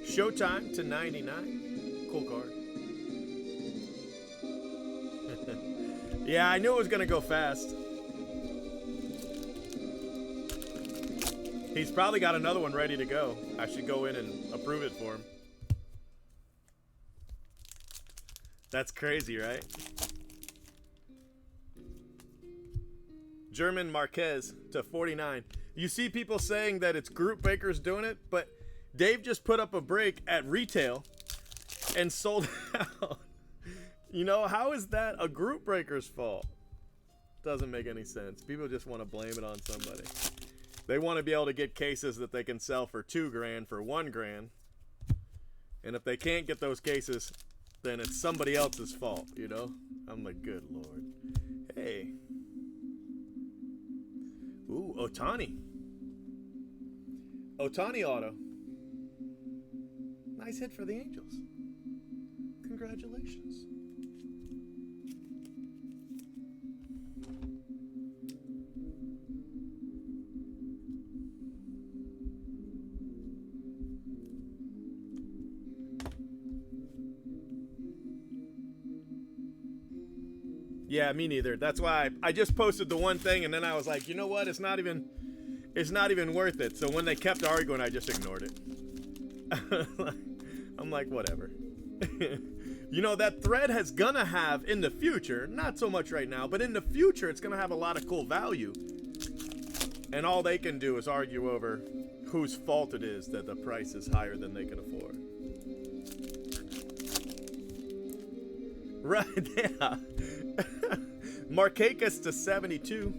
[SPEAKER 1] Showtime to 99. Cool card. Yeah, I knew it was going to go fast. He's probably got another one ready to go. I should go in and approve it for him. That's crazy, right? German Marquez to 49. You see people saying that it's group breakers doing it, but Dave just put up a break at retail and sold out. You know, how is that a group breaker's fault? Doesn't make any sense. People just want to blame it on somebody. They want to be able to get cases that they can sell for $2,000 for $1,000. And if they can't get those cases, then it's somebody else's fault, you know? I'm like, good Lord. Hey. Ooh, Ohtani. Ohtani auto. Nice hit for the Angels. Congratulations. Yeah, me neither. That's why I just posted the one thing, and then I was like, you know what? It's not even worth it. So when they kept arguing, I just ignored it. I'm like, whatever. You know, that thread has gonna have in the future, not so much right now, but in the future, it's gonna have a lot of cool value. And all they can do is argue over whose fault it is that the price is higher than they can afford. Right, yeah. Marquez to 72.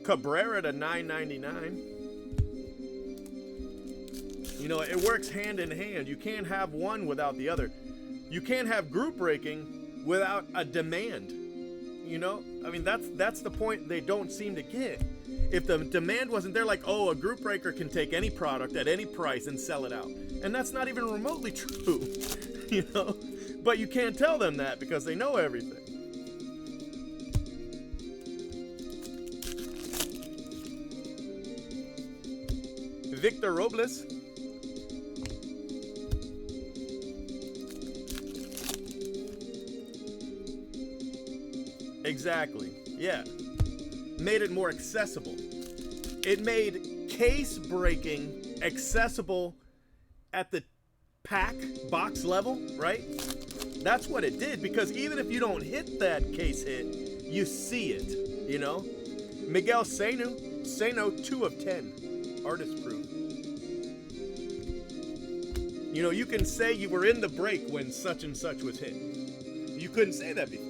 [SPEAKER 1] Cabrera to 999. You know, it works hand in hand. You can't have one without the other. You can't have group breaking without a demand. You know, I mean, that's the point they don't seem to get. If the demand wasn't there, like, oh, a group breaker can take any product at any price and sell it out. And that's not even remotely true, you know? But you can't tell them that because they know everything. Victor Robles. Exactly, yeah. Made it more accessible. It made case breaking accessible at the pack box level, right? That's what it did, because even if you don't hit that case hit, you see it, you know? Miguel Sano 2 of 10, artist proof. You know, you can say you were in the break when such and such was hit. You couldn't say that before.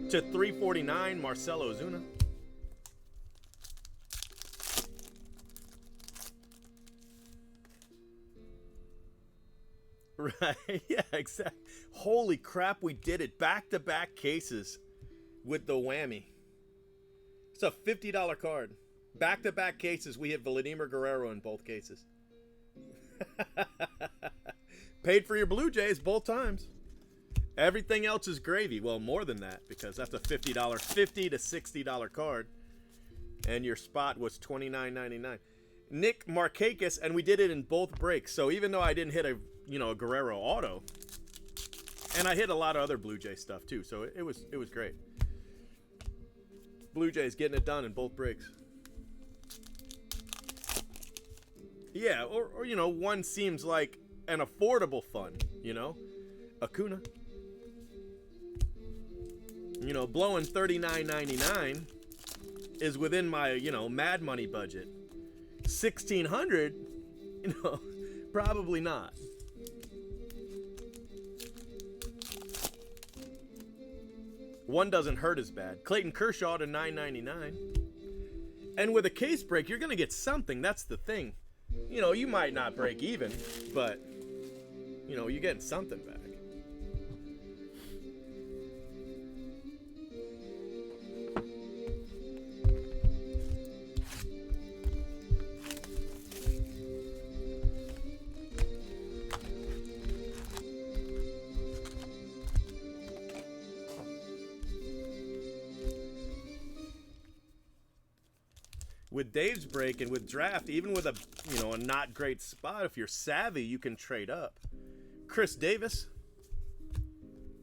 [SPEAKER 1] to 349, Marcell Ozuna. Right, yeah, exactly. Holy crap, we did it. Back-to-back cases with the whammy. It's a $50 card. Back-to-back cases, we hit Vladimir Guerrero in both cases. Paid for your Blue Jays both times. Everything else is gravy. Well, more than that, because that's a $50 to $60 card. And your spot was $29.99. Nick Markakis, and we did it in both breaks. So even though I didn't hit a Guerrero auto, and I hit a lot of other Blue Jay stuff too, so it was great. Blue Jays getting it done in both breaks. Yeah, or one seems like an affordable fun, Acuna. Blowing $39.99 is within my, Mad Money budget. $1,600, probably not. One doesn't hurt as bad. Clayton Kershaw to $9.99. And with a case break, you're going to get something. That's the thing. You might not break even, but, you're getting something back. With Dave's break and with draft, even with a not great spot, if you're savvy, you can trade up. Chris Davis,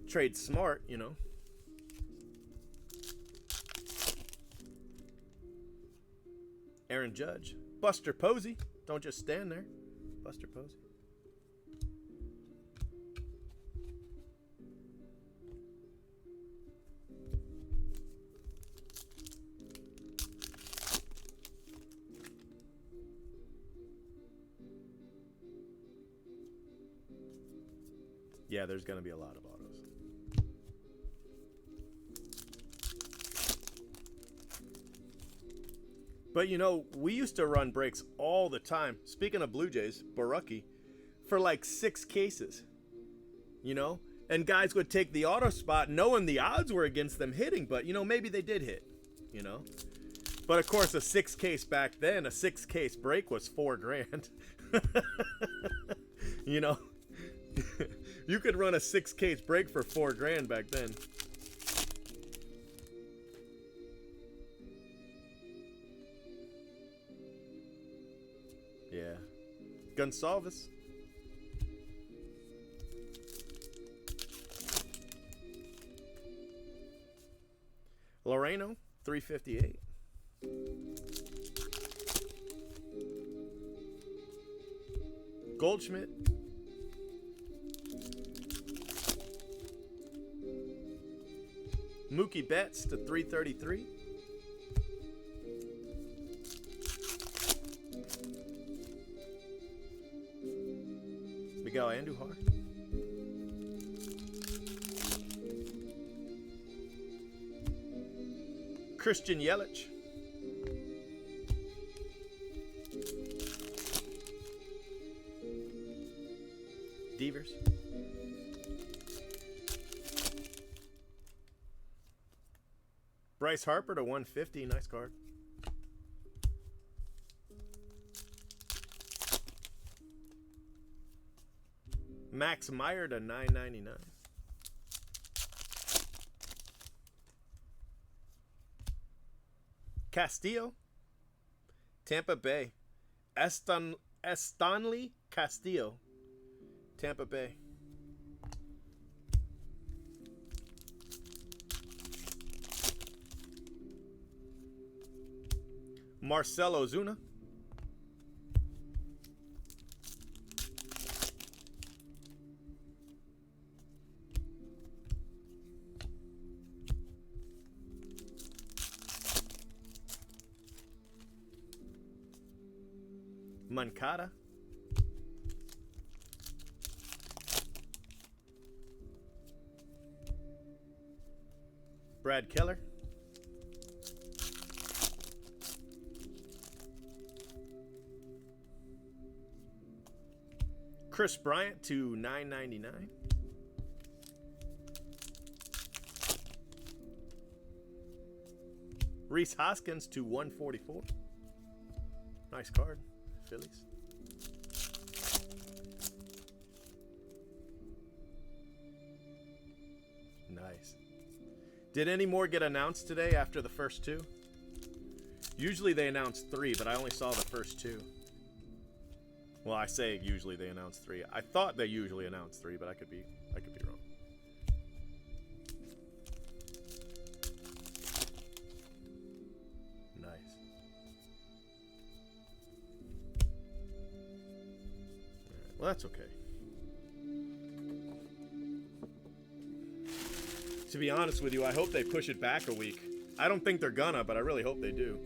[SPEAKER 1] trade smart, Aaron Judge, Buster Posey, don't just stand there. Buster Posey. Yeah, there's going to be a lot of autos. But, we used to run breaks all the time. Speaking of Blue Jays, Barucki, for like 6 cases, And guys would take the auto spot knowing the odds were against them hitting, but, maybe they did hit, But, of course, a 6-case back then, a 6-case break was $4,000. You could run a 6-case break for $4,000 back then. Yeah. Gonsalves. Loreno, 358. Goldschmidt. Mookie Betts to 333. Miguel Andujar. Christian Yelich. Devers. Bryce Harper to 150. Nice card. Max Meyer to 999. Castillo. Tampa Bay. Estanley Castillo. Tampa Bay. Marcell Ozuna. Moncada. Brad Keller. Chris Bryant to $9.99. Rhys Hoskins to $144. Nice card, Phillies. Nice. Did any more get announced today after the first two? Usually they announce 3, but I only saw the first 2. Well, I say usually they announce 3. I thought they usually announce 3, but I could be wrong. Nice. Right, well, that's okay. To be honest with you, I hope they push it back a week. I don't think they're gonna, but I really hope they do.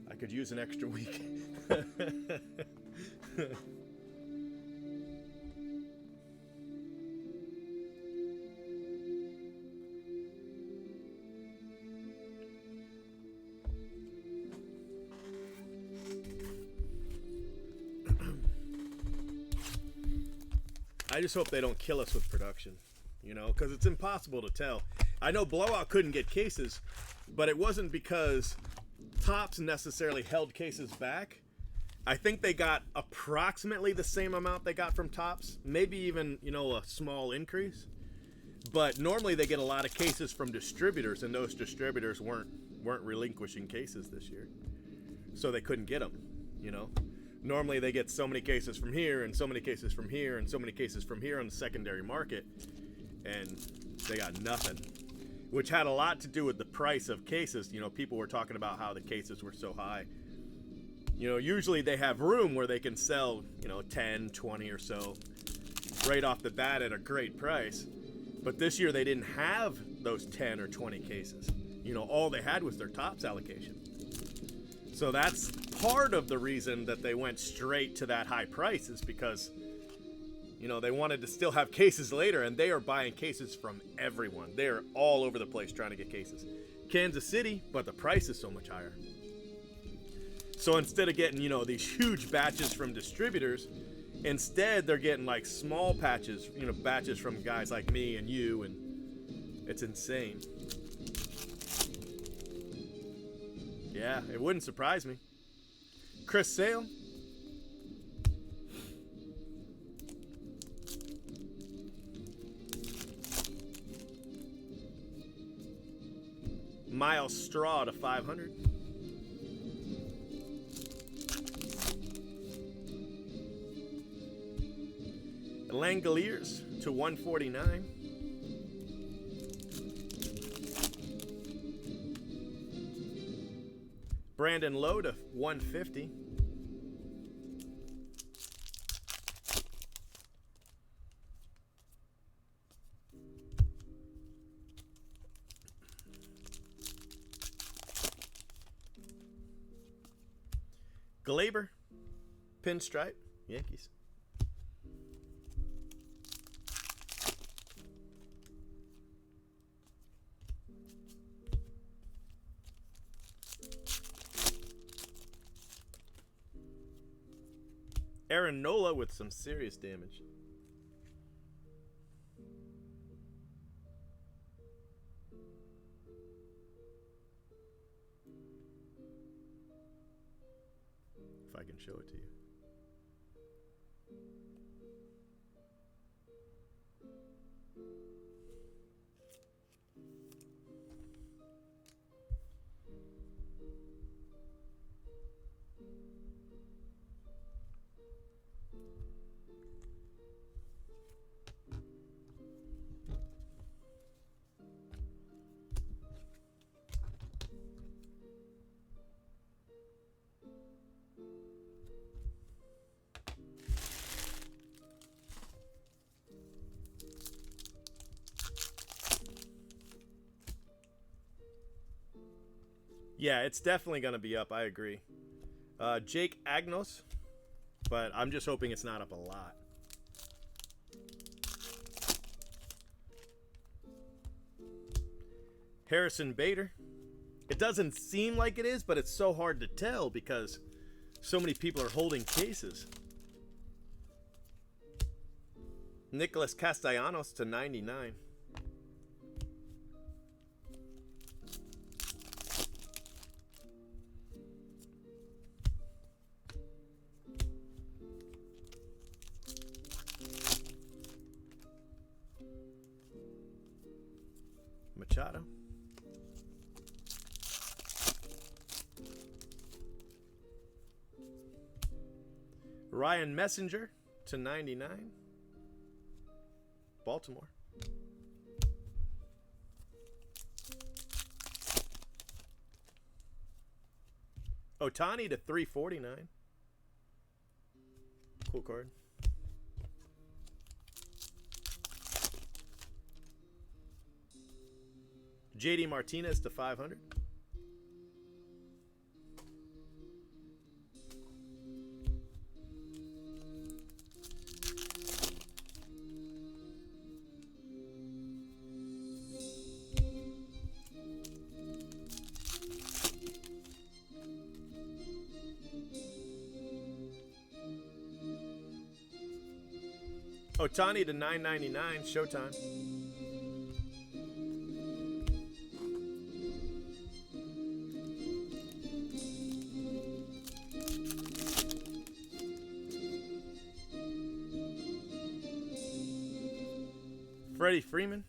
[SPEAKER 1] I could use an extra week. I just hope they don't kill us with production, you know, because it's impossible to tell. I know Blowout couldn't get cases, but it wasn't because Topps necessarily held cases back. I think they got approximately the same amount they got from Topps, maybe even, you know, a small increase. But normally they get a lot of cases from distributors, and those distributors weren't relinquishing cases this year, so they couldn't get them, you know. Normally they get so many cases from here and so many cases from here and so many cases from here on the secondary market, and they got nothing, which had a lot to do with the price of cases. You know, people were talking about how the cases were so high. You know, usually they have room where they can sell, you know, 10, 20 or so right off the bat at a great price. But this year they didn't have those 10 or 20 cases. You know, all they had was their Topps allocation. So that's part of the reason that they went straight to that high price, is because, you know, they wanted to still have cases later, and they are buying cases from everyone. They are all over the place trying to get cases. Kansas City, but the price is so much higher. So instead of getting, you know, these huge batches from distributors, instead they're getting like small patches, you know, batches from guys like me and you, and it's insane. Yeah, it wouldn't surprise me. Chris Sale. Miles Straw to 500. Langoliers to 149. Brandon Lowe to 150. Glaber, pinstripe, Yankees. Aaron Nola with some serious damage. If I can show it to you. Yeah, it's definitely going to be up. I agree. Jake Agnos, but I'm just hoping it's not up a lot. Harrison Bader. It doesn't seem like it is, but it's so hard to tell because so many people are holding cases. Nicholas Castellanos to 99. Machado. Ryan Messenger to 99. Baltimore. Ohtani to 349. Cool card. JD Martinez to 500. Ohtani to 999. Showtime. Freddie Freeman.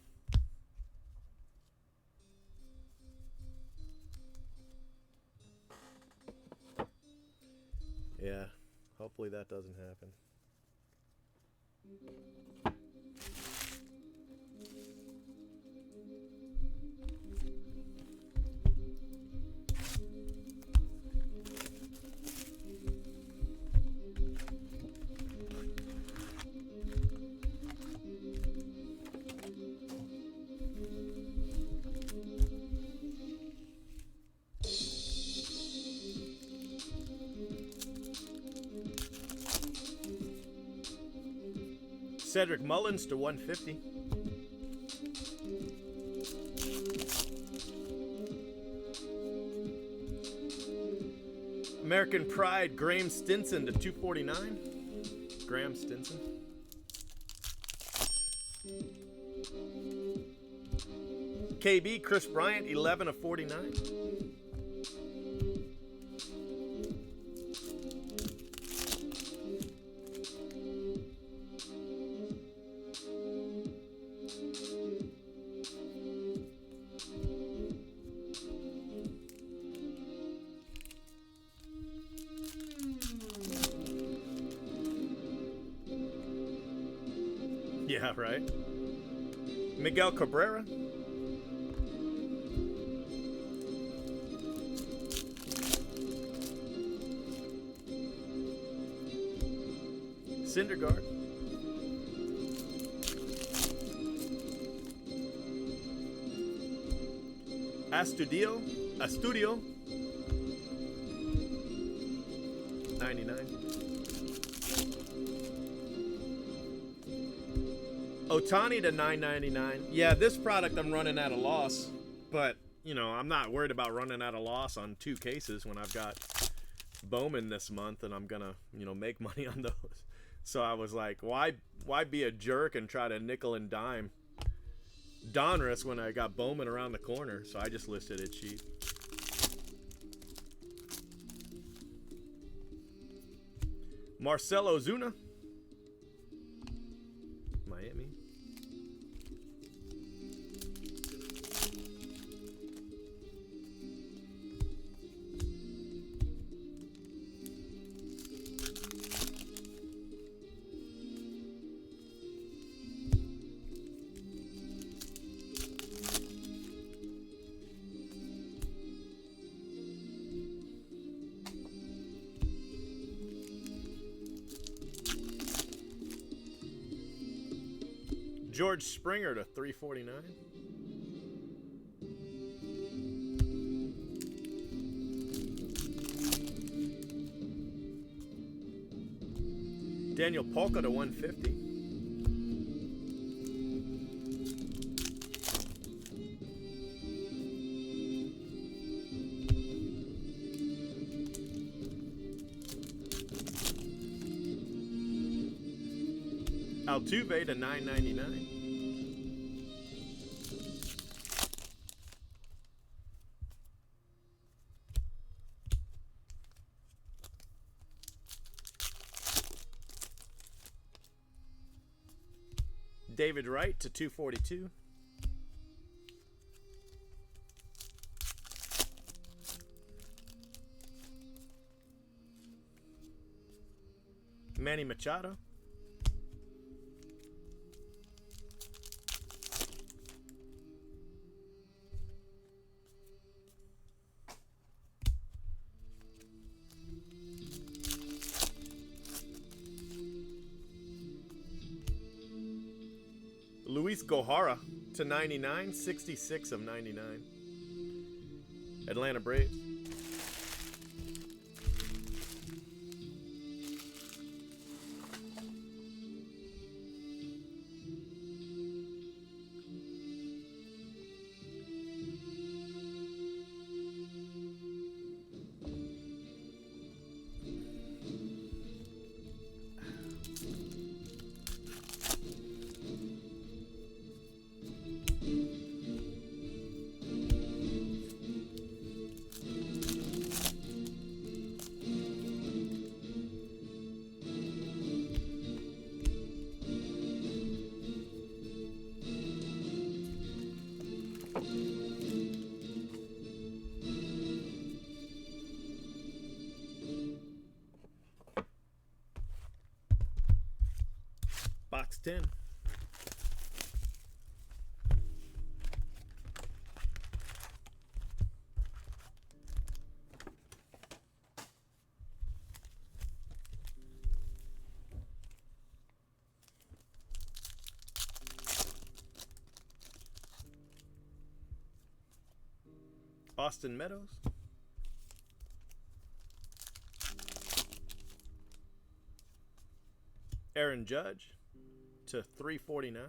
[SPEAKER 1] Yeah, hopefully that doesn't happen. Cedric Mullins to 150. American Pride, Graham Stinson to 249. Graham Stinson. KB, Chris Bryant, 11 of 49. Yeah, right. Miguel Cabrera. Syndergaard. Astudio. 99. Ohtani to 999. Yeah, this product I'm running at a loss, but you know, I'm not worried about running at a loss on 2 cases when I've got Bowman this month and I'm gonna, you know, make money on those. So I was like, why be a jerk and try to nickel and dime Donruss when I got Bowman around the corner? So I just listed it cheap. Marcelo Zuna. Miami. George Springer to 349. Daniel Polka to 150. Altuve to 9.99. David Wright to 242. Manny Machado. Luis Gohara to 99, 66 of 99. Atlanta Braves. Box 10. Austin Meadows. Aaron Judge to 349.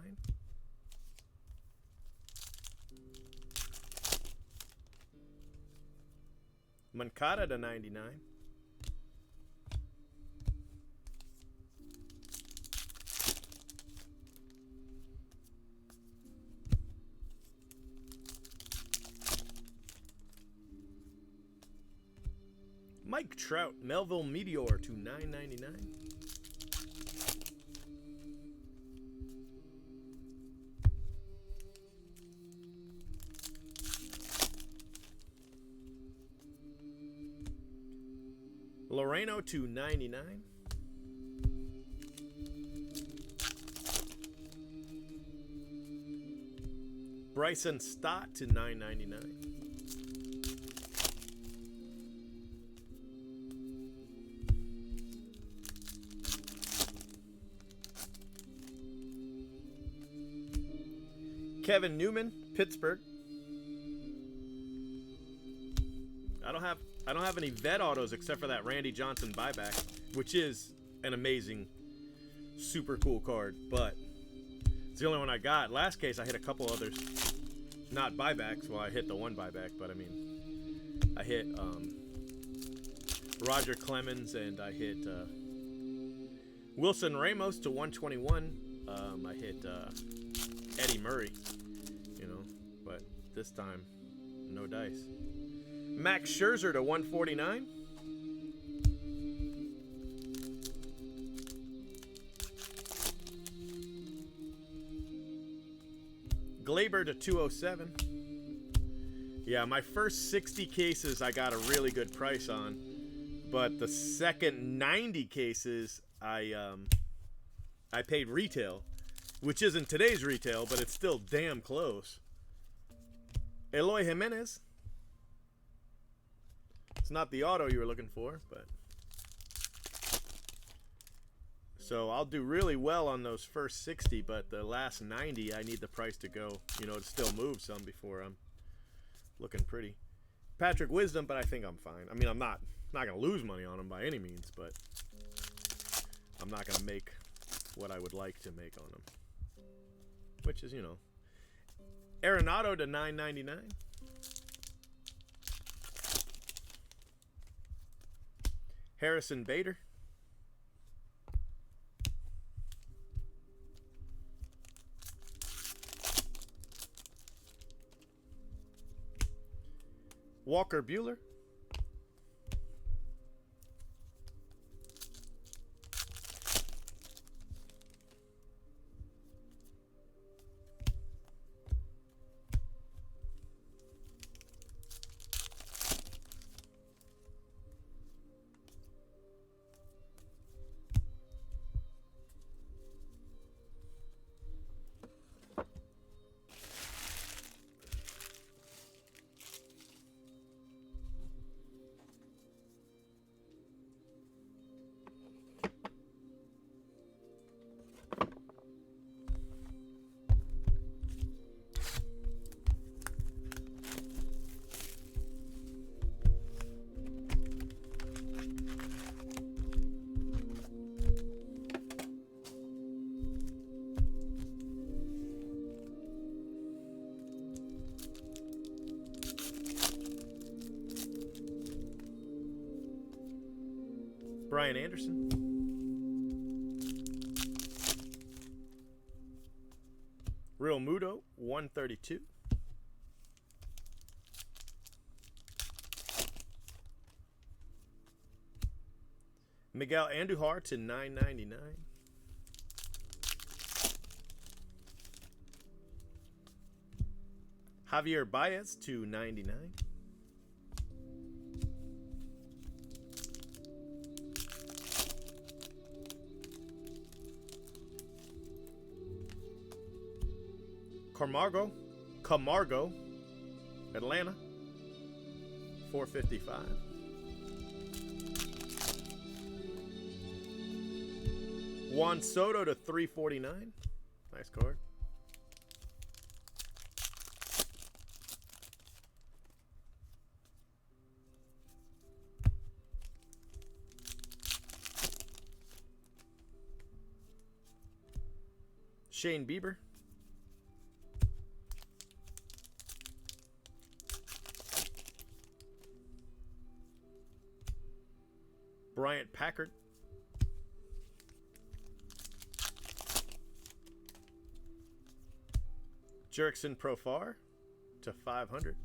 [SPEAKER 1] Moncada to 99. Mike Trout, Melville Meteor to 9.99. Loreno to 99. Bryson Stott to 9.99. Kevin Newman, Pittsburgh. I don't have any vet autos except for that Randy Johnson buyback, which is an amazing, super cool card, but it's the only one I got. Last case I hit a couple others, not buybacks. Well, I hit the one buyback, but I mean, I hit Roger Clemens and I hit Wilson Ramos to 121. I hit Eddie Murray, but this time, no dice. Max Scherzer to 149. Glaber to 207. Yeah, my first 60 cases I got a really good price on, but the second 90 cases I paid retail, which isn't today's retail, but it's still damn close. Eloy Jimenez. It's not the auto you were looking for, but so I'll do really well on those first 60, but the last 90 I need the price to go, to still move some before I'm looking pretty. Patrick Wisdom, but I think I'm fine. I mean, I'm not going to lose money on him by any means, but I'm not going to make what I would like to make on him, which is, Arenado to 9.99. Harrison Bader. Walker Buehler. Brian Anderson. Real Muto, 132. Miguel Andujar to 999. Javier Baez to 99. Camargo, Atlanta, 455. Juan Soto to 349. Nice card. Shane Bieber. Bryant Packard. Jerickson Profar to 500.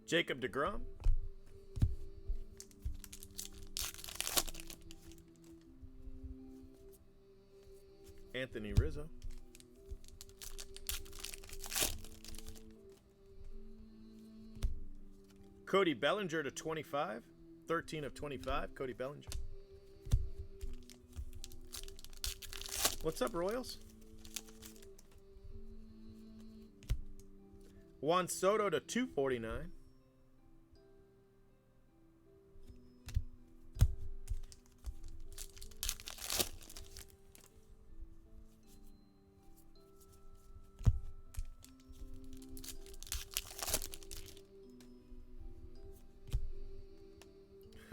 [SPEAKER 1] Jacob deGrom. Anthony Rizzo. Cody Bellinger to 25. 13 of 25. Cody Bellinger. What's up, Royals? Juan Soto to 249.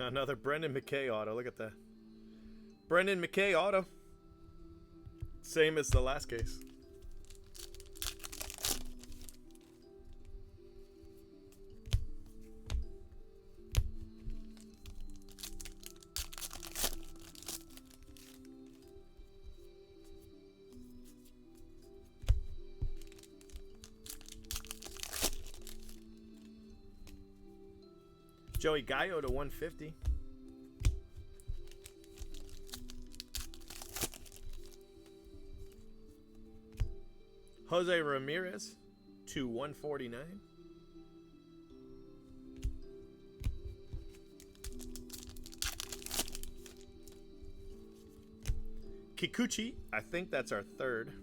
[SPEAKER 1] Another Brendan McKay auto. Look at that. Brendan McKay auto. Same as the last case. Joey Gallo to 150. Jose Ramirez to 149. Kikuchi, I think that's our third.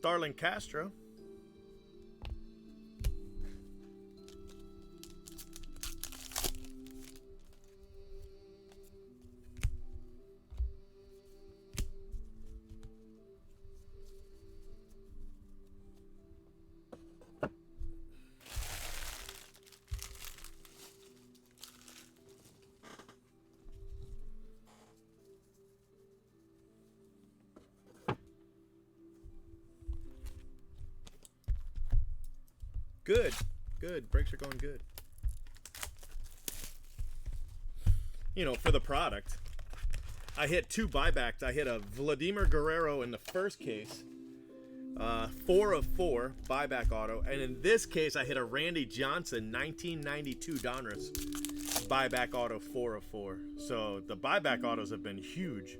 [SPEAKER 1] Starlin Castro. Good. Good. Breaks are going good. You know, for the product, I hit 2 buybacks. I hit a Vladimir Guerrero in the first case. 4 of 4 buyback auto. And in this case, I hit a Randy Johnson 1992 Donruss buyback auto 4 of 4. So the buyback autos have been huge.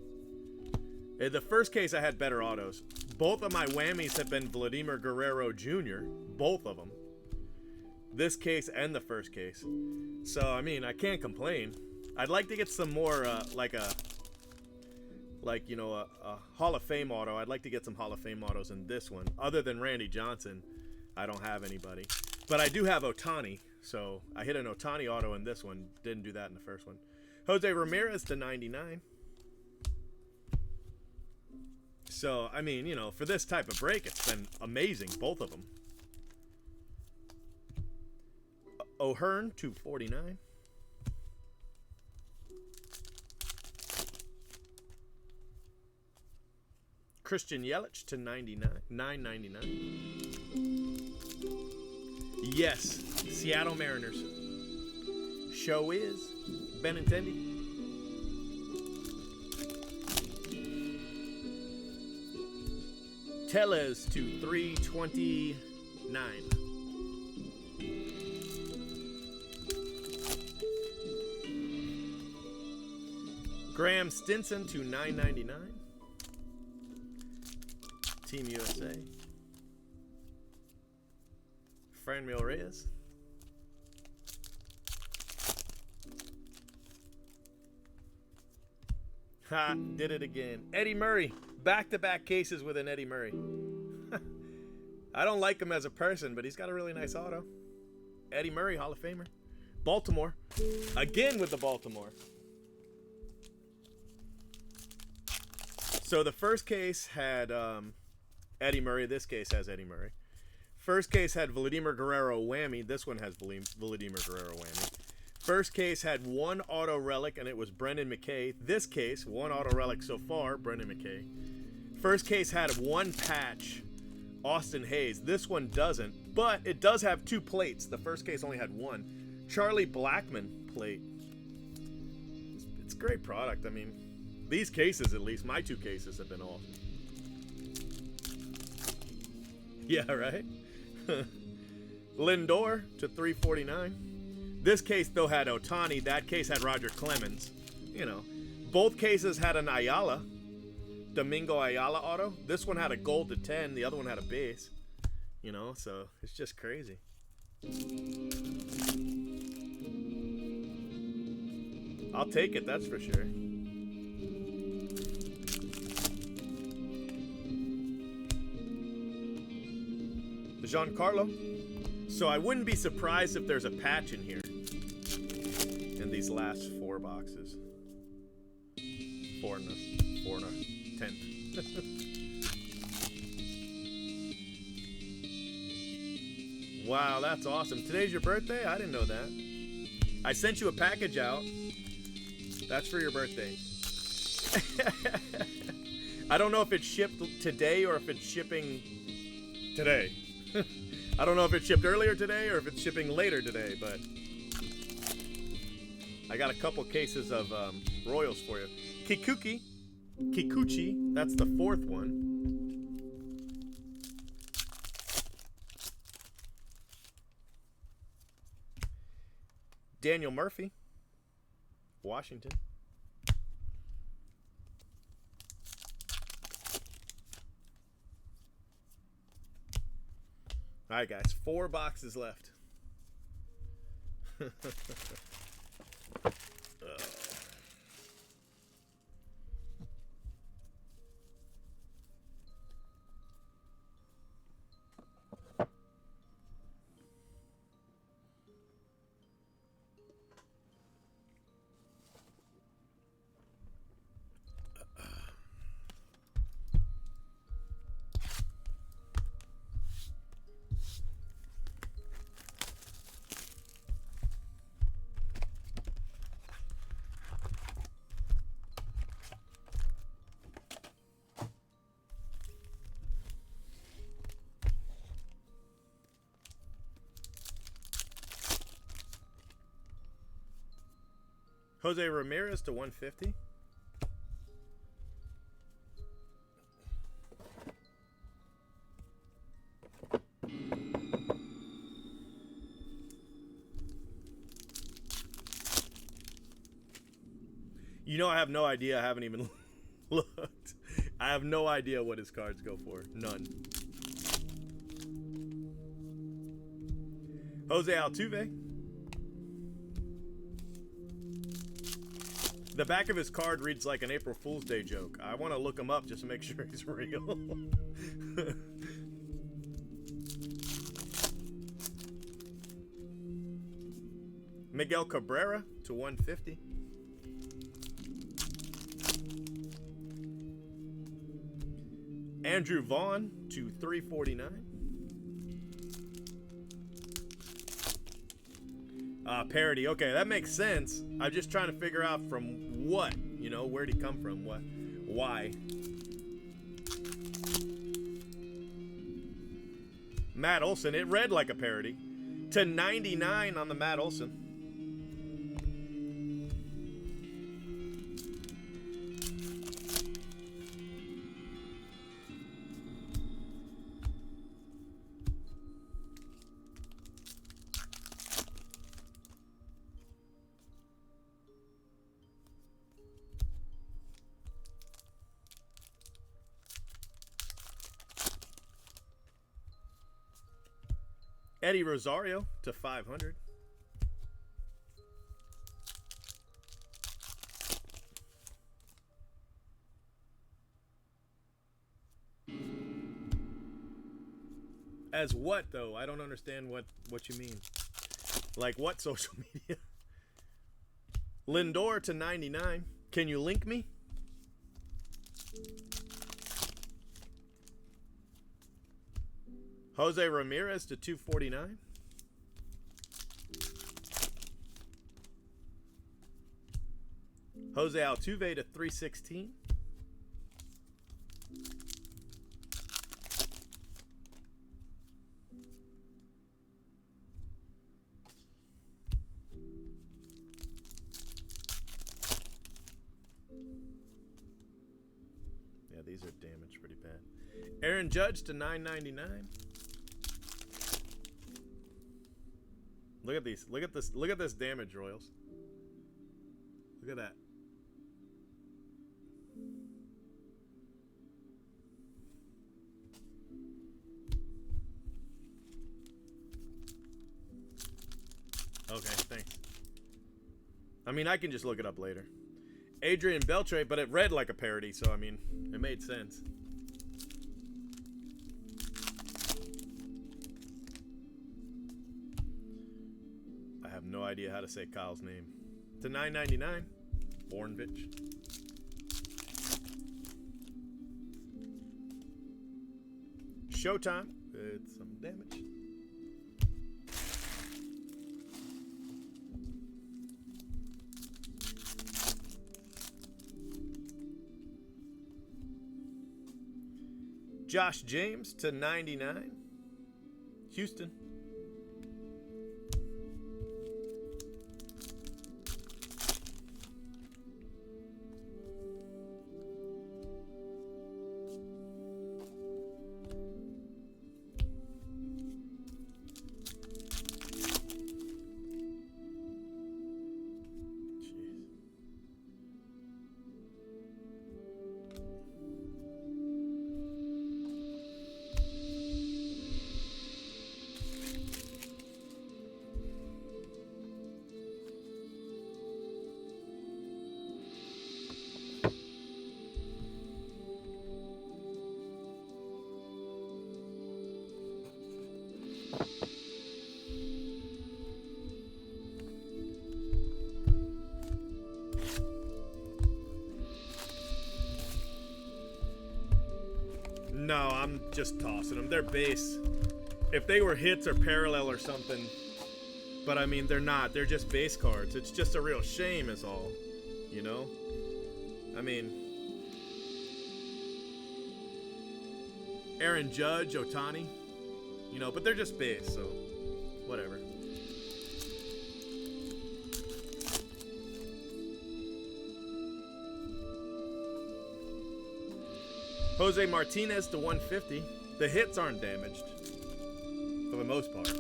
[SPEAKER 1] In the first case, I had better autos. Both of my whammies have been Vladimir Guerrero Jr. Both of them. This case and the first case. So, I mean, I can't complain. I'd like to get some more, like a Hall of Fame auto. I'd like to get some Hall of Fame autos in this one. Other than Randy Johnson, I don't have anybody. But I do have Ohtani. So, I hit an Ohtani auto in this one. Didn't do that in the first one. Jose Ramirez to 99. So, I mean, you know, for this type of break, it's been amazing, both of them. O'Hearn, 249. Christian Yelich to 99, 999. Yes, Seattle Mariners. Show is Benintendi. Tellez to 329. Graham Stinson to 999. Team USA. Franmil Reyes. Ha, did it again. Eddie Murray. Back-to-back cases with an Eddie Murray. I don't like him as a person, but he's got a really nice auto. Eddie Murray, Hall of Famer. Baltimore. Again with the Baltimore. So the first case had Eddie Murray. This case has Eddie Murray. First case had Vladimir Guerrero whammy. This one has Vladimir Guerrero whammy. First case had 1 auto relic, and it was Brendan McKay. This case, 1 auto relic so far, Brendan McKay. First case had 1 patch, Austin Hayes. This one doesn't, but it does have 2 plates. The first case only had 1. Charlie Blackmon plate. It's a great product. I mean, these cases, at least, my 2 cases have been off. Yeah, right? Lindor to 349. This case, though, had Ohtani. That case had Roger Clemens. You know, both cases had an Ayala, Domingo Ayala auto. This one had a gold to 10. The other one had a base. You know, so it's just crazy. I'll take it, that's for sure. Giancarlo. So I wouldn't be surprised if there's a patch in here. In these last 4 boxes. 4 and a 10th. Wow, that's awesome. Today's your birthday? I didn't know that. I sent you a package out. That's for your birthday. I don't know if it's shipped today or if it's shipping today. I don't know if it shipped earlier today or if it's shipping later today, but I got a couple cases of Royals for you. Kikuchi, that's the 4th one. Daniel Murphy, Washington. All right, guys, 4 boxes left. Jose Ramirez to 150. You know, I have no idea. I haven't even looked. I have no idea what his cards go for. None. Jose Altuve. The back of his card reads like an April Fool's Day joke. I want to look him up just to make sure he's real. Miguel Cabrera to 150. Andrew Vaughn to 349. Parody. Okay, that makes sense. I'm just trying to figure out from what, you know, where'd he come from? What? Why? Matt Olson. It read like a parody. To 99 on the Matt Olson. Eddie Rosario to 500. As what, though? I don't understand what you mean. Like what social media? Lindor to 99. Can you link me? Jose Ramirez to 249. Jose Altuve to 316. Yeah, these are damaged pretty bad. Aaron Judge to 999. Look at these. Look at this. Look at this damage, Royals. Look at that. Okay, thanks. I mean, I can just look it up later. Adrian Beltre, but it read like a parody, so I mean, it made sense. I have no idea how to say Kyle's name. To 999, Bornvich. Showtime. It's some damage. Josh James to 99. Houston. No, I'm just tossing them. They're base. If they were hits or parallel or something, but I mean, they're not. They're just base cards. It's just a real shame is all, you know? I mean, Aaron Judge, Ohtani, you know, but they're just base, so whatever. Jose Martinez to 150. The hits aren't damaged for the most part.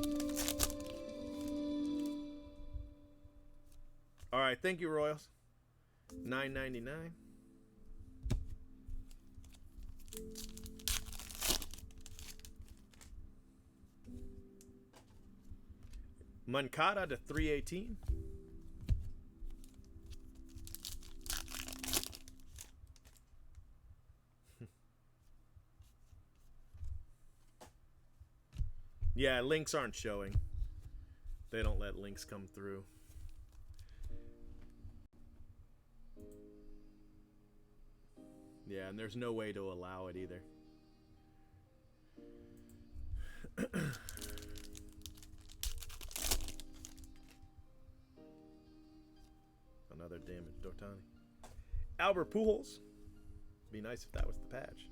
[SPEAKER 1] All right, thank you, Royals. $9.99. Moncada to 318. Yeah, links aren't showing. They don't let links come through. Yeah, and there's no way to allow it either. Another damaged Dortani. Albert Pujols. Be nice if that was the patch.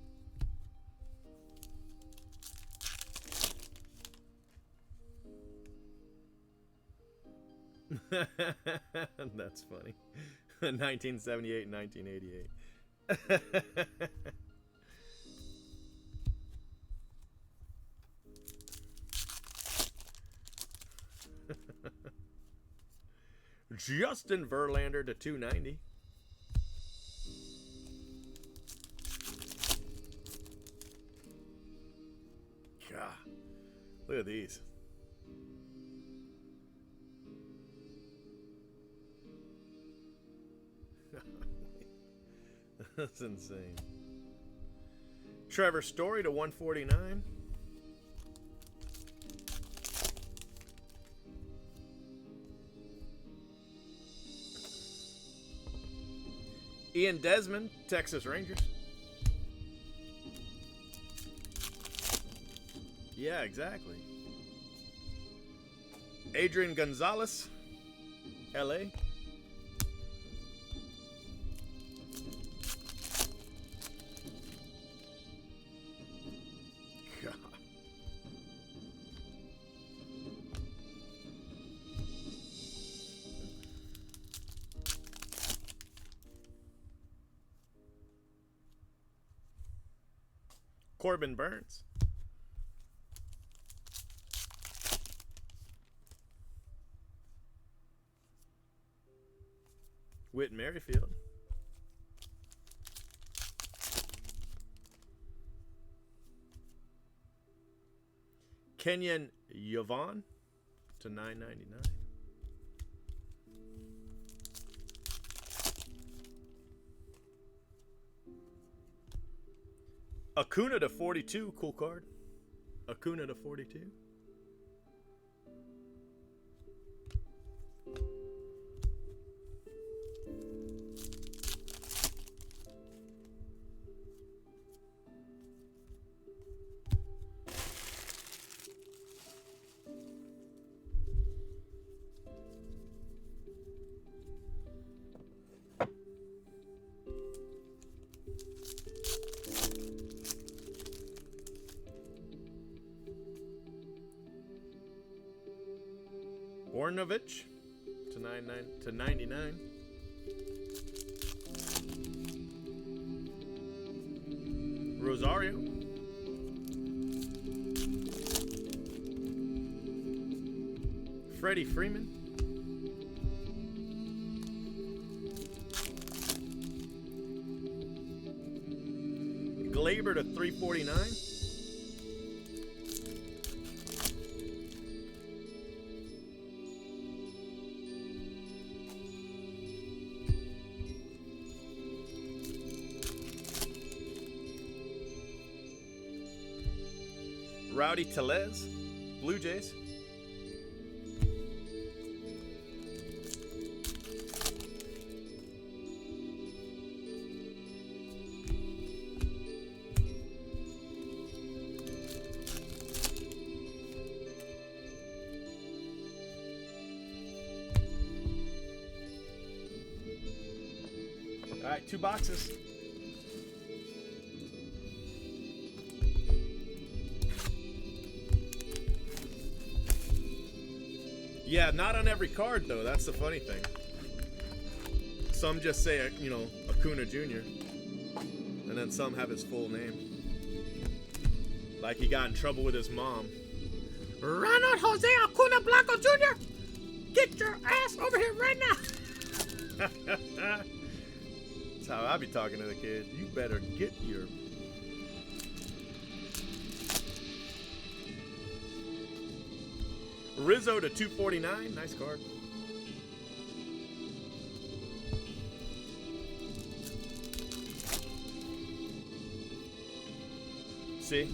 [SPEAKER 1] That's funny. 1978 and 1988. Justin Verlander to 290. God, look at these. That's insane. Trevor Story to 149. Ian Desmond, Texas Rangers. Yeah, exactly. Adrian Gonzalez, LA. God. Corbin Burns. Whit Merrifield. Kenyon Yvonne to $9.99. Acuna to 42, cool card. Acuna to 42. Ornovich to 99. Rosario. Freddie Freeman. Glaber to 349. Rowdy Tellez, Blue Jays. All right, 2 boxes. Yeah, not on every card, though. That's the funny thing. Some just say, you know, Acuna Jr. And then some have his full name. Like he got in trouble with his mom. Ronald Jose Acuna Blanco Jr., get your ass over here right now. That's how I be talking to the kids. You better get your... Rizzo to 249. Nice card. See?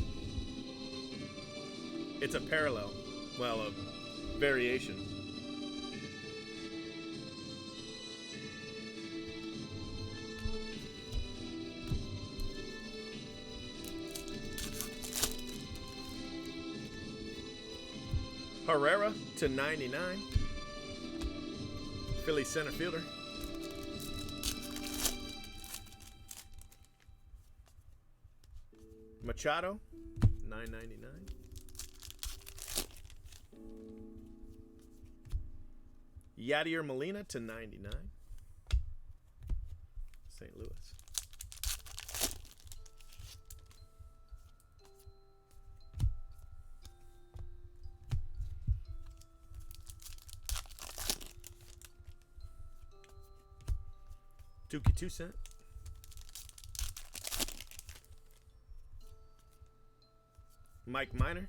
[SPEAKER 1] It's a parallel. Well, a variation. Herrera to 99. Philly center fielder. Machado, $9.99. Yadier Molina to 99. St. Louis. Tukey 2 cent. Mike Minor.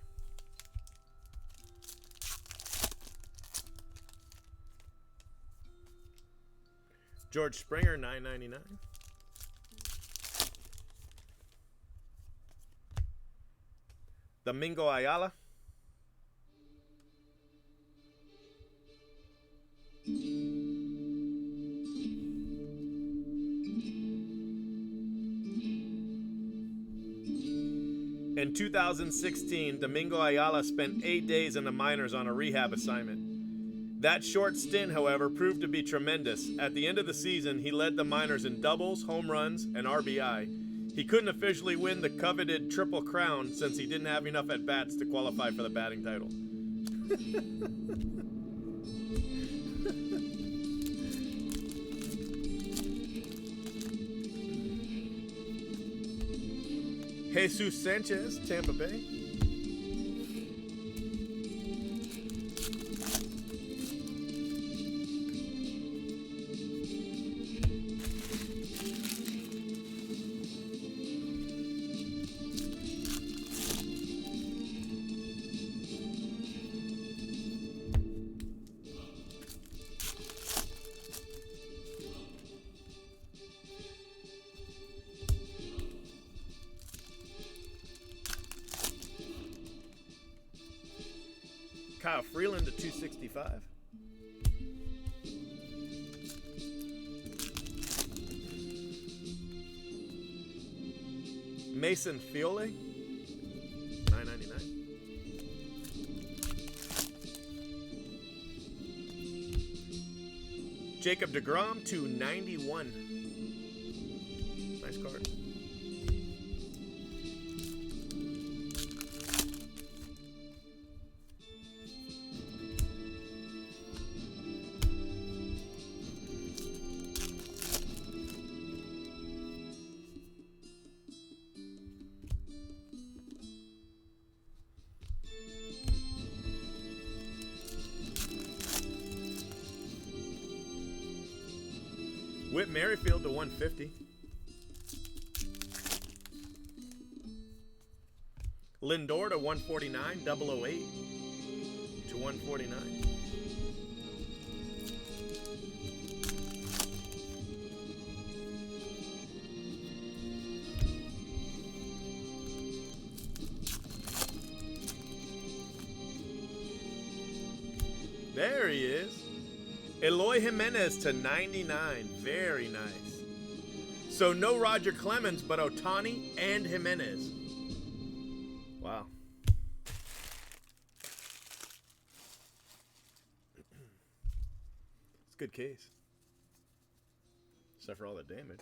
[SPEAKER 1] George Springer, $9.99. Domingo Ayala. In 2016, Domingo Ayala spent 8 days in the minors on a rehab assignment. That short stint, however, proved to be tremendous. At the end of the season, he led the minors in doubles, home runs, and RBI. He couldn't officially win the coveted Triple Crown since he didn't have enough at-bats to qualify for the batting title. Jesus Sanchez, Tampa Bay. Kyle Freeland to 265. Mason Fiole, $9.99. Jacob deGrom to 91. Nice card. Whit Merrifield to 150. Lindor to 149, 008 to 149. There he is. Eloy Jimenez to 99. Very nice. So no Roger Clemens, but Ohtani and Jimenez. Wow. It's a good case. Except for all the damage.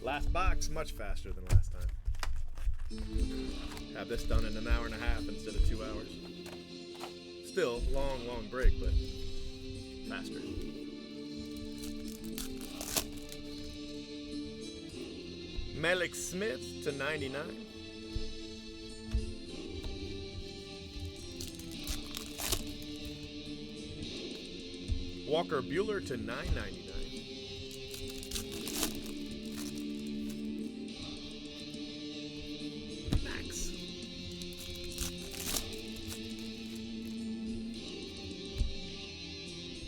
[SPEAKER 1] Last box, much faster than last time. Have this done in an hour and a half instead of 2 hours. Still, long break, but faster. Malik Smith to 99. Walker Buehler to 999. Max.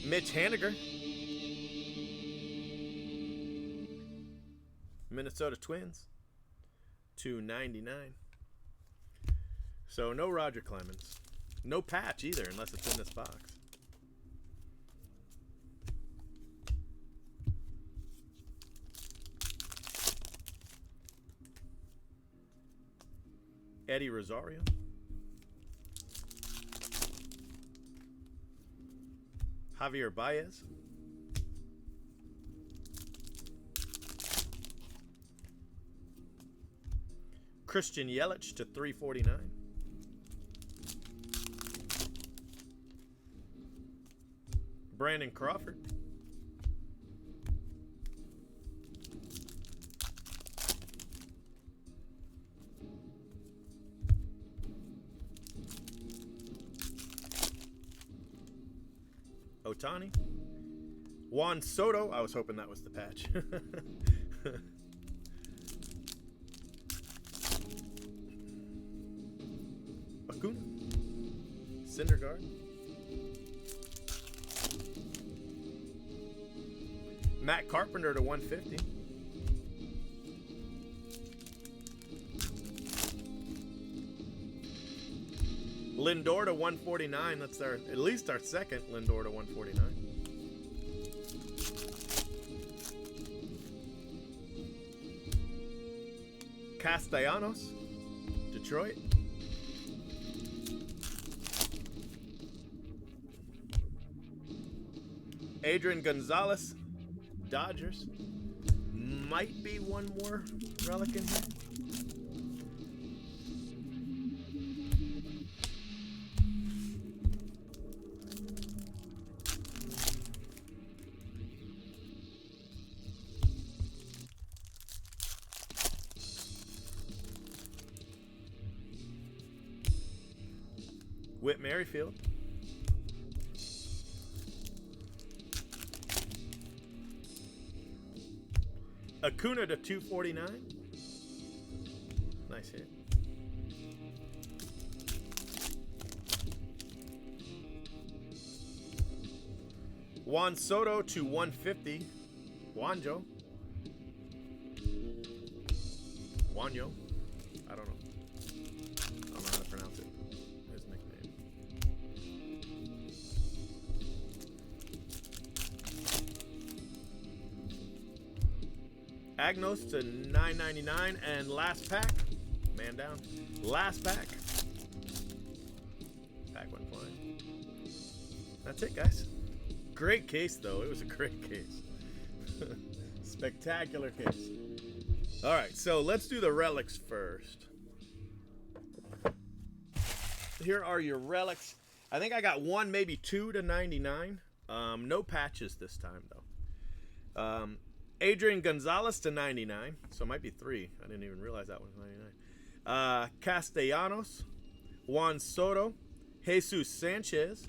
[SPEAKER 1] Mitch Haniger. Minnesota Twins to 99. So no Roger Clemens. No patch either unless it's in this box. Eddie Rosario. Javier Baez. Christian Yelich to 349. Brandon Crawford. Ohtani. Juan Soto. I was hoping that was the patch. Acuna. Syndergaard. Matt Carpenter to 150. Lindor to 149. That's at least our second Lindor to 149. Castellanos, Detroit. Adrian Gonzalez, Dodgers. Might be one more relic in here. Whit Merrifield. Acuna to 249. Nice hit. Juan Soto to 150. Juanjo. I don't know. I don't know how to pronounce it. His nickname. Agnos to 999, and last pack. Man down. Last pack. Pack went flying. That's it, guys. Great case, though. It was a great case. Spectacular case. All right, so let's do the relics first. Here are your relics. I think I got one, maybe two to 99. No patches this time, though. Adrian Gonzalez to 99. So it might be three. I didn't even realize that one was 99. Castellanos. Juan Soto. Jesus Sanchez.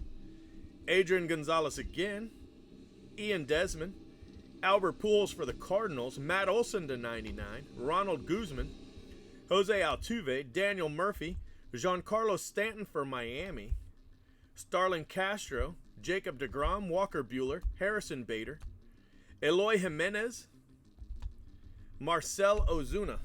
[SPEAKER 1] Adrian Gonzalez again. Ian Desmond. Albert Pujols for the Cardinals. Matt Olson to 99. Ronald Guzman. Jose Altuve. Daniel Murphy. Giancarlo Stanton for Miami. Starlin Castro. Jacob deGrom. Walker Buehler. Harrison Bader. Eloy Jimenez. Marcell Ozuna.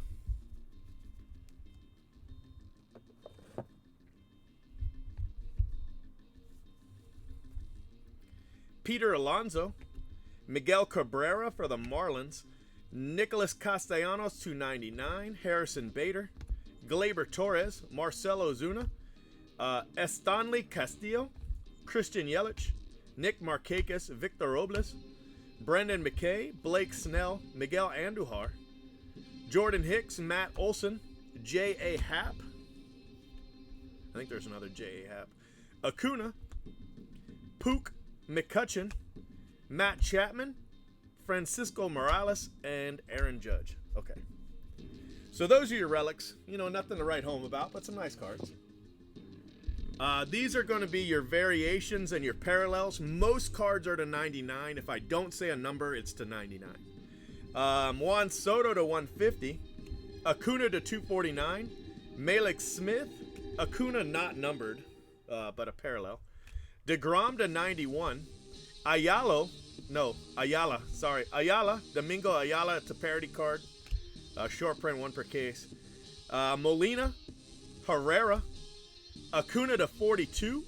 [SPEAKER 1] Peter Alonso. Miguel Cabrera for the Marlins. Nicholas Castellanos, 299. Harrison Bader. Gleyber Torres. Marcell Ozuna. Estanley Castillo. Christian Yelich. Nick Markakis. Victor Robles. Brendan McKay. Blake Snell. Miguel Andujar. Jordan Hicks. Matt Olson. J.A. Happ. I think there's another J.A. Happ. Acuna, Pook McCutcheon, Matt Chapman, Francisco Morales, and Aaron Judge. Okay. So those are your relics. You know, nothing to write home about, but some nice cards. These are going to be your variations and your parallels. Most cards are to 99. If I don't say a number, it's to 99. Juan Soto to 150. Acuna to 249. Malik Smith. Acuna not numbered, but a parallel. DeGrom to 91. Ayala. Domingo Ayala, it's a parody card. Short print, 1 per case. Molina. Herrera. Acuna to 42.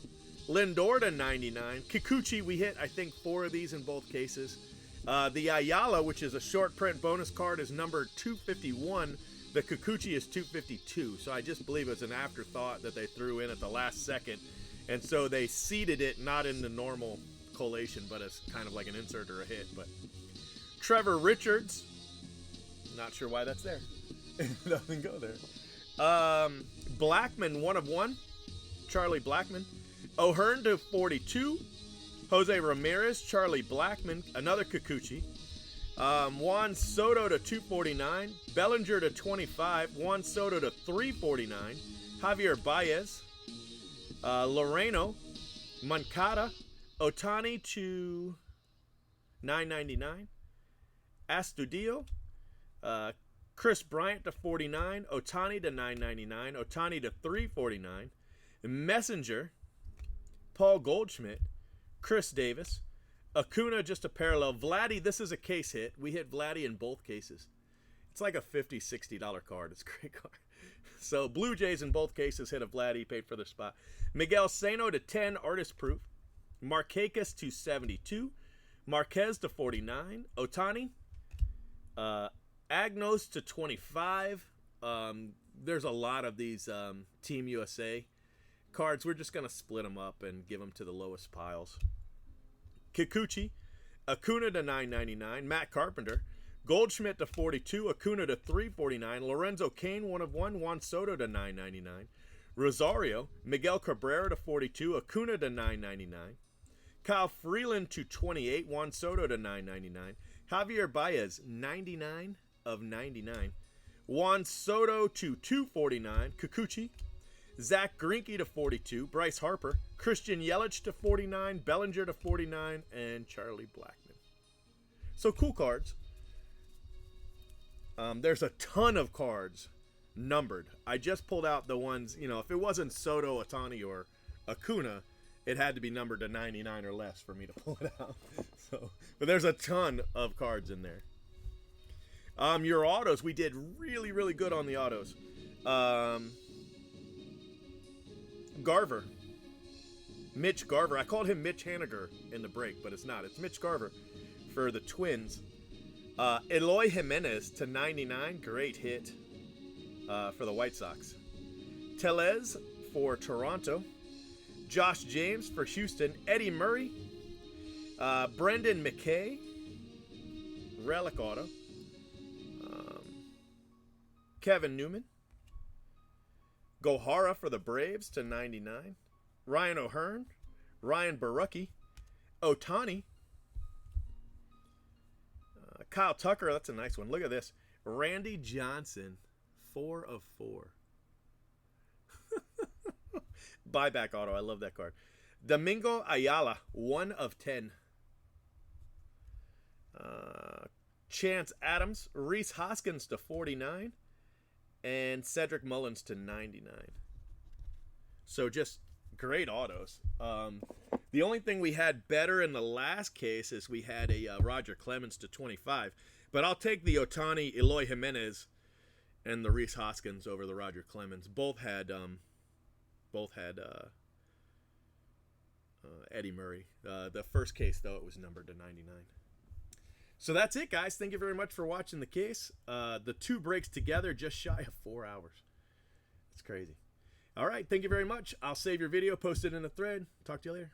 [SPEAKER 1] Lindor to 99. Kikuchi, we hit, I think, 4 of these in both cases. The Ayala, which is a short print bonus card, is numbered 251. The Kikuchi is 252. So I just believe it's an afterthought that they threw in at the last second. And so they seeded it not in the normal collation, but as kind of like an insert or a hit. But Trevor Richards, not sure why that's there. It doesn't go there. Blackman, 1 of 1. Charlie Blackman. O'Hearn to 42. Jose Ramirez, Charlie Blackman, another Kikuchi. Juan Soto to 249. Bellinger to 25. Juan Soto to 349. Javier Baez. Loreno. Moncada. Otani to 999. Astudillo. Chris Bryant to 49. Otani to 999. Otani to 349. Messenger. Paul Goldschmidt. Chris Davis. Acuna, just a parallel. Vladdy, this is a case hit. We hit Vladdy in both cases. It's like a $50, $60 card. It's a great card. So Blue Jays in both cases hit a Vladdy, paid for their spot. Miguel Sano to 10, artist proof. Markakis to 72. Marquez to 49. Otani. Agnos to 25. There's a lot of these Team USA cards. We're just going to split them up and give them to the lowest piles. Kikuchi. Acuna to 999. Matt Carpenter. Goldschmidt to 42. Acuna to 349. Lorenzo Cain, 1 of 1. Juan Soto to 999. Rosario. Miguel Cabrera to 42. Acuna to 999. Kyle Freeland to 28. Juan Soto to 999. Javier Baez, 99 of 99. Juan Soto to 249. Kikuchi. Zach Greinke to 42. Bryce Harper. Christian Yelich to 49. Bellinger to 49. And Charlie Blackman. So cool cards. There's a ton of cards numbered. I just pulled out the ones, you know, if it wasn't Soto, Otani, or Acuna, it had to be numbered to 99 or less for me to pull it out. So, but there's a ton of cards in there. Your autos, we did really, really good on the autos. Garver. Mitch Garver. I called him Mitch Haniger in the break, but it's not. It's Mitch Garver for the Twins. Eloy Jimenez to 99. Great hit for the White Sox. Tellez for Toronto. Josh James for Houston. Eddie Murray. Brendan McKay. Relic auto. Kevin Newman. Gohara for the Braves to 99. Ryan O'Hearn. Ryan Barucki. Otani. Kyle Tucker, that's a nice one. Look at this. Randy Johnson, 4 of 4. Buyback auto, I love that card. Domingo Ayala, 1 of 10. Chance Adams, Reese Hoskins to 49. And Cedric Mullins to 99. So just great autos. The only thing we had better in the last case is we had a Roger Clemens to 25. But I'll take the Otani, Eloy Jimenez, and the Reese Hoskins over the Roger Clemens. Both had Eddie Murray. The first case, though, it was numbered to 99. So that's it, guys. Thank you very much for watching the case. The 2 breaks together just shy of 4 hours. It's crazy. All right, thank you very much. I'll save your video, post it in a thread. Talk to you later.